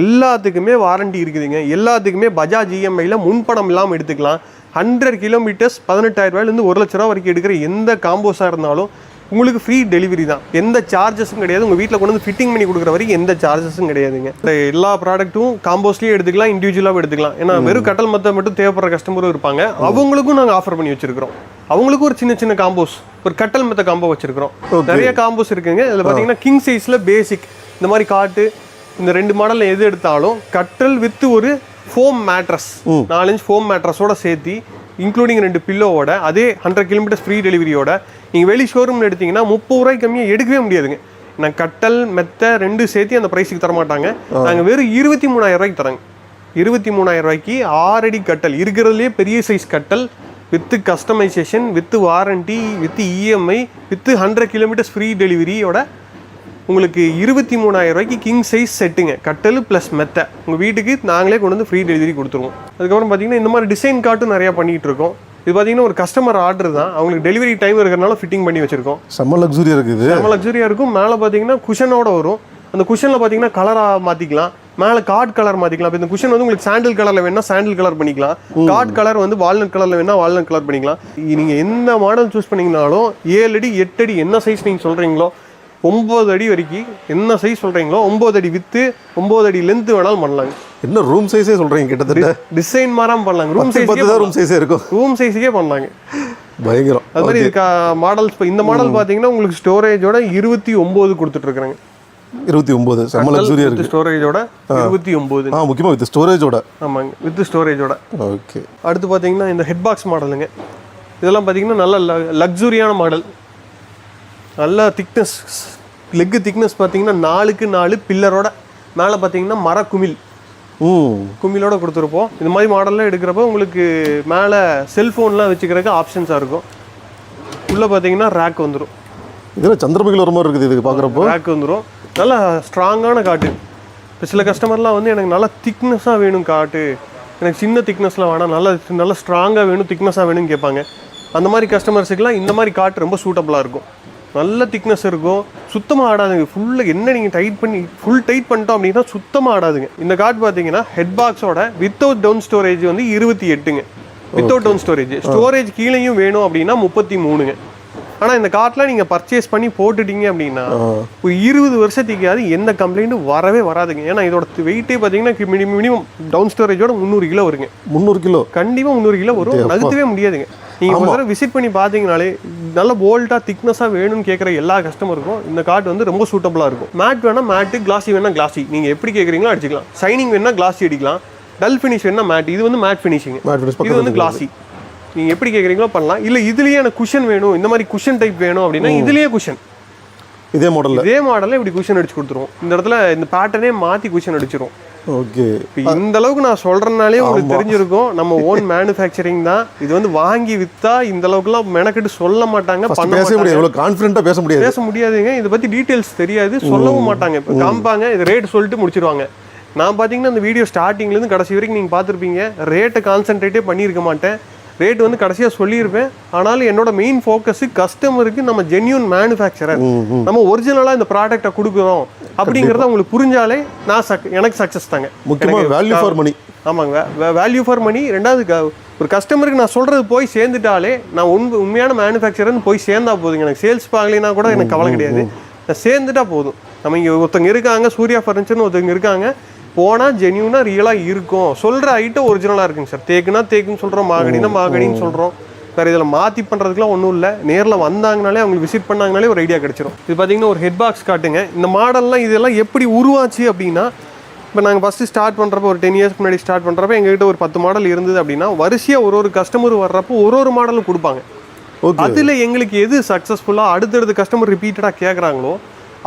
எல்லாத்துக்குமே வாரண்டி இருக்குதுங்க. எல்லாத்துக்குமே பஜாஜ் இஎம்ஐயில் முன்பணம் இல்லாமல் எடுத்துக்கலாம். 100 கிலோமீட்டர்ஸ் 18,000 ரூபாயிலேருந்து 1 லட்ச ரூபா வரைக்கும் எடுக்கிற எந்த காம்போஸாக இருந்தாலும் உங்களுக்கு ஃப்ரீ டெலிவரி தான். எந்த சார்ஜஸும் கிடையாது. உங்கள் வீட்டில் கொண்டு வந்து ஃபிட்டிங் பண்ணி கொடுக்குற வரைக்கும் எந்த சார்ஜஸும் கிடையாதுங்க. எல்லா ப்ராடக்ட்டும் காம்போஸ்லேயும் எடுத்துக்கலாம், இண்டிவிஜுவலாகவும் எடுத்துக்கலாம். ஏன்னா வெறும் கட்டல் மட்டும் தேவைப்படுற கஸ்டமரும் இருப்பாங்க. அவங்களுக்கும் நாங்கள் ஆஃபர் பண்ணி வச்சிருக்கிறோம். அவங்களுக்கும் ஒரு சின்ன காம்போஸ், ஒரு கட்டல் மெத்த காம்போ வச்சிருக்கிறோம். நிறைய காம்போஸ் இருக்குங்க. இதில் பார்த்தீங்கன்னா கிங் சைஸில் பேசிக் இந்த மாதிரி காட்டு, இந்த 2 மாடலில் எது எடுத்தாலும் கட்டல் வித் ஒரு ஃபோம் மேட்ரஸ், 4 inch ஃபோம் மேட்ரஸோட சேர்த்து இன்க்ளூடிங் 2 பில்லோவோட, அதே 100 கிலோமீட்டர்ஸ் ஃப்ரீ டெலிவரியோட நீங்கள் வெளி ஷோரூம்னு எடுத்தீங்கன்னா 30 ரூபாய்க்கு கம்மியாக எடுக்கவே முடியாதுங்க. நான் கட்டல் மெத்த 2 சேர்த்து அந்த ப்ரைஸுக்கு தரமாட்டாங்க. நாங்கள் வெறும் 23,000 ரூபாய்க்கு தராங்க. 23,000 ரூபாய்க்கு 6 அடி கட்டல், இருக்கிறதுலே பெரிய சைஸ் கட்டல், with customisation, with warranty, with EMI, with 100 kilometres free டெலிவரியோட உங்களுக்கு 23,000 ரூபாய்க்கு கிங் சைஸ் செட்டுங்க. கட்டல் ப்ளஸ் மெத்தை உங்கள் வீட்டுக்கு நாங்களே கொண்டு வந்து ஃப்ரீ டெலிவரி கொடுத்துருவோம். அதுக்கப்புறம் பார்த்தீங்கன்னா இந்த மாதிரி டிசைன் காட்டும் நிறையா பண்ணிகிட்டு இருக்கோம். இது பார்த்தீங்கன்னா ஒரு கஸ்டமர் ஆர்டர் தான், அவங்களுக்கு டெலிவரி டைம் இருக்கிறனால ஃபிட்டிங் பண்ணி வச்சிருக்கோம். செம்ம லக்ஸுரியாக இருக்குது. செம்ம லக்ஸுரியாக இருக்கும். மேலே பார்த்தீங்கன்னா குஷனோட வரும். அந்த குஷனில் பார்த்தீங்கன்னா கலராக மாற்றிக்கலாம். மேலே கார்ட் கலர் மாற்றிக்கலாம். இப்போ இந்த குஷன் வந்து உங்களுக்கு சாண்டில் கலரில் வேணால் சாண்டில் கலர் பண்ணிக்கலாம். கார்ட் கலர் வந்து வால்நட் கலரில் வேணால் வால்நட் கலர் பண்ணிக்கலாம். நீங்கள் எந்த மாடல் சூஸ் பண்ணிங்கனாலும் 7 அடி 8 அடி என்ன சைஸ் நீங்கள் சொல்கிறீங்களோ, 9 அடி வரைக்கும் என்ன சைஸ் சொல்கிறீங்களோ, 9 அடி வித்து 9 அடி லென்த் வேணாலும் பண்ணலாங்க. என்ன ரூம் சைஸே சொல்கிறீங்க? கிட்டத்தட்ட டிசைன் மாறாமல் பண்ணலாங்க. ரூம் சைஸே இருக்கும். ரூம் சைஸுக்கே பண்ணலாங்க. பயங்கரம். அது மாதிரி இருக்கா மாடல்ஸ். இப்போ இந்த மாடல் பார்த்தீங்கன்னா உங்களுக்கு ஸ்டோரேஜோட 29 கொடுத்துட்ருக்குறாங்க. 29 செம்ம லக்ஸுரியாக இருக்குது. ஸ்டோரேஜோட 29. முக்கியமாக வித் ஸ்டோரேஜோட. ஆமாங்க, வித் ஸ்டோரேஜோட. ஓகே. அடுத்து பார்த்தீங்கன்னா இந்த ஹெட் பாக்ஸ் மாடலுங்க. இதெல்லாம் பார்த்தீங்கன்னா நல்ல லக்ஸுரியான மாடல். நல்ல திக்னஸ், லெக்கு திக்னஸ் பார்த்தீங்கன்னா 4க்கு 4 பில்லரோட, மேலே பார்த்தீங்கன்னா மர குமிழோட கொடுத்துருப்போம். இந்த மாதிரி மாடல்லாம் எடுக்கிறப்போ உங்களுக்கு மேலே செல்ஃபோன்லாம் வச்சுக்கிறதுக்கு ஆப்ஷன்ஸாக இருக்கும். உள்ளே பார்த்தீங்கன்னா ரேக் வந்துடும். இதெல்லாம் சந்திரமுகில் ஒரு மாதிரி இருக்குது. இதுக்கு பார்க்குறப்போ ரேக் வந்துடும். நல்லா ஸ்ட்ராங்கான காட்டு. இப்போ சில கஸ்டமர்லாம் வந்து எனக்கு நல்லா திக்னஸாக வேணும் காட்டு, எனக்கு சின்ன திக்னஸ்லாம் வேணாம், நல்லா ஸ்ட்ராங்காக வேணும், திக்னஸாக வேணும்னு கேட்பாங்க. அந்த மாதிரி கஸ்டமர்ஸுக்கெலாம் இந்த மாதிரி காட்டு ரொம்ப சூட்டபுளாக இருக்கும். நல்ல திக்னஸ் இருக்கும், சுத்தமாக ஆடாதுங்க. ஃபுல்லாக என்ன நீங்கள் டைட் பண்ணிட்டோம் அப்படின்னா சுத்தமாக ஆடாதுங்க. இந்த கார்டு பார்த்தீங்கன்னா ஹெட் பாக்ஸோட வித்தவுட் டவுன் ஸ்டோரேஜ் வந்து 28ங்க. வித்தவுட் டவுன் ஸ்டோரேஜ் கீழேயும் வேணும் அப்படின்னா 33ங்க. ஆனால் இந்த கார்ட்லாம் நீங்கள் பர்ச்சேஸ் பண்ணி போட்டுட்டீங்க அப்படின்னா ஒரு 20 வருஷத்துக்கு அது எந்த கம்ப்ளைண்ட்டும் வரவே வராதுங்க. ஏன்னா இதோட வெயிட்டே பார்த்தீங்கன்னா மினிமம் டவுன் ஸ்டோரேஜோட 300 கிலோ வருங்க. 300 கிலோ கண்டிப்பாக 300 கிலோ வரும். நகர்த்தவே முடியாதுங்க. நீங்கள் ஒரு தடவை விசிட் பண்ணி பார்த்தீங்கனாலே நல்ல போல்ட்டாக திக்னஸாக வேணும்னு கேட்குற எல்லா கஸ்டமருக்கும் இந்த கார்டு வந்து ரொம்ப சூட்டபுளாக இருக்கும். மேட் வேணால் மேட்டு, கிளாஸி வேணால் கிளாஸி, நீங்கள் எப்படி கேட்குறீங்களோ அடிச்சிக்கலாம். ஷைனிங் வேணால் கிளாஸி அடிக்கலாம். டல் ஃபினிஷ் வேணால் மேட், இது வந்து மேட் ஃபினிஷிங், இது வந்து கிளாஸி. நீங்கள் எப்படி கேட்குறீங்களோ பண்ணலாம். இல்லை இதுலேயே எனக்கு குஷன் வேணும், இந்த மாதிரி குஷன் டைப் வேணும் அப்படின்னா இதுலேயே குஷன் இதே மாடலில் இப்படி குஷன் அடிச்சு கொடுத்துருவோம். இந்த இடத்துல இந்த பேட்டர்னே மாற்றி குஷன் அடிச்சிரும். ஓகே, இந்த அளவுக்கு நான் சொல்றதுனாலே உங்களுக்கு தெரிஞ்சிருக்கும் நம்ம ஓன் மேனுஃபேக்சரிங் தான். இது வந்து வாங்கி வித்தா இந்த அளவுக்குலாம் மெனக்கெட்டு சொல்ல மாட்டாங்க, பேச முடியாதுங்க. இதை பத்தி டீட்டெயில்ஸ் தெரியாது, சொல்லவும் மாட்டாங்க. இப்போ காமிப்பாங்க, இது ரேட் சொல்லிட்டு முடிச்சிருவாங்க. நான் பார்த்தீங்கன்னா இந்த வீடியோ ஸ்டார்டிங்லேருந்து கடைசி வரைக்கும் நீங்கள் பார்த்துருப்பீங்க. ரேட்டை கான்சென்ட்ரேட்டே பண்ணியிருக்க மாட்டேன். ரேட் வந்து கடைசியாக சொல்லியிருப்பேன். ஆனாலும் என்னோட மெயின் ஃபோக்கஸ் கஸ்டமருக்கு நம்ம ஜென்யூன் மேனுஃபேக்சரர், நம்ம ஒரிஜினலாக இந்த ப்ராடக்டை கொடுக்குறோம் அப்படிங்கிறத உங்களுக்கு புரிஞ்சாலே நான் எனக்கு சக்ஸஸ் தாங்க. முக்கியமாக வேல்யூ ஃபார் மணி. ஆமாங்க, வேல்யூ ஃபார் மணி. ரெண்டாவது, ஒரு கஸ்டமருக்கு நான் சொல்கிறது போய் சேர்ந்துட்டாலே நான் உண்மையான மேனுஃபேக்சரர்னு போய் சேர்ந்தா போதுங்க. எனக்கு சேல்ஸ் பார்க்கலைன்னா கூட எனக்கு கவலை கிடையாது. நான் சேர்ந்துட்டா போதும். நம்ம இங்கே ஒருத்தங்க இருக்காங்க, சூர்யா ஃபர்னிச்சர்னு ஒருத்தங்க இருக்காங்க, போனால் ஜென்யூனாக ரியலாக இருக்கும். சொல்கிற ஐட்டம் ஒரிஜினலாக இருக்குங்க சார். தேக்குன்னா தேக்குன்னு சொல்கிறோம், மாகடினா மாகடின்னு சொல்கிறோம். வேறு இதில் மாற்றி பண்ணுறதுக்குலாம் ஒன்றும் இல்லை. நேரில் வந்தாங்கனாலே, அவங்களுக்கு விசிட் பண்ணாங்கனாலே ஒரு ஐடியா கிடச்சிரும். இது பார்த்தீங்கன்னா ஒரு ஹெட் பாக்ஸ் காட்டுங்க. இந்த மாடல்லாம் இதெல்லாம் எப்படி உருவாச்சு அப்படின்னா, இப்போ நாங்கள் ஃபஸ்ட்டு ஸ்டார்ட் பண்ணுறப்போ ஒரு 10 இயர்ஸ்க்கு முன்னாடி ஸ்டார்ட் பண்ணுறப்ப எங்ககிட்ட ஒரு 10 மாடல் இருந்தது அப்படின்னா, வரிசையாக ஒரு கஸ்டமர் வர்றப்போ ஒரு மாடலும் கொடுப்பாங்க. அதில் எங்களுக்கு எது சக்ஸஸ்ஃபுல்லாக அடுத்தடுத்து கஸ்டமர் ரிப்பீட்டடாக கேட்குறாங்களோ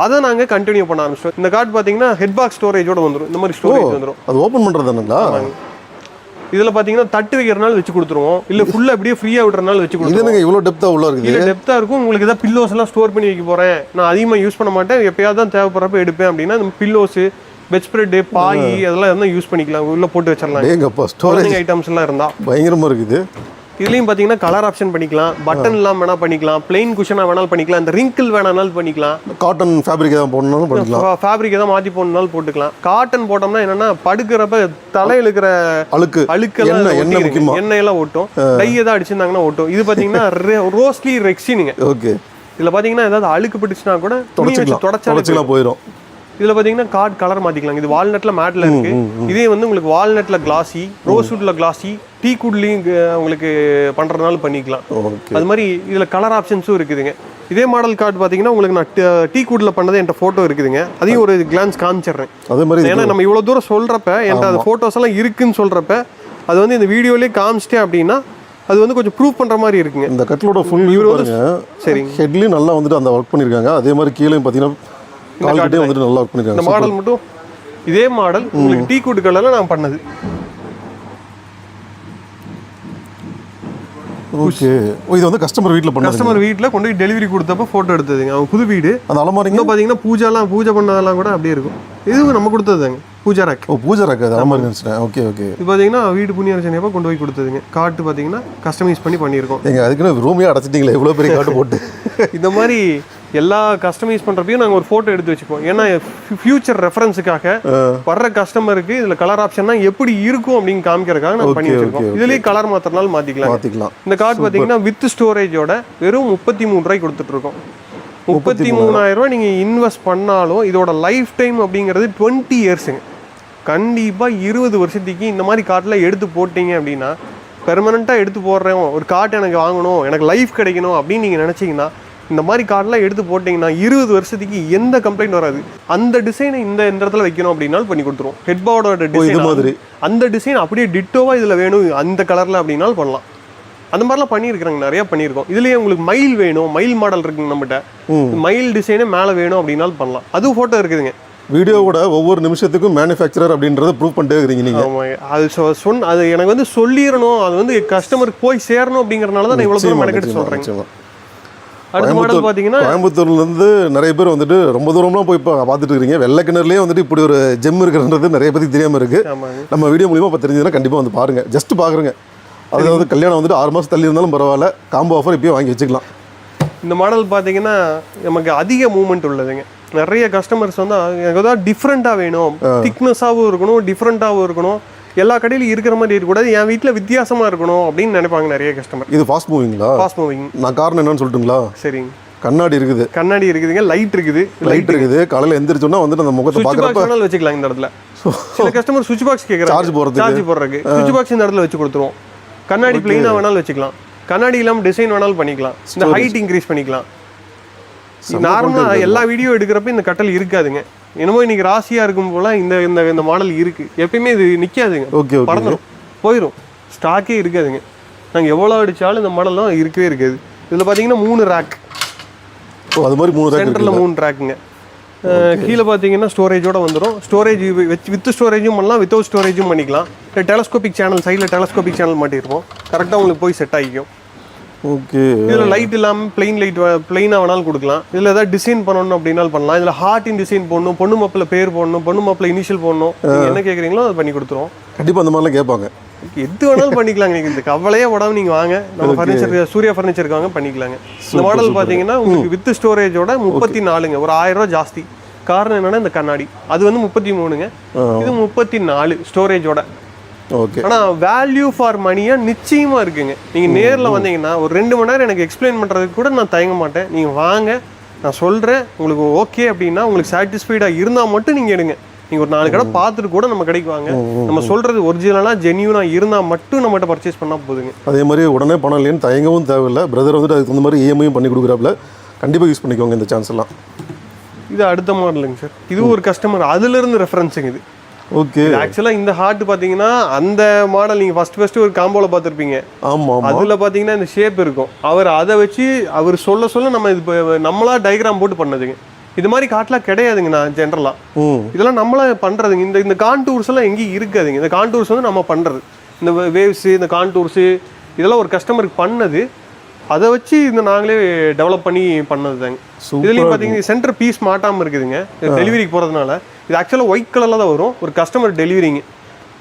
அதை நாங்கள் கண்டினியூ பண்ண ஆரம்பிச்சோம். இந்த கார்டு பார்த்தீங்கன்னா ஹெட் பாக்ஸ் ஸ்டோரேஜோட வந்துடும். இந்த மாதிரி ஸ்டோரேஜ் வந்துடும். அது ஓப்பன் பண்ணுறதுங்களா? இதில் பார்த்தீங்கன்னா தட்டு வைக்கிறனால வச்சு கொடுத்துருவோம், இல்லை ஃபுல்லாக அப்படியே ஃப்ரீயாக விடுறனால வச்சு கொடுத்துருவோம். இவ்வளோ டெப்த்தாக உள்ள இருக்குது. இல்லை டெப்த்தாக இருக்கும். உங்களுக்கு எதாவது பில்லோஸ் எல்லாம் ஸ்டோர் பண்ணி வைக்க போகிறேன், நான் அதிகமாக யூஸ் பண்ண மாட்டேன், எப்பயாவது தான் தேவைப்படுறப்ப எடுப்பேன் அப்படின்னா இந்த பில்லோஸு, பெட் ஸ்ப்ரெட்டு, பாய் அதெல்லாம் இருந்தால் யூஸ் பண்ணிக்கலாம், உள்ளே போட்டு வச்சிடலாம். ஸ்டோரேஜ் ஐட்டம்ஸ் எல்லாம் இருந்தால் பயங்கரமாக இருக்குது. இதுலேயும் பார்த்தீங்கன்னா கலர் ஆப்ஷன் பண்ணிக்கலாம், பட்டன் எல்லாம் வேணால் பண்ணிக்கலாம், பிளெயின் குஷனாக வேணாலும் பண்ணிக்கலாம், இந்த ரிங்கிள் வேணாலும் பண்ணிக்கலாம், காட்டன் ஃபேப்ரிக் எதாவது போடணும்னாலும் பண்ணிக்கலாம், ஃபேப்ரிக் எதாவது மாற்றி போடணும்னாலும் போட்டுக்கலாம். காட்டன் போட்டோம்னா என்னன்னா படுக்கிறப்ப தலையில் இருக்கிற அழுக்கெல்லாம் எண்ணெயெல்லாம் ஓட்டும், டை எதாவது அடிச்சிருந்தாங்கன்னா ஓட்டும். இது பார்த்தீங்கன்னா ரோஸ்லி ரெக்ஸினுங்க. ஓகே, இதில் பார்த்தீங்கன்னா ஏதாவது அழுக்கு பிடிச்சுன்னா கூட தொடச்சிக்கலாம் போயிடும். இதில் பார்த்தீங்கன்னா கார்டு கலர் மாற்றிக்கலாம். இது வால்நட்டில் மேட்டில் இருக்குது. இதே வந்து உங்களுக்கு வால்நட்டில் கிளாஸி, ரோஸ்வுட்டில் கிளாஸி, டீ குட்லேயும் உங்களுக்கு பண்ணுறதுனால பண்ணிக்கலாம். அது மாதிரி இதில் கலர் ஆப்ஷன்ஸும் இருக்குதுங்க. இதே மாடல் கார்டு பார்த்தீங்கன்னா உங்களுக்கு நான் டீ குட்டில் பண்ணது என்கிட்ட ஃபோட்டோ இருக்குதுங்க. அதையும் ஒரு கிளான்ஸ் காமிச்சிடுறேன். அதே மாதிரி ஏன்னா நம்ம இவ்வளோ தூரம் சொல்கிறப்ப என்கிட்ட அது ஃபோட்டோஸ் எல்லாம் இருக்குன்னு சொல்கிறப்ப அது வந்து இந்த வீடியோலேயே காமிச்சிட்டேன் அப்படின்னா அது வந்து கொஞ்சம் ப்ரூவ் பண்ணுற மாதிரி இருக்குங்க. இந்த கட்டிலோட ஃபுல் வியூ பாருங்க. சரி, ஹெட்லேயும் நல்லா வந்துட்டு அந்த ஒர்க் பண்ணியிருக்காங்க. அதே மாதிரி கீழே பார்த்தீங்கன்னா கால்கிட்டே வந்துட்டு நல்லா ஒர்க் பண்ணிருக்காங்க. இந்த மாடல் மட்டும் இதே மாடல் உங்களுக்கு டீ குட் கலர்ல நான் பண்ணது. ஓகே, இது வந்து கஸ்டமர் வீட்ல பண்ணது. கஸ்டமர் வீட்ல கொண்டு போய் டெலிவரி கொடுத்தப்ப போட்டோ எடுத்ததுங்க. அவங்க புது வீடு. அந்த அலமாரி இங்க பாத்தீங்கன்னா பூஜை பண்ணதெல்லாம் கூட அப்படியே இருக்கும். இது நம்ம கொடுத்ததுங்க பூஜா ரேக். பூஜா ரேக் அது அலமாரி நினைச்சேன். Okay okay. இது பாத்தீங்கன்னா வீடு புண்ணியரசனையப்ப கொண்டு போய் கொடுத்ததுங்க. கார்டு பாத்தீங்கன்னா கஸ்டமைஸ் பண்ணி பண்ணியிருக்கோம். எங்க அதுக்குன்னு ரூமே அடைச்சிட்டீங்களா இவ்வளவு பெரிய கார்டு போட்டு? இந்த மாதிரி எல்லா கஸ்டமைஸ் பண்ணுறப்பையும் நாங்கள் ஒரு ஃபோட்டோ எடுத்து வச்சுப்போம். ஏன்னா ஃபியூச்சர் ரெஃபரன்ஸுக்காக வர்ற கஸ்டமருக்கு இதில் கலர் ஆப்ஷன்னா எப்படி இருக்கும் அப்படின்னு காமிக்கிறதுக்காக நாங்கள் பண்ணி வச்சிருக்கோம். இதுலேயே கலர் மாத்திரனாலும் மாற்றிக்கலாம். இந்த கார்டு பார்த்தீங்கன்னா வித் ஸ்டோரேஜோட வெறும் 33 ரூபாய்க்கு கொடுத்துட்ருக்கோம். 33,000 ரூபாய் நீங்கள் இன்வெஸ்ட் பண்ணாலும் இதோட லைஃப் டைம் அப்படிங்கிறது 20 இயர்ஸுங்க. கண்டிப்பாக 20 வருஷத்துக்கு இந்த மாதிரி கார்டில் எடுத்து போட்டிங்க அப்படின்னா பெர்மனண்ட்டாக எடுத்து போடுறேன், ஒரு கார்டு எனக்கு வாங்கணும், எனக்கு லைஃப் கிடைக்கணும் அப்படின்னு நீங்கள் நினச்சிங்கன்னா இந்த மாதிரி கார்டெலாம் எடுத்து போட்டிங்கன்னா 20 வருஷத்துக்கு எந்த கம்ப்ளைண்ட் வராது. அந்த டிசைனை இந்த இடத்துல வைக்கணும் அப்படின்னாலும் பண்ணி கொடுத்துருவோம். ஹெட்பார்டோட டிசைன் மாதிரி அந்த டிசைன் அப்படியே டிட்டோவாக இதில் வேணும் அந்த கலரில் அப்படின்னாலும் பண்ணலாம். அந்த மாதிரிலாம் பண்ணியிருக்கிறாங்க, நிறையா பண்ணியிருக்கோம். இதுலேயே உங்களுக்கு மயில் வேணும், மயில் மாடல் இருக்குங்க நம்மகிட்ட, மயில் டிசைனே மேலே வேணும் அப்படின்னாலும் பண்ணலாம். அதுவும் ஃபோட்டோ இருக்குதுங்க. வீடியோவோட ஒவ்வொரு நிமிஷத்துக்கும் மேனுஃபேக்சரர் அப்படின்றத ப்ரூவ் பண்ணிட்டே இருக்கிறீங்க நீங்கள். ஆமாம், அது அது எனக்கு வந்து சொல்லிடணும், அது வந்து கஸ்டமருக்கு போய் சேரணும் அப்படிங்கிறனால தான் நான் இவ்வளோ தூரம் மெனக்கெட்டு சொல்கிறேன். அடுத்த மாடல் பார்த்தீங்கன்னா கோயம்புத்தூர்லேருந்து நிறைய பேர் வந்துட்டு ரொம்ப தூரம்லாம் போய் பார்த்துட்டு இருக்கீங்க. வெள்ளை கிணறுலேயே வந்துட்டு இப்படி ஒரு ஜெம் இருக்கிறது நிறைய பேருக்கு தெரியாமல் இருக்குது. நம்ம வீடியோ மூலிமா இப்போ தெரிஞ்சதுன்னா கண்டிப்பாக வந்து பாருங்கள், ஜஸ்ட் பார்க்குறேங்க. அதாவது கல்யாணம் வந்துட்டு 6 மாதம் தள்ளி இருந்தாலும் பரவாயில்ல, காம்போ ஆஃபர் இப்போயே வாங்கி வச்சுக்கலாம். இந்த மாடல் பார்த்தீங்கன்னா நமக்கு அதிக மூவ்மெண்ட் உள்ளதுங்க. நிறைய கஸ்டமர்ஸ் வந்து எனக்கு ஏதாவது டிஃப்ரெண்ட்டாக வேணும், திக்னஸாகவும் இருக்கணும், டிஃப்ரெண்ட்டாகவும் இருக்கணும், எல்லா கடையிலும் இருக்கிற மாதிரி இருக்கக்கூடாது, என் வீட்டில் வித்தியாசமாக இருக்கணும் அப்படின்னு நினைப்பாங்க நிறைய கஸ்டமர். இது ஃபாஸ்ட் மூவிங்களா? Fast moving. நான் காரணம் என்னன்னு சொல்லிட்டுங்களா? சரிங்க. கண்ணாடி இருக்குது, கண்ணாடி இருக்குதுங்க, லைட் இருக்குது. காலையில் எந்திரிச்சோன்னா வந்துட்டு அந்த முகத்தை பார்க்குறப்ப வச்சுக்கலாம். இந்த இடத்துல சில கஸ்டமர் சுவிட்ச் பாக்ஸ் கேட்குறாங்க, சார்ஜ் போடுறதுக்கு சுவிட்ச் பாக்ஸ் இந்த இடத்துல வச்சு கொடுத்துருவோம். கண்ணாடி பிளெயினாக வேணாலும் வச்சுக்கலாம், கண்ணாடி இல்லாமல் டிசைன் வேணாலும் பண்ணிக்கலாம், இந்த ஹைட் இன்க்ரீஸ் பண்ணிக்கலாம். நார்மலாக எல்லா வீடியோ எடுக்கிறப்ப இந்த கட்டல் இருக்காதுங்க. என்னமோ இன்னைக்கு ராசியாக இருக்கும் போல இந்த மாடல் இருக்குது. எப்பயுமே இது நிற்காதுங்க, பறந்துடும், போயிடும், ஸ்டாக்கே இருக்காதுங்க. நாங்கள் எவ்வளோ அடித்தாலும் இந்த மாடல்லாம் இருக்கவே இருக்காது. இதில் பார்த்தீங்கன்னா 3 ரேக். ஓ அது மாதிரி 3 ரேக் சென்டரில் 3 ரேக்குங்க. கீழே பார்த்தீங்கன்னா ஸ்டோரேஜோட வந்துடும். ஸ்டோரேஜ் வித் ஸ்டோரேஜும் பண்ணலாம், வித்தவுட் ஸ்டோரேஜும் பண்ணிக்கலாம். இல்லை டெலஸ்கோபிக் சேனல் சைடில் டெலஸ்கோபிக் சேனல் மாட்டிருப்போம், கரெக்டாக உங்களுக்கு போய் செட் ஆகிக்கும். ஓகே. இதில் லைட் இல்லாமல் பிளெயின் லைட் பிளெயினாக வேணாலும் கொடுக்கலாம். இதில் ஏதாவது டிசைன் பண்ணணும் அப்படின்னாலும் பண்ணலாம். இதில் ஹார்ட்டின் டிசைன் போடணும், பொண்ணு மாப்பிள்ள பேர் போடணும், பொண்ணு மாப்பிள்ள இனிஷியல் போடணும், என்ன கேட்குறீங்களோ அதை பண்ணி கொடுத்துருவோம். கண்டிப்பாக அந்த மாதிரிலாம் கேட்பாங்க. எது வேணாலும் பண்ணிக்கலாங்க. நீங்கள் இந்த கவலையே உடம்பு நீங்கள் வாங்க, நம்ம ஃபர்னிச்சர் சூர்யா ஃபர்னிச்சருக்கு வாங்க பண்ணிக்கலாங்க. இந்த மாடல் பார்த்தீங்கன்னா உங்களுக்கு வித் ஸ்டோரேஜோட 34ங்க, ஒரு 1000 ரூபா ஜாஸ்தி. காரணம் என்னன்னா இந்த கண்ணாடி அது வந்து 33ங்க, இது 34 ஸ்டோரேஜோட. ஓகே. ஆனால் வேல்யூ ஃபார் மணியாக நிச்சயமாக இருக்குங்க. நீங்கள் நேரில் வந்தீங்கன்னா ஒரு 2 மணி நேரம் எனக்கு எக்ஸ்பிளைன் பண்ணுறதுக்கு கூட நான் தயங்க மாட்டேன். நீங்கள் வாங்க, நான் சொல்கிறேன். உங்களுக்கு ஓகே அப்படின்னா, உங்களுக்கு சாட்டிஸ்ஃபைடாக இருந்தால் மட்டும் நீங்கள் எடுங்க. நீங்கள் ஒரு 4 கடை பார்த்துட்டு கூட நம்ம கடைக்கு வாங்க. நம்ம சொல்கிறது ஒரிஜினலாக ஜென்யூனாக இருந்தால் மட்டும் நம்மகிட்ட பர்ச்சேஸ் பண்ணால் போதுங்க. அதே மாதிரி உடனே பணம் இல்லைன்னு தயங்கவும் தேவையில்லை. பிரதர் வந்துட்டு அதுக்கு தகுந்த மாதிரி இஎம்ஐயும் பண்ணி கொடுக்குறாப்புல. கண்டிப்பாக யூஸ் பண்ணிக்கோங்க இந்த சான்ஸ் எல்லாம். இது அடுத்த மாடலுங்க சார். இது ஒரு கஸ்டமர் அதுலேருந்து ரெஃபரன்ஸுங்க இது. ஓகே. ஆக்சுவலாக இந்த ஹார்ட் பார்த்தீங்கன்னா அந்த மாடல் நீங்கள் ஃபர்ஸ்ட் ஒரு காம்போவில் பார்த்துருப்பீங்க. ஆமாம். அதில் பார்த்தீங்கன்னா இந்த ஷேப் இருக்கும். அவர் அதை வச்சு அவர் சொல்ல நம்ம இது நம்மளா டயக்ராம் போட்டு பண்ணதுங்க. இது மாதிரி காட்டெலாம் கிடையாதுங்க. நான் ஜென்ரலாக இதெல்லாம் நம்மளா பண்ணுறதுங்க. இந்த கான்டூர்ஸ் எல்லாம் எங்கேயும் இருக்காதுங்க. இந்த கான்டூர்ஸ் வந்து நம்ம பண்ணுறது. இந்த வேவ்ஸு, இந்த கான்டூர்ஸு இதெல்லாம் ஒரு கஸ்டமருக்கு பண்ணது. அதை வச்சு இந்த நாங்களே டெவலப் பண்ணி பண்ணது தாங்க. இதுலேயும் பார்த்தீங்கன்னா சென்டர் பீஸ் மாட்டாமல் இருக்குதுங்க. டெலிவரிக்கு போகிறதுனால இது ஆக்சுவலாக ஒயிட் கலரில் தான் வரும். ஒரு கஸ்டமர் டெலிவரிங்க.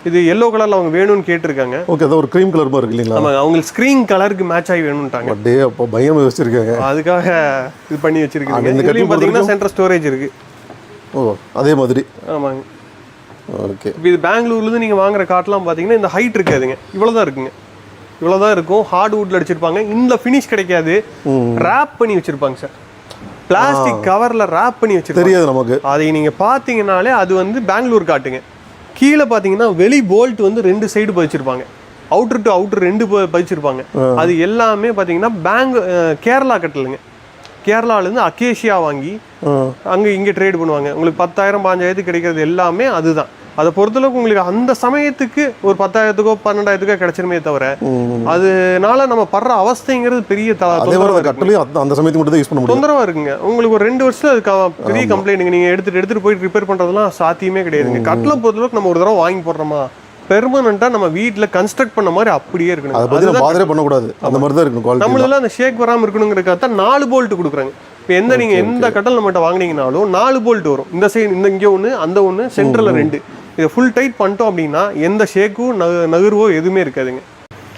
இது எல்லோ கலரில் அவங்க வேணும்னு கேட்டிருக்காங்க. ஓகே. அது ஒரு க்ரீம் கலர் மாதிரி இருக்கு இல்லைங்களா? ஆமாம், அவங்களுக்கு ஸ்க்ரீன் கலருக்கு மேட்ச் ஆகி வேணும்ட்டாங்க. டே அப்போ பயமாக வச்சுருக்காங்க. அதுக்காக இது பண்ணி வச்சுருக்காங்க. இதுலேயும் பார்த்தீங்கன்னா சென்டர் ஸ்டோரேஜ் இருக்குது. ஓ அதே மாதிரி. ஆமாங்க. ஓகே. இப்போ இது பெங்களூர்லேருந்து நீங்கள் வாங்குற காட்டெலாம் பார்த்தீங்கன்னா இந்த ஹைட் இருக்காதுங்க. இவ்வளோ தான் இருக்குங்க. இவ்வளோ தான் இருக்கும். ஹார்ட்வுட்டில் அடிச்சிருப்பாங்க. இந்த ஃபினிஷ் கிடைக்காது. ரேப் பண்ணி வச்சுருப்பாங்க சார். பிளாஸ்டிக் கவரில் ரேப் பண்ணி வச்சுருப்பாங்க. தெரியாது நமக்கு. அதை நீங்கள் பார்த்தீங்கன்னாலே அது வந்து பெங்களூர் காட்டுங்க. கீழே பார்த்தீங்கன்னா வெளி போல்ட் வந்து 2 சைடு பதிச்சிருப்பாங்க. அவுட்ரு டு அவுட்ரு 2 பதிச்சிருப்பாங்க. அது எல்லாமே பார்த்தீங்கன்னா கேரளா கட்டலுங்க. கேரளாவிலேருந்து அக்கேஷியா வாங்கி அங்கே இங்கே ட்ரேட் பண்ணுவாங்க. உங்களுக்கு 10,000 15,000 கிடைக்கிறது எல்லாமே அதுதான். அதை பொறுத்தளவுக்கு உங்களுக்கு அந்த சமயத்துக்கு ஒரு 10,000க்கோ 12,000க்கோ கிடைச்சிருமே தவிர அதனால நம்ம படுற அவஸ்தைங்கிறது பெரிய அந்த சமயத்துக்கு மட்டும் தான் யூஸ் பண்ண முடியும். தொந்தரவா இருக்குங்க. உங்களுக்கு ஒரு 2 வருஷத்துல அது பெரிய கம்ப்ளைண்ட்டுங்க. நீங்கள் எடுத்துட்டு போய் ரிப்பேர் பண்ணுறதுலாம் சாத்தியமே கிடையாதுங்க. கட்டில பொறுத்தளவுக்கு நம்ம ஒரு தடவை வாங்கி போடுறோமா பெர்மனண்டா நம்ம வீட்டில் கன்ஸ்ட்ரக்ட் பண்ண மாதிரி அப்படியே இருக்கணும். அதை பற்றி பாதரே பண்ணக்கூடாது. அந்த மாதிரி தான் இருக்கணும். நம்மளெல்லாம் அந்த ஷேக் வராமல் இருக்கணுங்கிறதுக்காக தான் 4 போல்ட் கொடுக்குறாங்க. இப்போ நீங்கள் எந்த கட்டல் நம்மகிட்ட வாங்கினீங்கனாலும் 4 போல்ட் வரும். இந்த சைடு இந்த இங்கே ஒன்று, அந்த ஒன்று, சென்டரில் 2. இதை ஃபுல் டைட் பண்ணிட்டோம் அப்படின்னா எந்த ஷேக்கும் நகர்வோ எதுவுமே இருக்காதுங்க.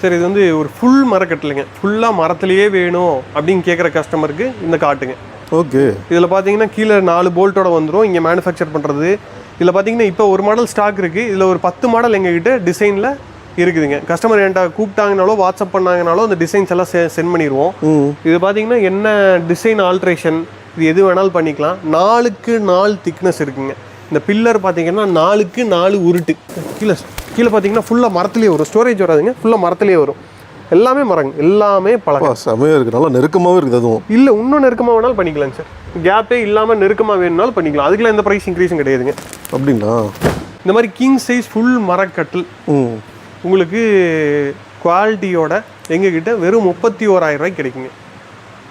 சரி, இது வந்து ஒரு ஃபுல் மரக்கட்டலைங்க. ஃபுல்லாக மரத்துலேயே வேணும் அப்படின்னு கேட்குற கஸ்டமருக்கு இந்த காட்டுங்க. ஓகே. இதில் பார்த்தீங்கன்னா கீழே 4 போல்ட்டோட வந்துடும். இங்கே மேனுஃபேக்சர் பண்ணுறது. இதில் பார்த்தீங்கன்னா இப்போ ஒரு மாடல் ஸ்டாக் இருக்குது. இதில் ஒரு 10 மாடல் எங்ககிட்ட டிசைனில் இருக்குதுங்க. கஸ்டமர் என்கிட்ட கூப்பிட்டாங்கனாலோ வாட்ஸ்அப் பண்ணாங்கனாலோ அந்த டிசைன்ஸ் எல்லாம் சென்ட் பண்ணிடுவோம். இது பார்த்தீங்கன்னா என்ன டிசைன் ஆல்ட்ரேஷன் இது எது வேணாலும் பண்ணிக்கலாம். 4க்கு 4 திக்னஸ் இருக்குங்க. இந்த பில்லர் பார்த்தீங்கன்னா 4க்கு 4 உருட்டு. கீழே பார்த்தீங்கன்னா ஃபுல்லாக மரத்துலேயே வரும். ஸ்டோரேஜ் வராதுங்க, ஃபுல்லாக மரத்துலேயே வரும். எல்லாமே மரங்க, எல்லாமே பழக்கம். செமையாக இருக்குது. நல்லா நெருக்கமாகவே இருக்குது. அதுவும் இல்லை, இன்னும் நெருக்கமாக வேணாலும் பண்ணிக்கலாங்க சார். கேப்பே இல்லாமல் நெருக்கமாக வேணும்னாலும் பண்ணிக்கலாம். அதுக்குலாம் எந்த ப்ரைஸ் இன்க்ரீஸும் கிடையாதுங்க. அப்படின்னா இந்த மாதிரி கிங் சைஸ் ஃபுல் மரக்கட்டில் உங்களுக்கு குவாலிட்டியோட எங்ககிட்ட வெறும் 31,000 ரூபாய்க்கு கிடைக்குங்க.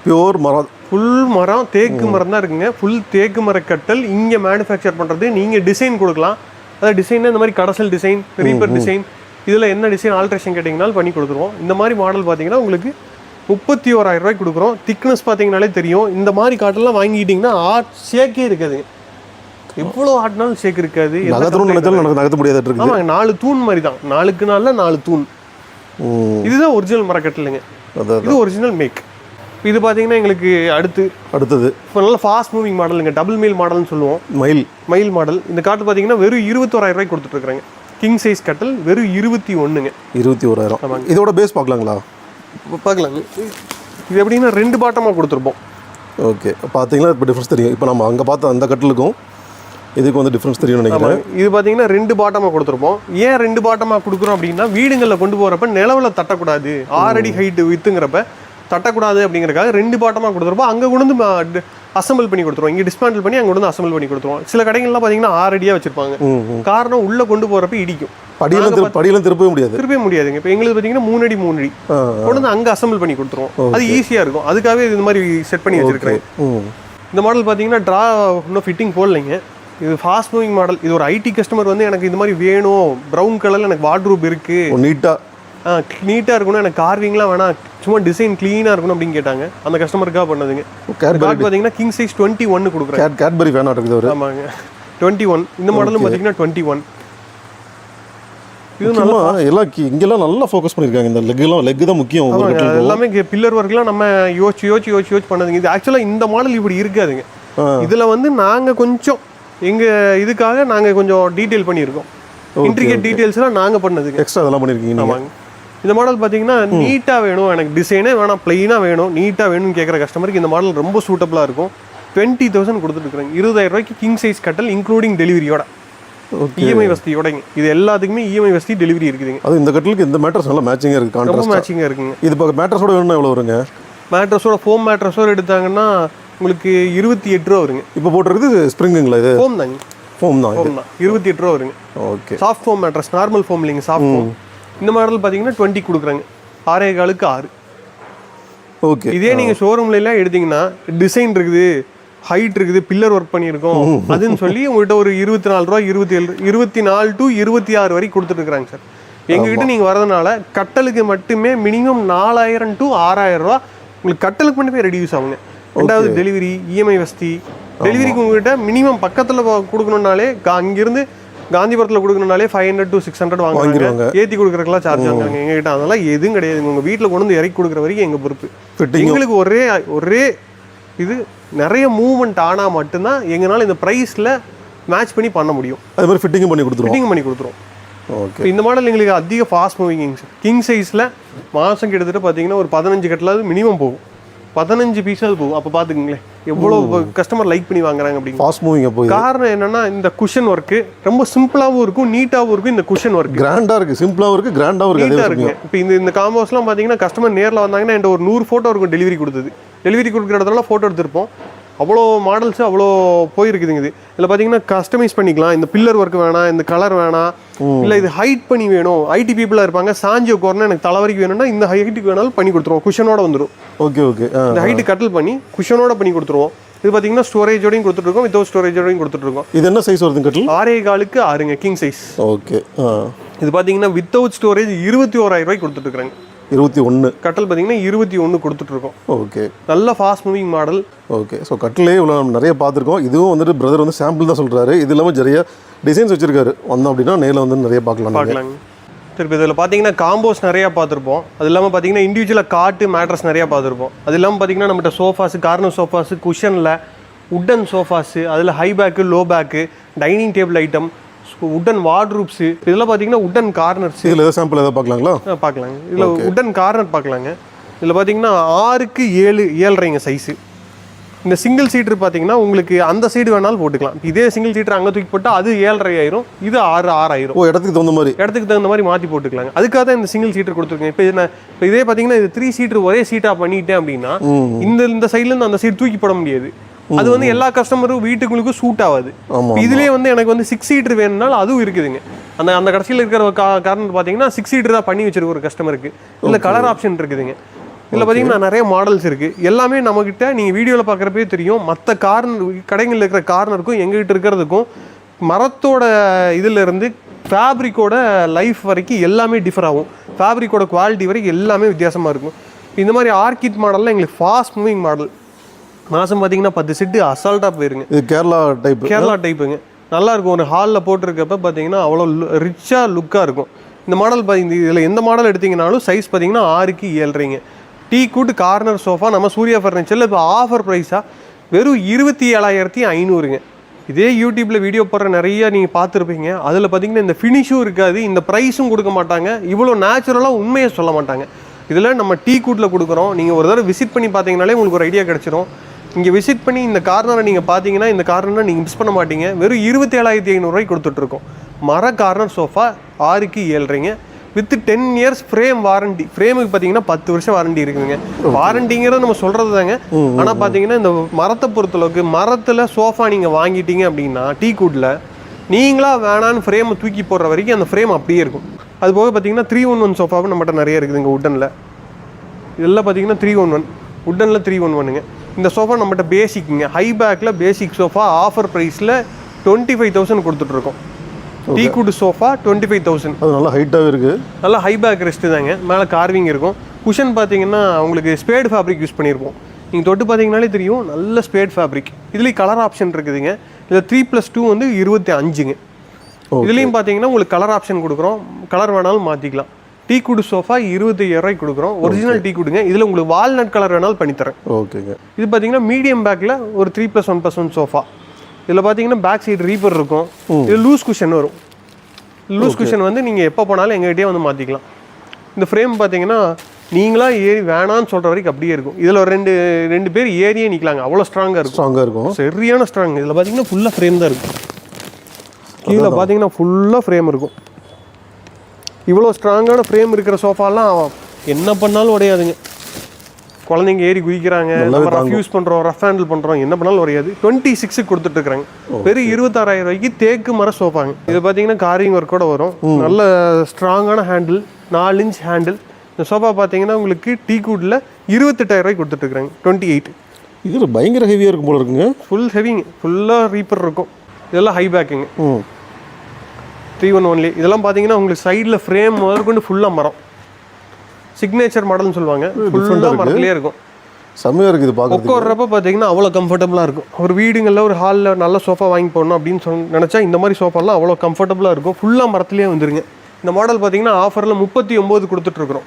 பியோர் மரம், ஃபுல் மரம், தேக்கு மரம் தான் இருக்குங்க. ஃபுல் தேக்கு மரக்கட்டல் இங்கே மேனுஃபேக்சர் பண்ணுறது. நீங்கள் டிசைன் கொடுக்கலாம். அதாவது டிசைன் இந்த மாதிரி கடசல் டிசைன், ரீப்பர் டிசைன், இதில் என்ன டிசைன் ஆல்ட்ரேஷன் கேட்டிங்கனாலும் பண்ணி கொடுத்துருவோம். இந்த மாதிரி மாடல் பார்த்தீங்கன்னா உங்களுக்கு 31,000 ரூபாய்க்கு கொடுக்குறோம். திக்னஸ் பார்த்தீங்கனாலே தெரியும். இந்த மாதிரி காட்டெல்லாம் வாங்கிக்கிட்டிங்கன்னா ஷேக்கே இருக்காது. எவ்வளோ ஆட்டினாலும் ஷேக் இருக்காது. நகர்த்த முடியாது. ஆமாங்க, 4 தூண் மாதிரி தான். 4க்கு 4 தூண். இதுதான் ஒரிஜினல் மரக்கட்டலுங்க. இது ஒரிஜினல் மேக். இது பார்த்தீங்கன்னா எங்களுக்கு அடுத்தது இப்போ நல்ல ஃபாஸ்ட் மூவிங் மாடலுங்க. டபுள் மெயில் மாடல்னு சொல்லுவோம். மயில் மாடல். இந்த காட்டு பார்த்தீங்கன்னா வெறும் 21,000 ரூபாய்க்கு கொடுத்துட்ருக்குறாங்க. கிங் சைஸ் கட்டல் வெறும் 21ங்க. 21,000. ஆமாங்க. இதோட பேஸ் பார்க்கலாங்களா? பார்க்கலாங்க. இது எப்படின்னா 2 பாட்டமாக கொடுத்துருப்போம். ஓகே. பார்த்தீங்கன்னா இப்போ டிஃப்ரென்ஸ் தெரியும். இப்போ நம்ம அங்கே பார்த்த அந்த கட்டலுக்கும் இதுக்கு வந்து டிஃப்ரென்ஸ் தெரியும்னு நினைக்கிறேன். இது பார்த்தீங்கன்னா 2 பாட்டமாக கொடுத்துருப்போம். ஏன் 2 பாட்டமாக கொடுக்குறோம் அப்படின்னா வீடுங்களில் கொண்டு போகிறப்ப நிலவில் தட்டக்கூடாது. 6 அடி ஹைட்டு வித்துங்கிறப்ப தட்டக்கூடாது அப்படிங்கிறக்காக 2 பாட்டமாக கொடுத்துருப்போம். அங்கே கொண்டு வந்து அசம்பிள் பண்ணி கொடுத்துருவோம். இங்கே டிஸ்மேண்டில் பண்ணி அங்கே கொண்டு வந்து அசம்பிள் பண்ணி கொடுத்துருவோம். சில கடைகள்லாம் பார்த்தீங்கன்னா 6 அடியாக வச்சுருப்பாங்க. காரணம் உள்ளே கொண்டு போகிறப்ப இடிக்கும். படியெல்லாம் திருப்பவே முடியாதுங்க. இப்போ எங்களுக்கு பார்த்தீங்கன்னா 3 அடி 3 அடி கொண்டு வந்து அங்கே அசம்பிள் பண்ணி கொடுத்துருவோம். அது ஈஸியாக இருக்கும். அதுக்காகவே இது மாதிரி செட் பண்ணி வச்சிருக்கிறேன். இந்த மாடல் பார்த்தீங்கன்னா ட்ரா இன்னும் ஃபிட்டிங் போடலைங்க. இது ஃபாஸ்ட் மூவிங் மாடல். இது ஒரு ஐடி கஸ்டமர் வந்து எனக்கு இது மாதிரி வேணும், ப்ரௌன் கலரில் எனக்கு வார்ட்ரூப் இருக்குது, நீட்டாக இருக்கணும், எனக்கு கார்விங்லாம் வேணாம், சும்மா டிசைன் க்ளீனாக இருக்கணும் அப்படின்னு கேட்டாங்க. அந்த கஸ்டமருக்காக பண்ணதுங்க. பார்த்தீங்கன்னா கிங் சைஸ் 21 கொடுக்குறேன். கேட்பரி ஃபேன் இருக்குது. ஆமாங்க 21. இந்த மாடலும் பார்த்தீங்கன்னா 21. இது நல்லா எல்லாம் இங்கெல்லாம் நல்லா ஃபோக்கஸ் பண்ணியிருக்காங்க. இந்த லெக் தான் முக்கியம். எல்லாமே பில்லர் ஒர்க்லாம் நம்ம யோசிச்சு பண்ணதுங்க. இது ஆக்சுவலாக இந்த மாடல் இப்படி இருக்காதுங்க. இதில் வந்து நாங்கள் கொஞ்சம் எங்கள் இதுக்காக நாங்கள் கொஞ்சம் டீட்டெயில் பண்ணியிருக்கோம். இன்ட்ரிகேட் டீட்டெயில்ஸ்லாம் நாங்கள் பண்ணதுங்க. எக்ஸ்ட்ரா அதெல்லாம் பண்ணியிருக்கீங்க. ஆமாங்க. இந்த மாடல் பார்த்தீங்கன்னா நீட்டாக வேணும், எனக்கு டிசைனே வேணாம், ப்ளைனாக வேணும், நீட்டாக வேணும்னு கேட்குற கஸ்டமருக்கு இந்த மாடல் ரொம்ப சூட்டபுளாக இருக்கும். 20,000 கொடுத்துட்டுருக்குறாங்க. 20,000 ரூபாய்க்கு கிங் சைஸ் கட்டல் இன்க்ளூடிங் டெலிவரியோட, இஎம்ஐ வசதியோடங்க. இது எல்லாத்துக்குமே இஎம்ஐ வசதி டெலிவரி இருக்குதுங்க. அது இந்த கட்டலுக்கு இந்த மேட்ரஸ் நல்லா மேட்சிங்காக இருக்குது. ரொம்ப மேட்சிங்காக இருக்குங்க. இது இப்போ மேட்ரஸோட வேணும்னா எவ்வளோ வருங்க? மேட்ரஸோட ஃபோம் மேட்ரஸோட எடுத்தாங்கன்னா உங்களுக்கு 28 ரூபா வருங்க. இப்போ போட்டுருக்குது ஸ்ப்ரிங்குங்களா? இது ஃபோம் தாங்க. ஃபோம் தான். 28 ரூபா வருங்க. Okay. Soft foam mattress, normal foam இல்லைங்க, சாஃப்ட் ஃபோம். இந்த மாடல் பார்த்தீங்கன்னா 20 கொடுக்குறாங்க. 6.25க்கு 6. ஓகே. இதே நீங்கள் ஷோரூம்ல எல்லாம் எடுத்தீங்கன்னா டிசைன் இருக்குது, ஹைட் இருக்குது, பில்லர் ஒர்க் பண்ணியிருக்கோம் அதுன்னு சொல்லி உங்கள்கிட்ட ஒரு 24 ரூபா, 24 to 26 வரைக்கும் கொடுத்துட்டு இருக்கிறாங்க சார். எங்ககிட்ட நீங்கள் வரதுனால கட்டலுக்கு மட்டுமே மினிமம் 4,000 to 6,000 ரூபா உங்களுக்கு கட்டலுக்கு மட்டுமே ரெடியூஸ் ஆகுங்க. ரெண்டாவது டெலிவரி, இஎம்ஐ வசதி. டெலிவரிக்கு உங்ககிட்ட மினிமம் பக்கத்தில் கொடுக்கணுன்னாலே அங்கிருந்து காந்திபுரத்தில் கொடுக்கணுன்னாலே 500 to 600 வாங்குறாங்க. ஏற்றி கொடுக்குறதுக்கெல்லாம் சார்ஜ் வாங்குறாங்க எங்ககிட்ட. அதெல்லாம் எதுவும் கிடையாதுங்க. உங்கள் வீட்டில் கொண்டு வந்து இறக்கி கொடுக்குற வரைக்கும் எங்கள் பொறுப்பு. எங்களுக்கு ஒரே இது நிறைய மூவ்மெண்ட் ஆனால் மட்டும்தான் எங்களால் இந்த ப்ரைஸில் மேட்ச் பண்ண முடியும். அது மாதிரி ஃபிட்டிங் பண்ணி கொடுத்துருவோம். ஓகே. இந்த மாடல் எங்களுக்கு அதிக ஃபாஸ்ட் மூவிங் சார். கிங் சைஸில் மாதம் கிட்டத்தட்ட பார்த்தீங்கன்னா ஒரு 15 கட்டலாவது மினிமம் போகும். 15 பீஸாவது போகும். அப்போ பார்த்துக்குங்களேன் எவ்வளோ கஸ்டமர் லைக் பண்ணி வாங்குறாங்க அப்படின்னு. ஃபாஸ்ட் மூவிங் போய் காரணம் என்னன்னா இந்த குஷன் ஒர்க்கு ரொம்ப சிம்பிளாகவும் இருக்கும், நீட்டாகவும் இருக்கும். இந்த குஷன் ஒர்க் கிராண்டாக இருக்குது, சிம்பிளாகவும் இருக்குது, கிராண்டாகவும் இருக்குது. இப்போ இந்த காம்போஸ்லாம் பார்த்தீங்கன்னா கஸ்டமர் நேரில் வந்தாங்கன்னா என்கிட்ட ஒரு 100 ஃபோட்டோ இருக்கும். டெலிவரி கொடுக்குற இடத்துல ஃபோட்டோ எடுத்திருப்போம். அவ்வளோ மாடல்ஸ் அவ்வளோ போயிருக்குதுங்க. இதில் பார்த்தீங்கன்னா கஸ்டமைஸ் பண்ணிக்கலாம். இந்த பில்லர் ஒர்க் வேணாம், இந்த கலர் வேணாம், இல்லை இது ஹைட் பண்ணி வேணும், ஐடி பீப்புளாக இருப்பாங்க, சாஞ்சி உட்காரணும், எனக்கு தலைவரிக்கு வேணும்னா இந்த ஹைட்டுக்கு வேணாலும் பண்ணி கொடுத்துருவோம். குஷனோட வந்துடும். ஓகே. இந்த ஹைட்டு கட்டல் பண்ணி குஷனோட பண்ணி கொடுத்துருவோம். இது பார்த்தீங்கன்னா ஸ்டோரேஜோடையும் கொடுத்துட்ருக்கோம், வித்தவுட் ஸ்டோரேஜோடையும் கொடுத்துட்ருக்கோம். இது என்ன சைஸ் வருது கட்டல்? 6.25க்கு 6ங்க கிங் சைஸ். ஓகே. இது பார்த்தீங்கன்னா வித்தவுட் ஸ்டோரேஜ் 21,000 ரூபாய்க்கு கொடுத்துட்ருக்காங்க. 21 கட்டல் பார்த்தீங்கன்னா 21 கொடுத்துட்ருக்கோம். ஓகே. நல்ல fast moving model. Okay. So கட்டிலே இவ்வளோ நம்ம நிறைய பார்த்துருக்கோம். இதுவும் வந்துட்டு பிரதர் வந்து சாம்பிள் தான் சொல்கிறாரு. இது இல்லாமல் நிறைய டிசைன்ஸ் வச்சிருக்காரு. வந்தோம் அப்படின்னா நேரில் வந்து நிறைய பார்க்கலாங்க. திருப்பி இதில் பார்த்தீங்கன்னா காம்போஸ் நிறையா பார்த்துருப்போம். அது இல்லாமல் பார்த்தீங்கன்னா இண்டிவிஜுவலாக காட்டு மேட்ரஸ் நிறையா பார்த்துருப்போம். அது இல்லாமல் பார்த்தீங்கன்னா நம்மகிட்ட சோஃபாஸு, கார்னர் சோஃபாஸு, குஷனில் உட்டன் சோஃபாஸு, அதில் high back, low back, dining table item, wooden wardrobes, இதெல்லாம் பார்த்தீங்கன்னா உட்டன் கார்னர்ஸ். இதில் ஏதாவது சாம்பிள் ஏதாவது பார்க்கலாங்களா? பார்க்கலாங்க. இதில் உட்டன் கார்னர் பார்க்கலாங்க. இதில் பார்த்தீங்கன்னா 6க்கு 7, 7.5 சைஸு. இந்த சிங்கிள் சீட்டர் பார்த்தீங்கன்னா உங்களுக்கு அந்த சைடு வேணாலும் போட்டுக்கலாம். இதே சிங்கிள் சீட்டர் அங்கே தூக்கி போட்டால் அது 7.5 ஆயிரும், இது 6 ஆயிரும். இடத்துக்கு தகுந்த மாதிரி மாற்றி போட்டுக்கலாங்க. அதுக்காக தான் இந்த சிங்கிள் சீட்டர் கொடுத்துருக்கேன். இப்போ இதே பார்த்தீங்கன்னா இது 3 சீட்டர் ஒரே சீட்டாக பண்ணிட்டேன் அப்படின்னா இந்த சைட்லேருந்து அந்த சைடு தூக்கி போட முடியாது. அது வந்து எல்லா கஸ்டமரும் வீட்டுக்கு சூட் ஆகாது. இதுலேயே வந்து எனக்கு வந்து 6 சீட்டர் வேணும்னாலும் அதுவும் இருக்குதுங்க. அந்த கடைசியில் இருக்கிற காரணம் பார்த்தீங்கன்னா 6 சீட்டர் தான் பண்ணி வச்சிருக்க ஒரு கஸ்டமருக்கு. இல்லை கலர் ஆப்ஷன் இருக்குதுங்க. இதில் பார்த்தீங்கன்னா நிறைய மாடல்ஸ் இருக்குது. எல்லாமே நம்மக்கிட்ட நீங்கள் வீடியோவில் பார்க்குறப்பே தெரியும். மற்ற கடைகளில் இருக்கிற கார்னருக்கும் எங்ககிட்ட இருக்கிறதுக்கும் மரத்தோட இதிலிருந்து ஃபேப்ரிக்கோட லைஃப் வரைக்கும் எல்லாமே டிஃபர் ஆகும். ஃபேப்ரிக்கோட குவாலிட்டி வரைக்கும் எல்லாமே வித்தியாசமாக இருக்கும். இந்த மாதிரி ஆர்கிட் மாடல்லாம் எங்களுக்கு ஃபாஸ்ட் மூவிங் மாடல். மாதம் பார்த்தீங்கன்னா 10 செட்டு அசால்ட்டாக போயிருங்க. இது கேரளா டைப்புங்க. நல்லாயிருக்கும். ஒரு ஹாலில் போட்டிருக்கப்ப பார்த்தீங்கன்னா அவ்வளோ ரிச்சாக லுக்காக இருக்கும். இந்த மாடல் பார்த்தீங்கன்னா இதில் எந்த மாடல் எடுத்திங்கனாலும் சைஸ் பார்த்தீங்கன்னா 6க்கு 7.5. டீ கூட்டு கார்னர் சோஃபா நம்ம சூர்யா ஃபர்னிச்சரில் இப்போ ஆஃபர் ப்ரைஸாக வெறும் 27,500ங்க. இதே யூடியூப்பில் வீடியோ போடுற நிறைய நீங்கள் பார்த்துருப்பீங்க. அதில் பார்த்தீங்கன்னா இந்த ஃபினிஷும் இருக்காது, இந்த ப்ரைஸும் கொடுக்க மாட்டாங்க, இவ்வளோ நேச்சுரலாக உண்மையை சொல்ல மாட்டாங்க. இதில் நம்ம டீ கூட்டில் கொடுக்குறோம். நீங்கள் ஒரு தடவை விசிட் பண்ணி பார்த்தீங்கனாலே உங்களுக்கு ஒரு ஐடியா கிடச்சிரும். இங்கே விசிட் பண்ணி இந்த கார்னரை நீங்கள் பார்த்தீங்கன்னா இந்த கார்னரை நீங்கள் மிஸ் பண்ண மாட்டீங்க. வெறும் 27,500 கொடுத்துட்ருக்கோம். மர கார்னர் சோஃபா 6க்கு 7.5 வித் 10 இயர்ஸ் ஃப்ரேம் வாரண்டி. ஃப்ரேமுக்கு பார்த்தீங்கன்னா 10 வருஷம் வாரண்டி இருக்குதுங்க. வாரண்டிங்கிறது நம்ம சொல்கிறது தாங்க. ஆனால் பார்த்தீங்கன்னா இந்த மரத்தை பொறுத்தளவுக்கு மரத்தில் சோஃபா நீங்கள் வாங்கிட்டீங்க அப்படின்னா டீ கூட்டில் நீங்களாக வேணான்னு ஃப்ரேமை தூக்கி போடுற வரைக்கும் அந்த ஃப்ரேம் அப்படியே இருக்கும். அது போக பார்த்தீங்கன்னா 311 சோஃபாவும் நம்மகிட்ட நிறைய இருக்குதுங்க உட்டனில். இதெல்லாம் பார்த்தீங்கன்னா 311 உட்டனில் 311ங்க. இந்த சோஃபா நம்மகிட்ட பேசிக்குங்க, ஹை பேக்கில் பேசிக் சோஃபா ஆஃபர் ப்ரைஸில் 25,000 கொடுத்துட்ருக்கோம். Teakwood sofa 25,000. அது நல்லா ஹைட்டாகவே இருக்குது, நல்லா ஹை பேக் ரெஸ்ட்டு தாங்க. மேலே கார்விங் இருக்கும். குஷன் பார்த்தீங்கன்னா உங்களுக்கு ஸ்பேட் ஃபேப்ரிக் யூஸ் பண்ணியிருப்போம். நீங்கள் தொட்டு பார்த்தீங்கனாலே தெரியும், நல்ல ஸ்பேட் ஃபேப்ரிக். இதுலேயும் கலர் ஆப்ஷன் இருக்குதுங்க. இதில் 3+2 வந்து 25ங்க. இதுலேயும் பார்த்தீங்கன்னா உங்களுக்கு கலர் ஆப்ஷன் கொடுக்குறோம், கலர் வேணாலும் மாற்றிக்கலாம். டீக்குட் சோஃபா 25,000 கொடுக்குறோம், ஒரிஜினல் டீக்குடுங்க. இதில் உங்களுக்கு வால்நட் கலர் வேணாலும் பண்ணித்தரேன். ஓகேங்க. இது பார்த்தீங்கன்னா மீடியம் பேக்கில் ஒரு 3+1+1 சோஃபா. இதில் பார்த்தீங்கன்னா பேக் சைடு ரீப்பர் இருக்கும். இது லூஸ் குஷன் வரும். லூஸ் குஷன் வந்து நீங்கள் எப்போ போனாலும் எங்ககிட்டயே வந்து மாற்றிக்கலாம். இந்த ஃப்ரேம் பார்த்தீங்கன்னா நீங்களாக ஏறி வேணான்னு சொல்கிற வரைக்கும் அப்படியே இருக்கும். இதில் ஒரு ரெண்டு பேர் ஏரியே நிற்கலாங்க, அவ்வளோ ஸ்ட்ராங்காக இருக்கும். சரியான ஸ்ட்ராங். இதில் பார்த்தீங்கன்னா ஃபுல்லாக ஃப்ரேம் தான் இருக்கும். கீழே பார்த்தீங்கன்னா ஃபுல்லாக ஃப்ரேம் இருக்கும். இவ்வளோ ஸ்ட்ராங்கான ஃப்ரேம் இருக்கிற சோஃபாலாம் என்ன பண்ணாலும் உடையாதுங்க. குழந்தைங்க ஏறி குதிக்கிறாங்க, நம்ம ரஃப் யூஸ் பண்ணுறோம், ரஃப் ஹேண்டில் பண்ணுறோம், என்ன பண்ணாலும் உடையாது. 26 கொடுத்துட்ருக்குறாங்க. வெறும் 26,000 ரூபாய்க்கு தேக்கு மர சோஃபாங்க. இது பார்த்தீங்கன்னா காரிங் ஒர்க்கோட வரும். நல்ல ஸ்ட்ராங்கான ஹேண்டில், 4 இன்ச் ஹேண்டில். இந்த சோஃபா பார்த்தீங்கன்னா உங்களுக்கு டீக்குட்டில் 28,000 ரூபாய்க்கு கொடுத்துட்ருக்குறாங்க. 28. இது பயங்கர ஹெவியாக இருக்கும் போல இருக்குங்க. ஃபுல் ஹெவிங்க, ஃபுல்லாக ரீப்பர் இருக்கும். இதெல்லாம் ஹை பேக்குங்க. 311 இதெல்லாம் பார்த்தீங்கன்னா உங்களுக்கு சைடில் ஃப்ரேம் முதற்கொண்டு ஃபுல்லாக மரம். சிக்னேச்சர் மாடல்னு சொல்லுவாங்க. ஃபுல்லாக மரத்துலேயே இருக்கும். செம்மையாக இருக்குது பார்க்க. உட்கார்றப்ப பார்த்தீங்கன்னா அவ்வளோ கம்ஃபர்டபுளாக இருக்கும். ஒரு வீடுங்களில் ஒரு ஹாலில் நல்ல சோஃபா வாங்கி போடணும் அப்படின்னு நினச்சா இந்த மாதிரி சோஃபாலாம் அவ்வளோ கம்ஃபர்டபுளாக இருக்கும். ஃபுல்லாக மரத்துலேயே வந்துருங்க. இந்த மாடல் பார்த்தீங்கன்னா ஆஃபரில் 39 கொடுத்துட்ருக்குறோம்.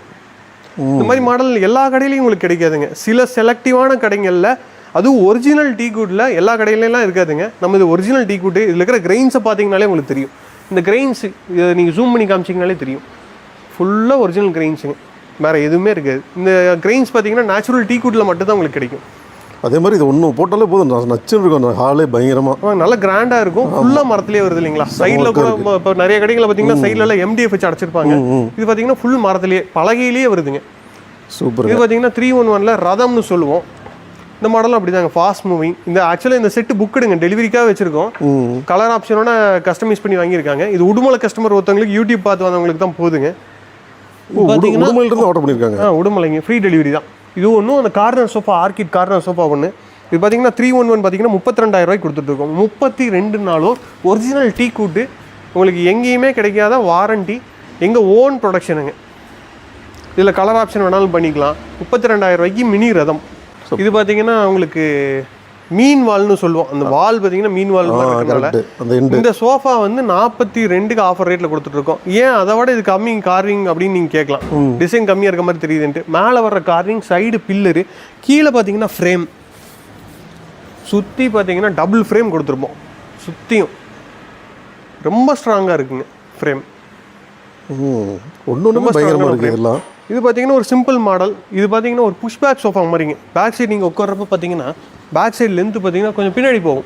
இந்த மாதிரி மாடல் எல்லா கடையிலையும் உங்களுக்கு கிடைக்காதுங்க. சில செலக்டிவான கடைகளில், அதுவும் ஒரிஜினல் டீக்குட்டில் எல்லா கடையிலலாம் இருக்காதுங்க. நம்ம இது ஒரிஜினல் டீக்குட்டு. இதில் இருக்கிற கிரெயின்ஸை பார்த்தீங்கனாலே உங்களுக்கு தெரியும். இந்த கிரெயின்ஸ் இதை நீங்கள் ஜூம் பண்ணி காமிச்சிங்கனாலே தெரியும். ஃபுல்லாக ஒரிஜினல் கிரெயின்ஸுங்க, வேறு எதுவுமே இருக்காது. இந்த கிரெயின்ஸ் பார்த்தீங்கன்னா நேச்சுரல் டீக்குட்டில் மட்டும்தான் உங்களுக்கு கிடைக்கும். அதே மாதிரி இது ஒன்று போட்டாலே போதும், நச்சுன்னு இருக்கும் அந்த ஹாலே. பயங்கரமாக நல்லா கிராண்டாக இருக்கும். ஃபுல்லாக மரத்துலேயே வருது இல்லைங்களா. சைடில் கூட இப்போ நிறைய கடைகளில் பார்த்தீங்கன்னா சைட்லலாம் MDF வச்சு அடைச்சிருப்பாங்க. இது பார்த்தீங்கன்னா ஃபுல் மரத்துலேயே பலகையிலேயே வருதுங்க. சூப்பர். இது பார்த்தீங்கன்னா 311 ரதம்னு சொல்லுவோம். இந்த மாடலும் அப்படி தாங்க, ஃபாஸ்ட் மூவிங். இந்த ஆக்சுவலாக இந்த செட்டு புக்குடுங்க, டெலிவரிக்காக வச்சிருக்கோம். கலர் ஆப்ஷனோட கஸ்டமைஸ் பண்ணி வாங்கியிருக்காங்க. இது உடுமலை கஸ்டமர் ஒருத்தவங்களுக்கு யூடியூப் பார்த்து வந்தவங்களுக்கு தான் போதுங்க. உடுமலையிலிருந்து ஆர்டர் பண்ணியிருக்காங்க. உடுமலைங்க, ஃப்ரீ டெலிவரி தான். இது ஒன்றும் அந்த corner sofa, orchid corner sofa ஒன்று. இது பார்த்தீங்கன்னா 311 பார்த்தீங்கன்னா 32,000 ரூபாய்க்கு கொடுத்துட்ருக்கோம். 32 நாளும் ஒரிஜினல் டீ கூட்டு, உங்களுக்கு எங்கேயுமே கிடைக்காத வாரண்டி, எங்கள் ஓன் ப்ரொடக்ஷனுங்க. இதில் கலர் ஆப்ஷன் வேணாலும் பண்ணிக்கலாம். 32,000 ரூபாய்க்கு மினி ரதம். இது பார்த்தீங்கன்னா உங்களுக்கு மீன் வால்னு சொல்லுவோம். அந்த வால் பார்த்தீங்கன்னா மீன் வால் இருக்கிறதுனால இந்த சோஃபா வந்து 42க்கு ஆஃபர் ரேட்டில் கொடுத்துட்ருக்கோம். ஏன் அதை விட இது கம்மி கார்விங் அப்படின்னு நீங்கள் கேட்கலாம். டிசைன் கம்மியாக இருக்க மாதிரி தெரியுதுன்ட்டு. மேலே வர்ற கார்விங், சைடு பில்லரு, கீழே பார்த்தீங்கன்னா ஃப்ரேம் சுற்றி பார்த்தீங்கன்னா டபுள் ஃப்ரேம் கொடுத்துருப்போம். சுற்றியும் ரொம்ப ஸ்ட்ராங்காக இருக்குங்க ஃப்ரேம். ஒன்று பயங்கரமாக இருக்குது எல்லாம். இது பார்த்தீங்கன்னா ஒரு சிம்பிள் மாடல். இது பார்த்தீங்கன்னா ஒரு புஷ் பேக் சோஃபா மாதிரிங்க. பேக் சைடு நீங்கள் உட்கார்றப்ப பார்த்தீங்கன்னா பேக் சைடு லென்த்து பார்த்தீங்கன்னா கொஞ்சம் பின்னாடி போகும்.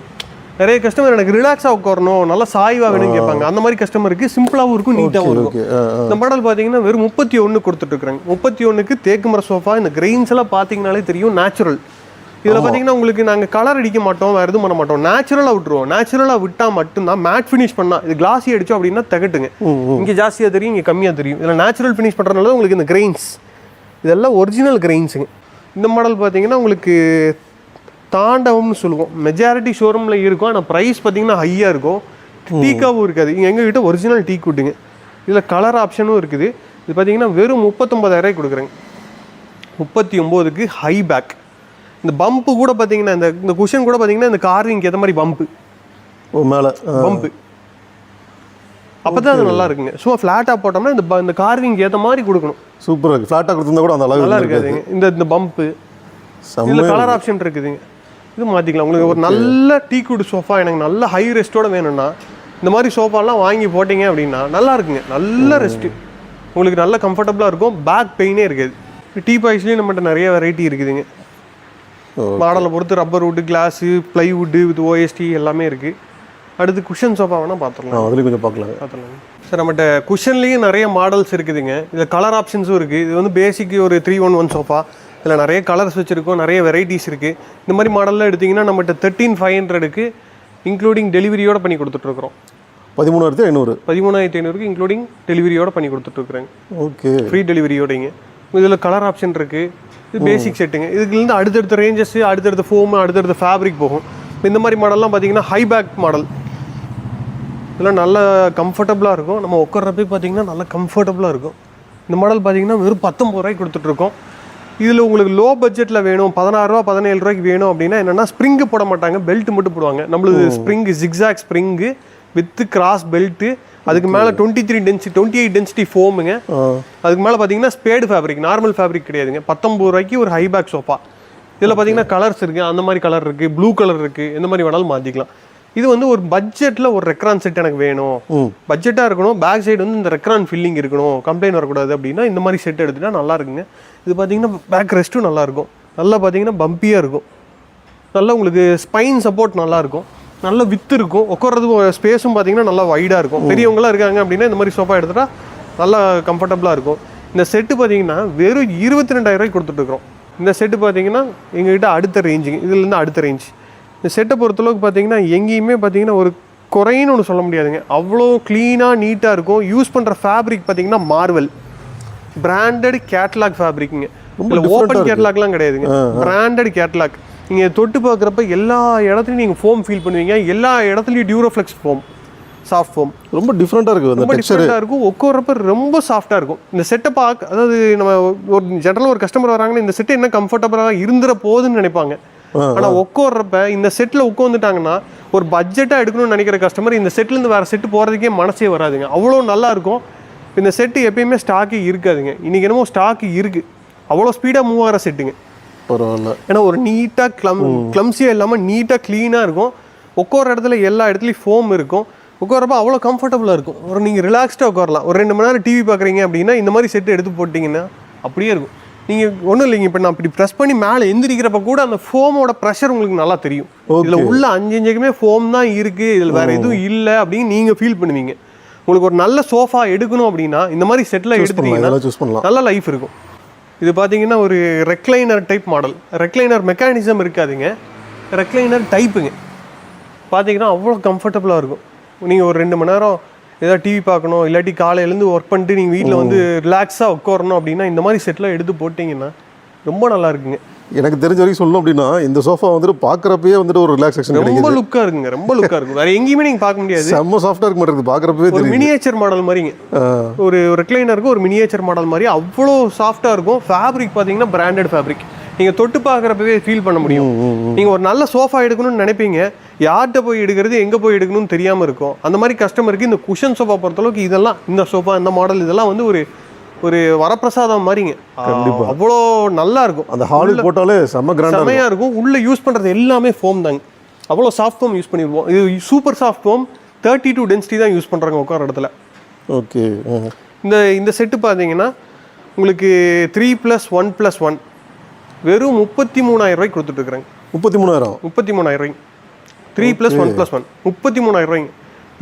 நிறைய கஸ்டமர் எனக்கு ரிலாக்ஸாக உட்காரணும், நல்லா சாய்வாக வேணும்னு கேட்பாங்க. அந்த மாதிரி கஸ்டமருக்கு சிம்பிளாகவும் இருக்கும், நீட்டாகவும் இருக்கும். இந்த மாடல் பார்த்தீங்கன்னா வெறும் 31 கொடுத்துட்ருக்குறாங்க. 31க்கு தேக்கு மர சோஃபா. இந்த கிரெயின்ஸ் எல்லாம் பார்த்தீங்கனாலே தெரியும், நேச்சுரல். இதில் பார்த்தீங்கன்னா உங்களுக்கு நாங்கள் கலர் அடிக்க மாட்டோம், வேறு எதுவும் பண்ண மாட்டோம், நேச்சுரலாக விட்டுருவோம். நேச்சுரலாக விட்டால் மட்டும்தான் மேட் ஃபினிஷ் பண்ணால். இது கிளாஸி அடித்தோம் அப்படின்னா தகட்டுங்க. இங்கே ஜாஸ்தியாக தெரியும், இங்கே கம்மியாக தெரியும். இதில் நேச்சுரல் ஃபினிஷ் பண்ணுறதுனால உங்களுக்கு இந்த கிரெயின்ஸ் இதெல்லாம் ஒரிஜினல் கிரெயின்ஸுங்க. இந்த மாடல் பார்த்தீங்கன்னா உங்களுக்கு தாண்டவம்னு சொல்லுவோம். மெஜாரிட்டி ஷோரூமில் இருக்கும், ஆனால் ப்ரைஸ் பார்த்தீங்கன்னா ஹையாக இருக்கும். டீக்காவும் இருக்காது. இங்கே எங்ககிட்ட ஒரிஜினல் டீ கூட்டுங்க. இதில் கலர் ஆப்ஷனும் இருக்குது. இது பார்த்தீங்கன்னா வெறும் 39,000 கொடுக்குறேங்க. 39க்கு ஹை பேக். இந்த பம்பு கூட பார்த்தீங்கன்னா இந்த குஷன் கூட பார்த்தீங்கன்னா இந்த கார்விங்க்கு ஏற்ற மாதிரி பம்பு மேலே பம்பு, அப்போ தான் அது நல்லா இருக்குங்க. சும்மா ஃப்ளாட்டாக போட்டோம்னா இந்த கார்விங்க்கு ஏற்ற மாதிரி கொடுக்கணும். சூப்பராக இருக்குது. ஃப்ளாட்டாக கொடுத்துருந்தா கூட அந்த அளவு நல்லா இருக்காதுங்க. இந்த பம்பு இதில் கலர் ஆப்ஷன் இருக்குதுங்க. இது மாற்றிக்கலாம். உங்களுக்கு ஒரு நல்ல டீ குட் சோஃபா, எனக்கு நல்ல ஹை ரெஸ்ட்டோட வேணும்னா இந்த மாதிரி சோஃபாலாம் வாங்கி போட்டிங்க அப்படின்னா நல்லா இருக்குங்க. நல்ல ரெஸ்ட்டு, உங்களுக்கு நல்ல கம்ஃபர்டபுளாக இருக்கும். பேக் பெயினே இருக்காது. டீ பாய்ஸ்லேயும் நம்மகிட்ட நிறைய வெரைட்டி இருக்குதுங்க. மாடலை பொறுத்து rubber wood, class, plywood with OST எல்லாமே இருக்குது. அடுத்து குஷன் சோஃபா வேணால் பார்த்துடலாம். அதுலேயும் கொஞ்சம் பார்க்கலாம். சார் நம்மகிட்ட குஷன்லேயும் நிறைய மாடல்ஸ் இருக்குதுங்க. இதில் கலர் ஆப்ஷன்ஸும் இருக்குது. இது வந்து பேசிக்கு ஒரு 311 சோஃபா. இதில் நிறைய கலர்ஸ் வச்சுருக்கோம், நிறைய வெரைட்டிஸ் இருக்குது. இந்த மாதிரி மாடலில் எடுத்திங்கன்னா நம்மகிட்ட 13,500க்கு இன்க்ளூடிங் டெலிவரியோடு பண்ணி கொடுத்துட்ருக்குறோம். 13,500. 13,500 இன்க்ளூடிங் டெலிவரியோட பண்ணி கொடுத்துட்ருக்குறேங்க. ஓகே. ஃப்ரீ டெலிவரியோடைங்க. இதில் கலர் ஆப்ஷன் இருக்குது. இது பேசிக் செட்டுங்க. இதுலேருந்து அடுத்தடுத்த ரேஞ்சஸ், அடுத்தடுத்த ஃபோமு, அடுத்தடுத்த ஃபேப்ரிக் போகும். இந்த மாதிரி மாடல்லாம் பார்த்தீங்கன்னா ஹை பேக் மாடல், இதெல்லாம் நல்ல கம்ஃபர்டபுளாக இருக்கும். நம்ம உட்கார்றப்ப பார்த்தீங்கன்னா நல்லா கம்ஃபர்டபுளாக இருக்கும். இந்த மாடல் பார்த்தீங்கன்னா வெறும் 19 ரூபாய்க்கு கொடுத்துட்ருக்கோம். இதில் உங்களுக்கு லோ பட்ஜெட்டில் வேணும், 16 ரூபா 17 ரூபாய்க்கு வேணும் அப்படின்னா என்னென்னா ஸ்ப்ரிங்கு போட மாட்டாங்க, பெல்ட் மட்டும் போடுவாங்க. நம்மளுக்கு spring zigzag spring with cross belt, அதுக்கு மேலே 28 டென்சிட்டி ஃபோமுங்க. அதுக்கு மேலே பார்த்தீங்கன்னா ஸ்பேடு ஃபேப்ரிக், நார்மல் ஃபேப்ரிக் கிடையாதுங்க. 19 ரூபாய்க்கு ஒரு ஹை பேக் சோஃபா. இதில் பார்த்தீங்கன்னா கலர்ஸ் இருக்குது, அந்த மாதிரி கலர் இருக்குது, ப்ளூ கலர் இருக்குது, எந்த மாதிரி வேணாலும் மாற்றிக்கலாம். இது வந்து ஒரு பட்ஜெட்டில் ஒரு ரெக்ரான் செட் எனக்கு வேணும், பட்ஜெட்டாக இருக்கணும், பேக் சைடு வந்து இந்த ரெக்ரான் ஃபில்லிங் இருக்கணும், கம்ப்ளைண்ட் வரக்கூடாது அப்படின்னா இந்த மாதிரி செட் எடுத்துகிட்டா நல்லா இருக்குங்க. இது பார்த்தீங்கன்னா பேக் ரெஸ்ட்டும் நல்லாயிருக்கும், நல்லா பார்த்தீங்கன்னா பம்பியாக இருக்கும், நல்லா உங்களுக்கு ஸ்பைன் சப்போர்ட் நல்லாயிருக்கும், நல்ல வித்து இருக்கும், உட்கார்றது ஸ்பேஸும் பார்த்தீங்கன்னா நல்லா வைடாக இருக்கும். பெரியவங்களாம் இருக்காங்க அப்படின்னா இந்த மாதிரி சோஃபா எடுத்துகிட்டா நல்லா கம்ஃபர்டபுளாக இருக்கும். இந்த செட்டு பார்த்தீங்கன்னா வெறும் 22,000 ரூபாய்க்கு கொடுத்துட்ருக்குறோம். இந்த செட்டு பார்த்தீங்கன்னா எங்ககிட்ட அடுத்த ரேஞ்சுங்க, இதுலேருந்து அடுத்த ரேஞ்ச். இந்த செட்டை பொறுத்தளவுக்கு பார்த்தீங்கன்னா எங்கேயுமே பார்த்தீங்கன்னா ஒரு குறைன்னு ஒன்று சொல்ல முடியாதுங்க, அவ்வளோ க்ளீனாக நீட்டாக இருக்கும். யூஸ் பண்ணுற ஃபேப்ரிக் பார்த்தீங்கன்னா மார்வெல் பிராண்டட் கேட்லாக் ஃபேப்ரிக்குங்க. இதில் ஓப்பன் கேட்லாக்லாம் கிடையாதுங்க, பிராண்டட் கேட்லாக். நீங்கள் தொட்டு பார்க்குறப்ப எல்லா இடத்துலையும் நீங்கள் ஃபோம் ஃபீல் பண்ணுவீங்க, எல்லா இடத்துலையும் டியூரோஃப்ளெக்ஸ் ஃபோம், சாஃப்ட் ஃபோம். ரொம்ப டிஃப்ரெண்ட்டாக இருக்குது, ரொம்ப டிஃப்ரெண்ட்டாக இருக்கும், உட்கார்றப்ப ரொம்ப சாஃப்டாக இருக்கும். இந்த செட்டை பார்க்க, அதாவது நம்ம ஒரு ஜென்ரலாக ஒரு கஸ்டமர் வராங்கன்னா இந்த செட்டு என்ன கம்ஃபர்டபுளாக இருந்துற போகுதுன்னு நினைப்பாங்க. ஆனால் உட்கார்றப்ப இந்த செட்டில் உட்காந்துட்டாங்கன்னா ஒரு பட்ஜெட்டாக எடுக்கணும்னு நினைக்கிற கஸ்டமர் இந்த செட்லேருந்து வேறு செட்டு போகிறதுக்கே மனசே வராதுங்க, அவ்வளோ நல்லாயிருக்கும். இந்த செட்டு எப்பயுமே ஸ்டாக்கு இருக்காதுங்க, இன்றைக்கி என்னமோ ஸ்டாக்கு இருக்குது, அவ்வளோ ஸ்பீடாக மூவ் ஆகிற செட்டுங்க. பரவாயில்ல. ஏன்னா ஒரு நீட்டாக கிளம்ஸியாக இல்லாமல் நீட்டாக க்ளீனாக இருக்கும். உட்கார இடத்துல எல்லா இடத்துலையும் ஃபோம் இருக்கும், உட்காரப்போ அவ்வளோ கம்ஃபர்டபுளாக இருக்கும். ஒரு நீங்கள் ரிலாக்ஸ்டாக உட்காரலாம். ஒரு 2 மணி நேரம் டிவி பார்க்குறீங்க அப்படின்னா இந்த மாதிரி செட்டு எடுத்து போட்டிங்கன்னா அப்படியே இருக்கும். நீங்கள் ஒன்றும் இல்லைங்க, இப்போ நான் இப்படி ப்ரெஸ் பண்ணி மேலே எந்திரிக்கிறப்ப கூட அந்த ஃபோமோட ப்ரெஷர் உங்களுக்கு நல்லா தெரியும். இதில் உள்ள 5 இன்ச்சுக்குமே ஃபோம் தான் இருக்குது, இதில் வேறு எதுவும் இல்லை அப்படின்னு நீங்கள் ஃபீல் பண்ணுவீங்க. உங்களுக்கு ஒரு நல்ல சோஃபா எடுக்கணும் அப்படின்னா இந்த மாதிரி செட்டில் எடுத்துட்டீங்கன்னா நல்ல லைஃப் இருக்கும். இது பார்த்தீங்கன்னா ஒரு recliner type model, recliner mechanism இருக்காதுங்க, ரெக்லைனர் டைப்புங்க. பார்த்தீங்கன்னா அவ்வளோ கம்ஃபர்டபுளாக இருக்கும். நீங்கள் ஒரு 2 மணி நேரம் ஏதாவது டிவி பார்க்கணும், இல்லாட்டி காலையிலேருந்து ஒர்க் பண்ணிட்டு நீங்கள் வீட்டில் வந்து ரிலாக்ஸாக உட்காரணும் அப்படின்னா இந்த மாதிரி செட்டில் எடுத்து போட்டிங்கன்னா ரொம்ப நல்லா இருக்குங்க. எனக்கு தெரிஞ்ச வரைக்கும் சொல்லணும் அப்படின்னா இந்த சோஃபா வந்துட்டு பார்க்குறப்பயே வந்துட்டு ஒரு ரிலாக்ஸேஷன் ரொம்ப லுக்காக இருக்குங்க, ரொம்ப லுக்காக இருக்கும். வேறு எங்கேயுமே நீங்கள் பார்க்க முடியாது, செம்ம சாஃப்டாக இருக்க மாட்டேங்குது பார்க்குறப்பவே. ஒரு மினியேச்சர் மாடல் மாதிரிங்க, ஒரு ரெக்லைனருக்கு ஒரு மினியேச்சர் மாடல் மாதிரி அவ்வளோ சாஃப்டாக இருக்கும். ஃபேப்ரிக் பார்த்தீங்கன்னா பிராண்டட் ஃபேப்ரிக், நீங்கள் தொட்டு பார்க்குறப்பவே ஃபீல் பண்ண முடியும். நீங்கள் ஒரு நல்ல சோஃபா எடுக்கணும்னு நினைப்பீங்க, யார்கிட்ட போய் எடுக்கிறது, எங்கே போய் எடுக்கணும்னு தெரியாமல் இருக்கும். அந்த மாதிரி கஸ்டமருக்கு இந்த குஷன் சோஃபா பொறுத்தளவுக்கு இதெல்லாம், இந்த சோஃபா, இந்த மாடல் இதெல்லாம் வந்து ஒரு வரப்பிரசாதம் மாதிரிங்க. கண்டிப்பாக அவ்வளோ நல்லா இருக்கும். அந்த ஹாலில் போட்டாலே செம்மையாக இருக்கும். உள்ளே யூஸ் பண்ணுறது எல்லாமே ஃபோம் தாங்க, அவ்வளோ சாஃப்ட் ஃபோம் யூஸ் பண்ணிடுவோம். இது சூப்பர் சாஃப்ட் ஃபோம், 32 டென்சிட்டி தான் யூஸ் பண்ணுறாங்க உட்கார இடத்துல. ஓகே. இந்த செட்டு பார்த்தீங்கன்னா உங்களுக்கு 3+1+1 வெறும் 33,000 ரூபாய்க்கு கொடுத்துட்ருக்குறேங்க. 33,000 ரூபாய்க்கு 3+1+1 33,000 ரூபாய்ங்க.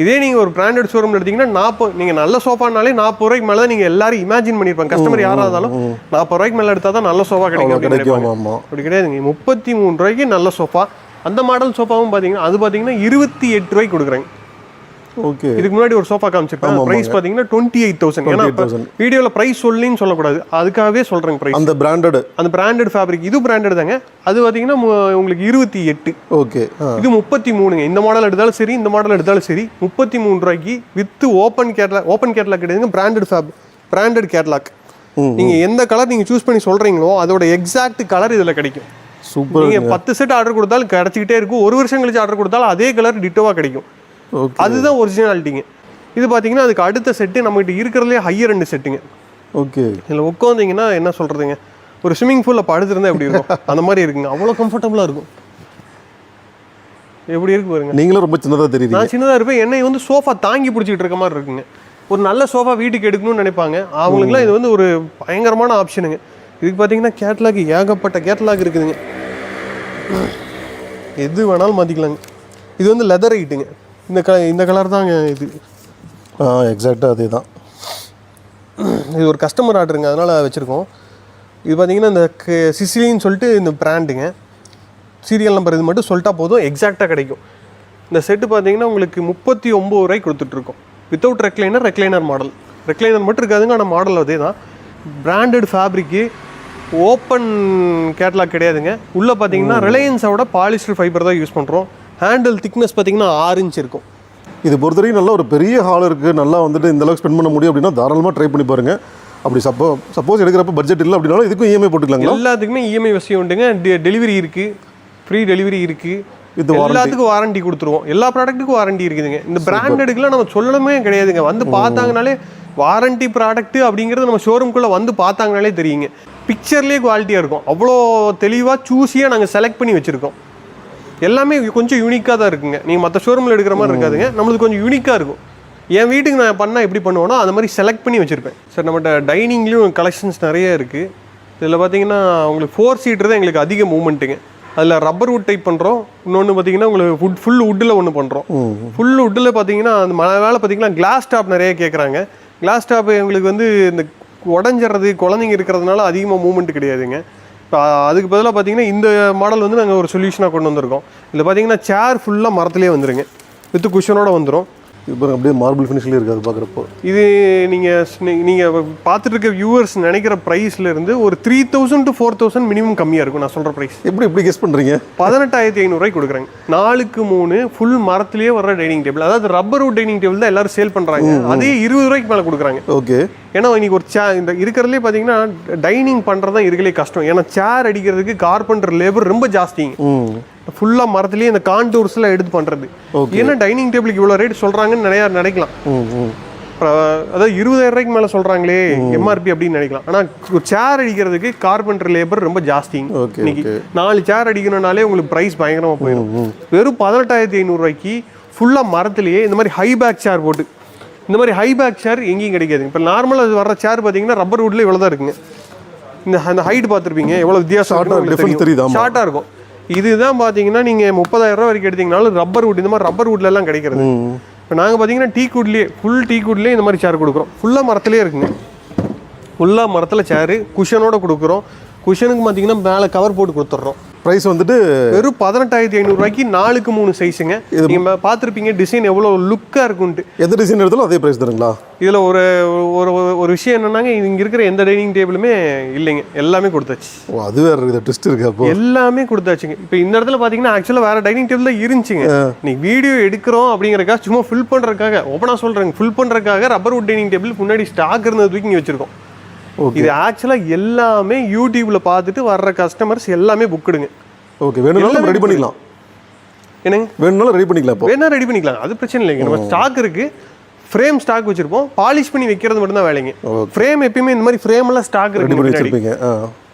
இதே நீங்கள் ஒரு பிராண்டட் ஷோரூமில் எடுத்தீங்கன்னா நீங்கள் நல்ல சோஃபானாலே 40 ரூபாய்க்கு மேலே தான் நீங்கள் எல்லாரும் இமேஜின் பண்ணியிருப்பாங்க. கஸ்டமர் யாராக இருந்தாலும் 40 ரூபாய்க்கு மேலே எடுத்தால் தான் நல்ல சோஃபா கிடைக்கும். அப்படி கிடையாதுங்க, 33 ரூபாய்க்கு நல்ல சோஃபா. அந்த மாடல் சோஃபாவும் பார்த்தீங்கன்னா அது பார்த்தீங்கன்னா 28 ரூபாய்க்கு கொடுக்குறாங்க. ஓகே. இதுக்கு முன்னாடி ஒரு சோஃபா காமிச்சிருக்கேன், பிரைஸ் பார்த்தீங்கன்னா 28,000. ஏன்னா வீடியோவில் பிரைஸ் சொல்லின்னு சொல்லக்கூடாது, அதுக்காகவே சொல்கிறேங்க பிரைஸ். அந்த பிராண்டட் ஃபேப்ரிக் இது பிராண்டட் தாங்க. அது பார்த்தீங்கன்னா உங்களுக்கு 28. ஓகே. இது 33ங்க. இந்த மாடல் எடுத்தாலும் சரி, இந்த மாடல் எடுத்தாலும் சரி 33 ரூபாய்க்கு வித் ஓப்பன் கேட்லாக் கிடையாதுங்க, பிராண்டட் கேட்லாக். நீங்கள் எந்த கலர் நீங்கள் சூஸ் பண்ணி சொல்கிறீங்களோ அதோட எக்ஸாக்ட் கலர் இதில் கிடைக்கும். சூப்பர். நீங்கள் 10 செட் ஆர்டர் கொடுத்தாலும் கிடச்சிக்கிட்டே இருக்கும், 1 வருஷம் கழிச்சு ஆர்டர் கொடுத்தாலும் அதே கலர் டிட்டோவாக கிடைக்கும். அதுதான் ஒரிஜினாலிட்டிங்க. இது பார்த்தீங்கன்னா அதுக்கு அடுத்த செட்டு நம்மகிட்ட இருக்கிறதுலே ஹையர் ரெண்டு செட்டுங்க. ஓகே. இதில் உட்காந்திங்கன்னா என்ன சொல்கிறதுங்க, ஒரு ஸ்விம்மிங் பூலில் படுத்துருந்தா எப்படி இருக்கும் அந்த மாதிரி இருக்குங்க, அவ்வளோ கம்ஃபர்டபுளாக இருக்கும். எப்படி இருக்கு பாருங்க. நீங்களும் ரொம்ப சின்னதாக தெரியுது. நான் சின்னதாக இருப்பேன், என்னை வந்து சோஃபா தாங்கி பிடிச்சிக்கிட்டு இருக்க மாதிரி இருக்குங்க. ஒரு நல்ல சோஃபா வீட்டுக்கு எடுக்கணும்னு நினைப்பாங்க, அவங்களுக்குலாம் இது வந்து ஒரு பயங்கரமான ஆப்ஷனுங்க. இதுக்கு பார்த்தீங்கன்னா கேட்லாக் ஏகப்பட்ட கேட்லாக் இருக்குதுங்க, எது வேணாலும் மாற்றிக்கலாங்க. இது வந்து லெதர் ஐட்டுங்க, இந்த கலர் தாங்க இது. எக்ஸாக்டாக அதே தான். இது ஒரு கஸ்டமர் ஆர்டருங்க, அதனால் வச்சுருக்கோம். இது பார்த்தீங்கன்னா இந்த சிசிலின்னு சொல்லிட்டு இந்த பிராண்டுங்க, சீரியல் நம்பர் இது மட்டும் சொல்லிட்டா போதும், எக்ஸாக்டாக கிடைக்கும். இந்த செட்டு பார்த்தீங்கன்னா உங்களுக்கு 39 ரூபாய்க்கு கொடுத்துட்ருக்கோம். Without recliner model. ரெக்லைனர் மட்டும் இருக்காதுங்க, ஆனால் மாடல் அதே தான். பிராண்டட் ஃபேப்ரிக்கு, ஓப்பன் கேட்லாக் கிடையாதுங்க. உள்ளே பார்த்தீங்கன்னா ரிலையன்ஸோட பாலிஸ்டர் ஃபைபர் தான் யூஸ் பண்ணுறோம். ஹேண்டில் திக்னஸ் பார்த்தீங்கன்னா 6 இன்ச் இருக்கும். இது பொறுத்தவரைக்கும் நல்லா ஒரு பெரிய ஹால் இருக்குது, நல்லா வந்துட்டு இந்த அளவுக்கு ஸ்பெண்ட் பண்ண முடியும் அப்படின்னா தாராளமாக ட்ரை பண்ணி பாருங்கள். அப்படி சப்போஸ் எடுக்கிறப்ப பட்ஜெட் இல்லை அப்படின்னாலும் இதுக்கும் இஎம்ஐ போட்டுக்கலாங்களா? எல்லாத்துக்குமே இஎம்ஐ வசதி உண்டுங்க. டெலிவரி இருக்குது, ஃப்ரீ டெலிவரி இருக்குது, எல்லாத்துக்கும் வாரண்டி கொடுத்துருவோம். எல்லா ப்ராடக்ட்டுக்கும் வாரண்டி இருக்குதுங்க. இந்த பிராண்டடுக்குலாம் நம்ம சொல்லணுமே கிடையாதுங்க. வந்து பார்த்தாங்கனாலே வாரண்டி ப்ராடக்ட் அப்படிங்கிறது நம்ம ஷோரூம்குள்ளே வந்து பார்த்தாங்கனாலே தெரியுங்க. பிக்சர்லேயே குவாலிட்டியாக இருக்கும். அவ்வளோ தெளிவாக சூஸியாக நாங்கள் செலக்ட் பண்ணி வச்சுருக்கோம். எல்லாமே கொஞ்சம் யூனிக்காக தான் இருக்குங்க. நீங்கள் மற்ற ஷோரூமில் எடுக்கிற மாதிரி இருக்காதுங்க, நம்மளுக்கு கொஞ்சம் யூனிக்காக இருக்கும். என் வீட்டுக்கு நான் பண்ணால் எப்படி பண்ணுவேனோ அந்த மாதிரி செலக்ட் பண்ணி வச்சுருப்பேன். சார் நம்மகிட்ட டைனிங்லேயும் கலெக்ஷன்ஸ் நிறைய இருக்குது. இதில் பார்த்தீங்கன்னா உங்களுக்கு 4 சீட்டர் தான் எங்களுக்கு அதிக மூவ்மெண்ட்டுங்க. அதில் ரப்பர் வுட் டைப் பண்ணுறோம். இன்னொன்று பார்த்தீங்கன்னா உங்களுக்கு ஃபுல் வுட்டில் ஒன்று பண்ணுறோம். ஃபுல் வுட்டில் பார்த்தீங்கன்னா அந்த மழை வேலை பார்த்தீங்கன்னா கிளாஸ் டாப் நிறைய கேட்குறாங்க. கிளாஸ் டாப் எங்களுக்கு வந்து இந்த உடஞ்சிறது குழந்தைங்க இருக்கிறதுனால அதிகமாக மூவ்மெண்ட் கிடையாதுங்க. இப்போ அதுக்கு பதிலாக பார்த்தீங்கன்னா இந்த மாடல் வந்து நாங்கள் ஒரு சொல்யூஷனாக கொண்டு வந்திருக்கோம். இதில் பார்த்தீங்கன்னா சேர் ஃபுல்லாக மரத்துலேயே வந்துருங்க, வித் குஷனோட வந்துடும். இப்போ அப்படியே மார்பிள் ஃபினிஷ்லேயே இருக்காது பார்க்குறப்போ. இது நீங்கள் பார்த்துட்டு இருக்க வியூவர்ஸ் நினைக்கிற ப்ரைஸ்லேருந்து ஒரு 3000 to 4000 மினிமம் கம்மியாக இருக்கும். நான் சொல்கிற ப்ரைஸ் எப்படி கெஸ் பண்ணுறீங்க? 18,500 கொடுக்குறாங்க. 4x3 ஃபுல் மரத்துலேயே வர டைனிங் டேபிள், அதாவது ரப்பர் வுட் டைனிங் டேபிள் தான் எல்லாரும் சேல் பண்ணுறாங்க. அதே 20 ரூபாய்க்கு மேலே கொடுக்குறாங்க. ஓகே. ஏன்னா இன்னைக்கு ஒரு இந்த இருக்கிறதுலே பார்த்தீங்கன்னா டைனிங் பண்ணுறது தான் இருக்கிறதுலே கஷ்டம். ஏன்னா சேர் அடிக்கிறதுக்கு கார்பெண்டர் லேபர் ரொம்ப ஜாஸ்திங்க. ஃபுல்லாக மரத்துலேயே இந்த கான்டூர்ஸ்லாம் எடுத்து பண்ணுறது. ஏன்னா டைனிங் டேபிளுக்கு இவ்வளோ ரேட் சொல்கிறாங்கன்னு நிறையா நினைக்கலாம். அதாவது 20,000 ரூபாய்க்கு மேலே சொல்கிறாங்களே எம்ஆர்பி அப்படின்னு நினைக்கலாம். ஆனால் ஒரு சேர் அடிக்கிறதுக்கு கார்பெண்டர் லேபர் ரொம்ப ஜாஸ்திங்க. இன்னைக்கு 4 சேர் அடிக்கணும்னாலே உங்களுக்கு ப்ரைஸ் பயங்கரமாக போயிடும். வெறும் 18,500 ரூபாய்க்கு ஃபுல்லாக மரத்துலேயே இந்த மாதிரி ஹை பேக் சேர் போட்டு, இந்த மாதிரி ஹை பேக் சேர் எங்கேயும் கிடைக்காது. இப்போ நார்மலாக அது வர சேர் பார்த்தீங்கன்னா ரப்பர் வுட்ல இவ்வளோ தான் இருக்குங்க. அந்த ஹைட் பார்த்துருப்பீங்க எவ்வளோ வித்தியாசம் தெரியுது, ஷார்ட்டாக இருக்கும். இதுதான் பார்த்தீங்கன்னா நீங்கள் 30,000 ரூபா வரைக்கும் எடுத்தீங்கனாலும் ரப்பர் வுட், இந்த மாதிரி ரப்பர் வுட்லலாம் கிடைக்கிறது. இப்போ நாங்கள் பார்த்தீங்கன்னா டீக்குட்லேயே ஃபுல் டீக்குட்லேயே இந்த மாதிரி சேர் கொடுக்குறோம். ஃபுல்லாக மரத்துலேயே இருக்குங்க. ஃபுல்லாக மரத்தில் சேரு குஷனோட கொடுக்குறோம். குஷனுக்கு பார்த்தீங்கன்னா மேலே கவர் போட்டு கொடுத்துட்றோம். ப்ரைஸ் வந்துட்டு வெறும் 18,500 ரூபாய்க்கு 4x3 சைஸுங்க. நீங்கள் பார்த்துருப்பீங்க டிசைன் எவ்வளோ லுக்காக இருக்குன்ட்டு. எந்த டிசைன் எடுத்தாலும் அதே ப்ரைஸ் தருங்களா? இதில் ஒரு விஷயம் என்னன்னாங்க, இங்கே இருக்கிற எந்த டைனிங் டேபிளுமே இல்லைங்க, எல்லாமே கொடுத்தாச்சு. ஓ, அது வேறு இருக்குது, ட்விஸ்ட் இருக்குது. அப்போ எல்லாமே கொடுத்தாச்சுங்க. இப்போ இந்த இடத்துல பார்த்தீங்கன்னா ஆக்சுவலாக வேறு டைனிங் டேபிள் தான் இருந்துச்சுங்க. நீங்கள் வீடியோ எடுக்கிறோம் அப்படிங்கிறக்காக சும்மா ஃபில் பண்ணுறதுக்காக, ஓப்பனாக சொல்கிறேங்க, ஃபில் பண்ணுறதுக்காக ரப்பர் வுட் டைனிங் டேபிள் முன்னாடி ஸ்டாக் இருந்தது தூக்கி இங்கே வச்சுருக்கோம். இது ஆக்சுவலாக எல்லாமே யூடியூப்ல பார்த்துட்டு வர்ற கஸ்டமர்ஸ் எல்லாமே புக்குடுங்க. ஓகே, வேணும்னாலும் ரெடி பண்ணிக்கலாம். என்னங்க வேணும்னாலும் ரெடி பண்ணிக்கலாம். வேணா ரெடி பண்ணிக்கலாம், அது பிரச்சனை இல்லைங்க. நம்ம ஸ்டாக் இருக்கு, ஃப்ரேம் ஸ்டாக் வச்சிருப்போம், பாலிஷ் பண்ணி வைக்கிறது மட்டும் தான் வேலைங்க. ஃப்ரேம் எப்பயுமே இந்த மாதிரி ஃப்ரேம் எல்லாம் ஸ்டாக் இருக்கு,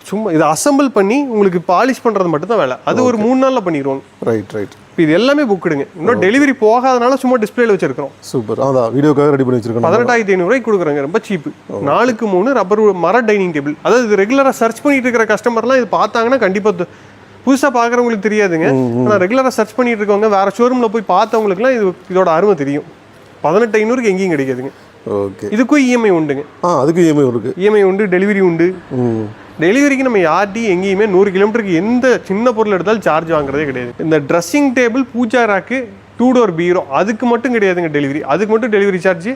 சும்மா இதை அசம்பிள் பண்ணி உங்களுக்கு பாலிஷ் பண்ணுறது மட்டும் தான் வேலை. அது ஒரு 3 நாளில் பண்ணிடுவாங்க. ரைட். இப்போ இது எல்லாமே புக்குடுங்க. இன்னும் டெலிவரி போகாதனால சும்மா டிஸ்பிளேல வச்சிருக்கோம். சூப்பர். அதான் வீடியோக்காக ரெடி பண்ணி வச்சிருக்கோம். 18,500 ரூபாய்க்கு கொடுக்குறாங்க, ரொம்ப சீப்பு. 4x3 ரப்பர் மர டைனிங் டேபிள். அதாவது இது ரெகுலராக சர்ச் பண்ணிட்டு இருக்கிற கஸ்டமர்லாம் இது பார்த்தாங்கன்னா கண்டிப்பாக புதுசாக பார்க்குறவங்களுக்கு தெரியாதுங்க. ஆனால் ரெகுலராக சர்ச் பண்ணிட்டு இருக்கவங்க வேற ஷோரூமில் போய் பார்த்தவங்களுக்குலாம் இதோட அருமை தெரியும். 18,500க்கு எங்கேயும் கிடைக்காதுங்க. ஓகே. இதுக்கும் இஎம்ஐ உண்டுங்க. அதுக்கு இஎம்ஐ இருக்கு. இஎம்ஐ உண்டு, டெலிவரி உண்டு. டெலிவரிக்கு நம்ம யார்ட்டையும் எங்கேயுமே 100 கிலோமீட்டருக்கு எந்த சின்ன பொருள் எடுத்தாலும் சார்ஜ் வாங்குறதே கிடையாது. இந்த ட்ரெஸ்ஸிங் டேபிள், பூஜா ராக்கு, 2 டோர் பீரோ அதுக்கு மட்டும் கிடையாதுங்க டெலிவரி. அதுக்கு மட்டும் டெலிவரி சார்ஜ்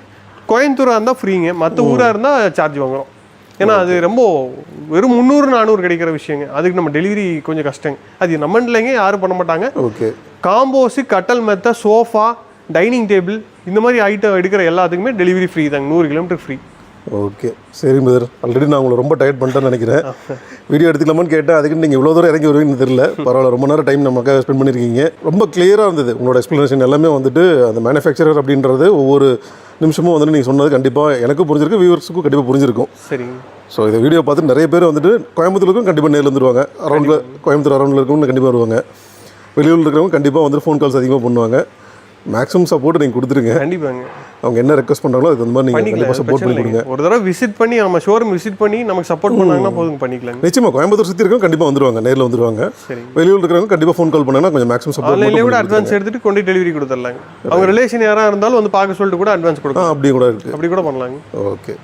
கோயம்புத்தூராக இருந்தால் ஃப்ரீங்க, மற்ற ஊராக இருந்தால் சார்ஜ் வாங்குறோம். ஏன்னா அது ரொம்ப வெறும் 300-400 கிடைக்கிற விஷயங்க. அதுக்கு நம்ம டெலிவரி கொஞ்சம் கஷ்டங்க. அது நம்ம இல்லைங்க, யாரும் பண்ண மாட்டாங்க. ஓகே. காம்போஸு, கட்டல் மெத்த, சோஃபா, டைனிங் டேபிள் இந்த மாதிரி ஐட்டம் எடுக்கிற எல்லாத்துக்குமே டெலிவரி ஃப்ரீ தாங்க, 100 கிலோமீட்டர் ஃப்ரீ. ஓகே, சரி பிரதர். ஆல்ரெடி நான் உங்களை ரொம்ப டயர்ட் பண்ணிட்டேன்னு நினைக்கிறேன். வீடியோ எடுத்துக்கலாமான்னு கேட்டேன், அதுக்கு நீங்கள் இவ்வளோ தூரம் இறங்கி வருவீங்கன்னு தெரியல. பரவாயில்ல, ரொம்ப நேரம் டைம் நமக்காக ஸ்பெண்ட் பண்ணியிருக்கீங்க. ரொம்ப கிளியராக இருந்தது உங்களோட எக்ஸ்ப்ளனேஷன் எல்லாமே. வந்துட்டு அந்த மேனுஃபேக்சரர் அப்படின்றது ஒவ்வொரு நிமிஷமும் வந்துட்டு நீங்கள் சொன்னது கண்டிப்பாக எனக்கும் புரிஞ்சிருக்கு, வியூவர்ஸுக்கும் கண்டிப்பாக புரிஞ்சிருக்கும். சரிங்க. ஸோ இந்த வீடியோ பார்த்து நிறைய பேர் வந்துட்டு கோயம்புத்தூருக்கும் கண்டிப்பாக நேரில் வந்துருவாங்க. கோயம்புத்தூர் அரௌண்டில் இருக்கவங்க கண்டிப்பாக வருவாங்க. வெளியூரில் இருக்கிறவங்க கண்டிப்பாக வந்துட்டு ஃபோன் கால்ஸ் அதிகமாக பண்ணுவாங்க. மேக்ஸிமம் சப்போர்ட் நீங்கள் கொடுத்துருங்க. கண்டிப்பாங்க. அவங்க என்ன ரெக்வஸ்ட் பண்ணுறாங்களோ அது அந்த மாதிரி நீங்கள் கண்டிப்பாக சப்போர்ட் பண்ணி கொடுங்க. ஒரு தடவை விசிட் பண்ணி நம்ம ஷோரூம் விசிட் பண்ணி நமக்கு சப்போர்ட் பண்ணாங்கன்னா போதும், பண்ணிக்கலாம். நிச்சயமாக கோயம்புத்தூர் சுற்றி இருக்கவங்க கண்டிப்பாக வந்துருவாங்க, நேரில் வந்துருவாங்க. வெளியூர் இருக்கிறவங்க கண்டிப்பாக ஃபோன் கால் பண்ணாங்கன்னா கொஞ்சம் மேக்ஸிமம் சப்போர்ட் ஆன்லைன்லேயே கூட அட்வான்ஸ் எடுத்துட்டு கொண்டு டெலிவரி கொடுத்துடலாங்க. அவங்க ரிலேஷன் யாராக இருந்தாலும் வந்து பார்க்க சொல்லிட்டு கூட அட்வான்ஸ் கொடுக்கலாம். அப்படி கூட இருக்குது, அப்படி கூட பண்ணலாங்க. ஓகே.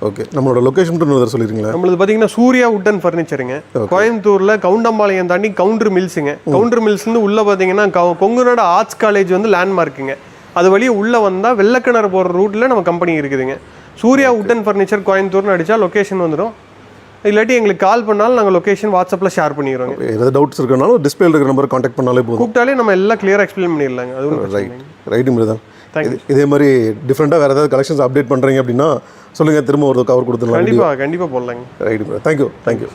ஓகே, நம்மளோட லொகேஷன் மட்டும் இன்னொரு சொல்லிடுங்களா? நம்மளது பார்த்தீங்கன்னா சூர்யா வுட் அண்ட் ஃபர்னிச்சருங்க. கோயம்புத்தூரில் கவுண்டம்பாளையம் தாண்டி கவுண்டர் மில்ஸுங்க. கவுண்டர் மில்ஸ்லேருந்து உள்ளே பார்த்தீங்கன்னா கொங்குநாடு ஆர்ட்ஸ் காலேஜ் வந்து லேண்ட்மார்க்குங்க. அது வழியே உள்ளே வந்தால் வெள்ளக்கிணறு போகிற ரூட்டில் நம்ம கம்பெனி இருக்குதுங்க. சூர்யா வுட் அண்ட் ஃபர்னிச்சர் கோயம்புத்தூர்னு அடித்தா லொக்கேஷன் வந்துடும். இல்லாட்டி எங்களுக்கு கால் பண்ணாலும் நாங்கள் லொக்கேஷன் வாட்ஸ்அப்பில் ஷேர் பண்ணிடுவோங்க. ஏதாவது டவுட்ஸ் இருக்கனாலும் டிஸ்பிளேல இருக்கிற நம்பர் காண்டாக்ட் பண்ணாலே போதும். கூப்பிட்டாலே நம்ம எல்லாம் கிளியராக எக்ஸ்பிளைன் பண்ணிடலாங்க. அது ரைட் தான். இதே மாதிரி டிஃப்ரெண்ட்டாக வேறு ஏதாவது கலெக்ஷன்ஸ் அப்டேட் பண்ணுறீங்க அப்படின்னா சொல்லுங்கள், திரும்ப ஒரு கவர் கொடுத்துடலாம். கண்டிப்பாக போடலாங்க. Right, thank you.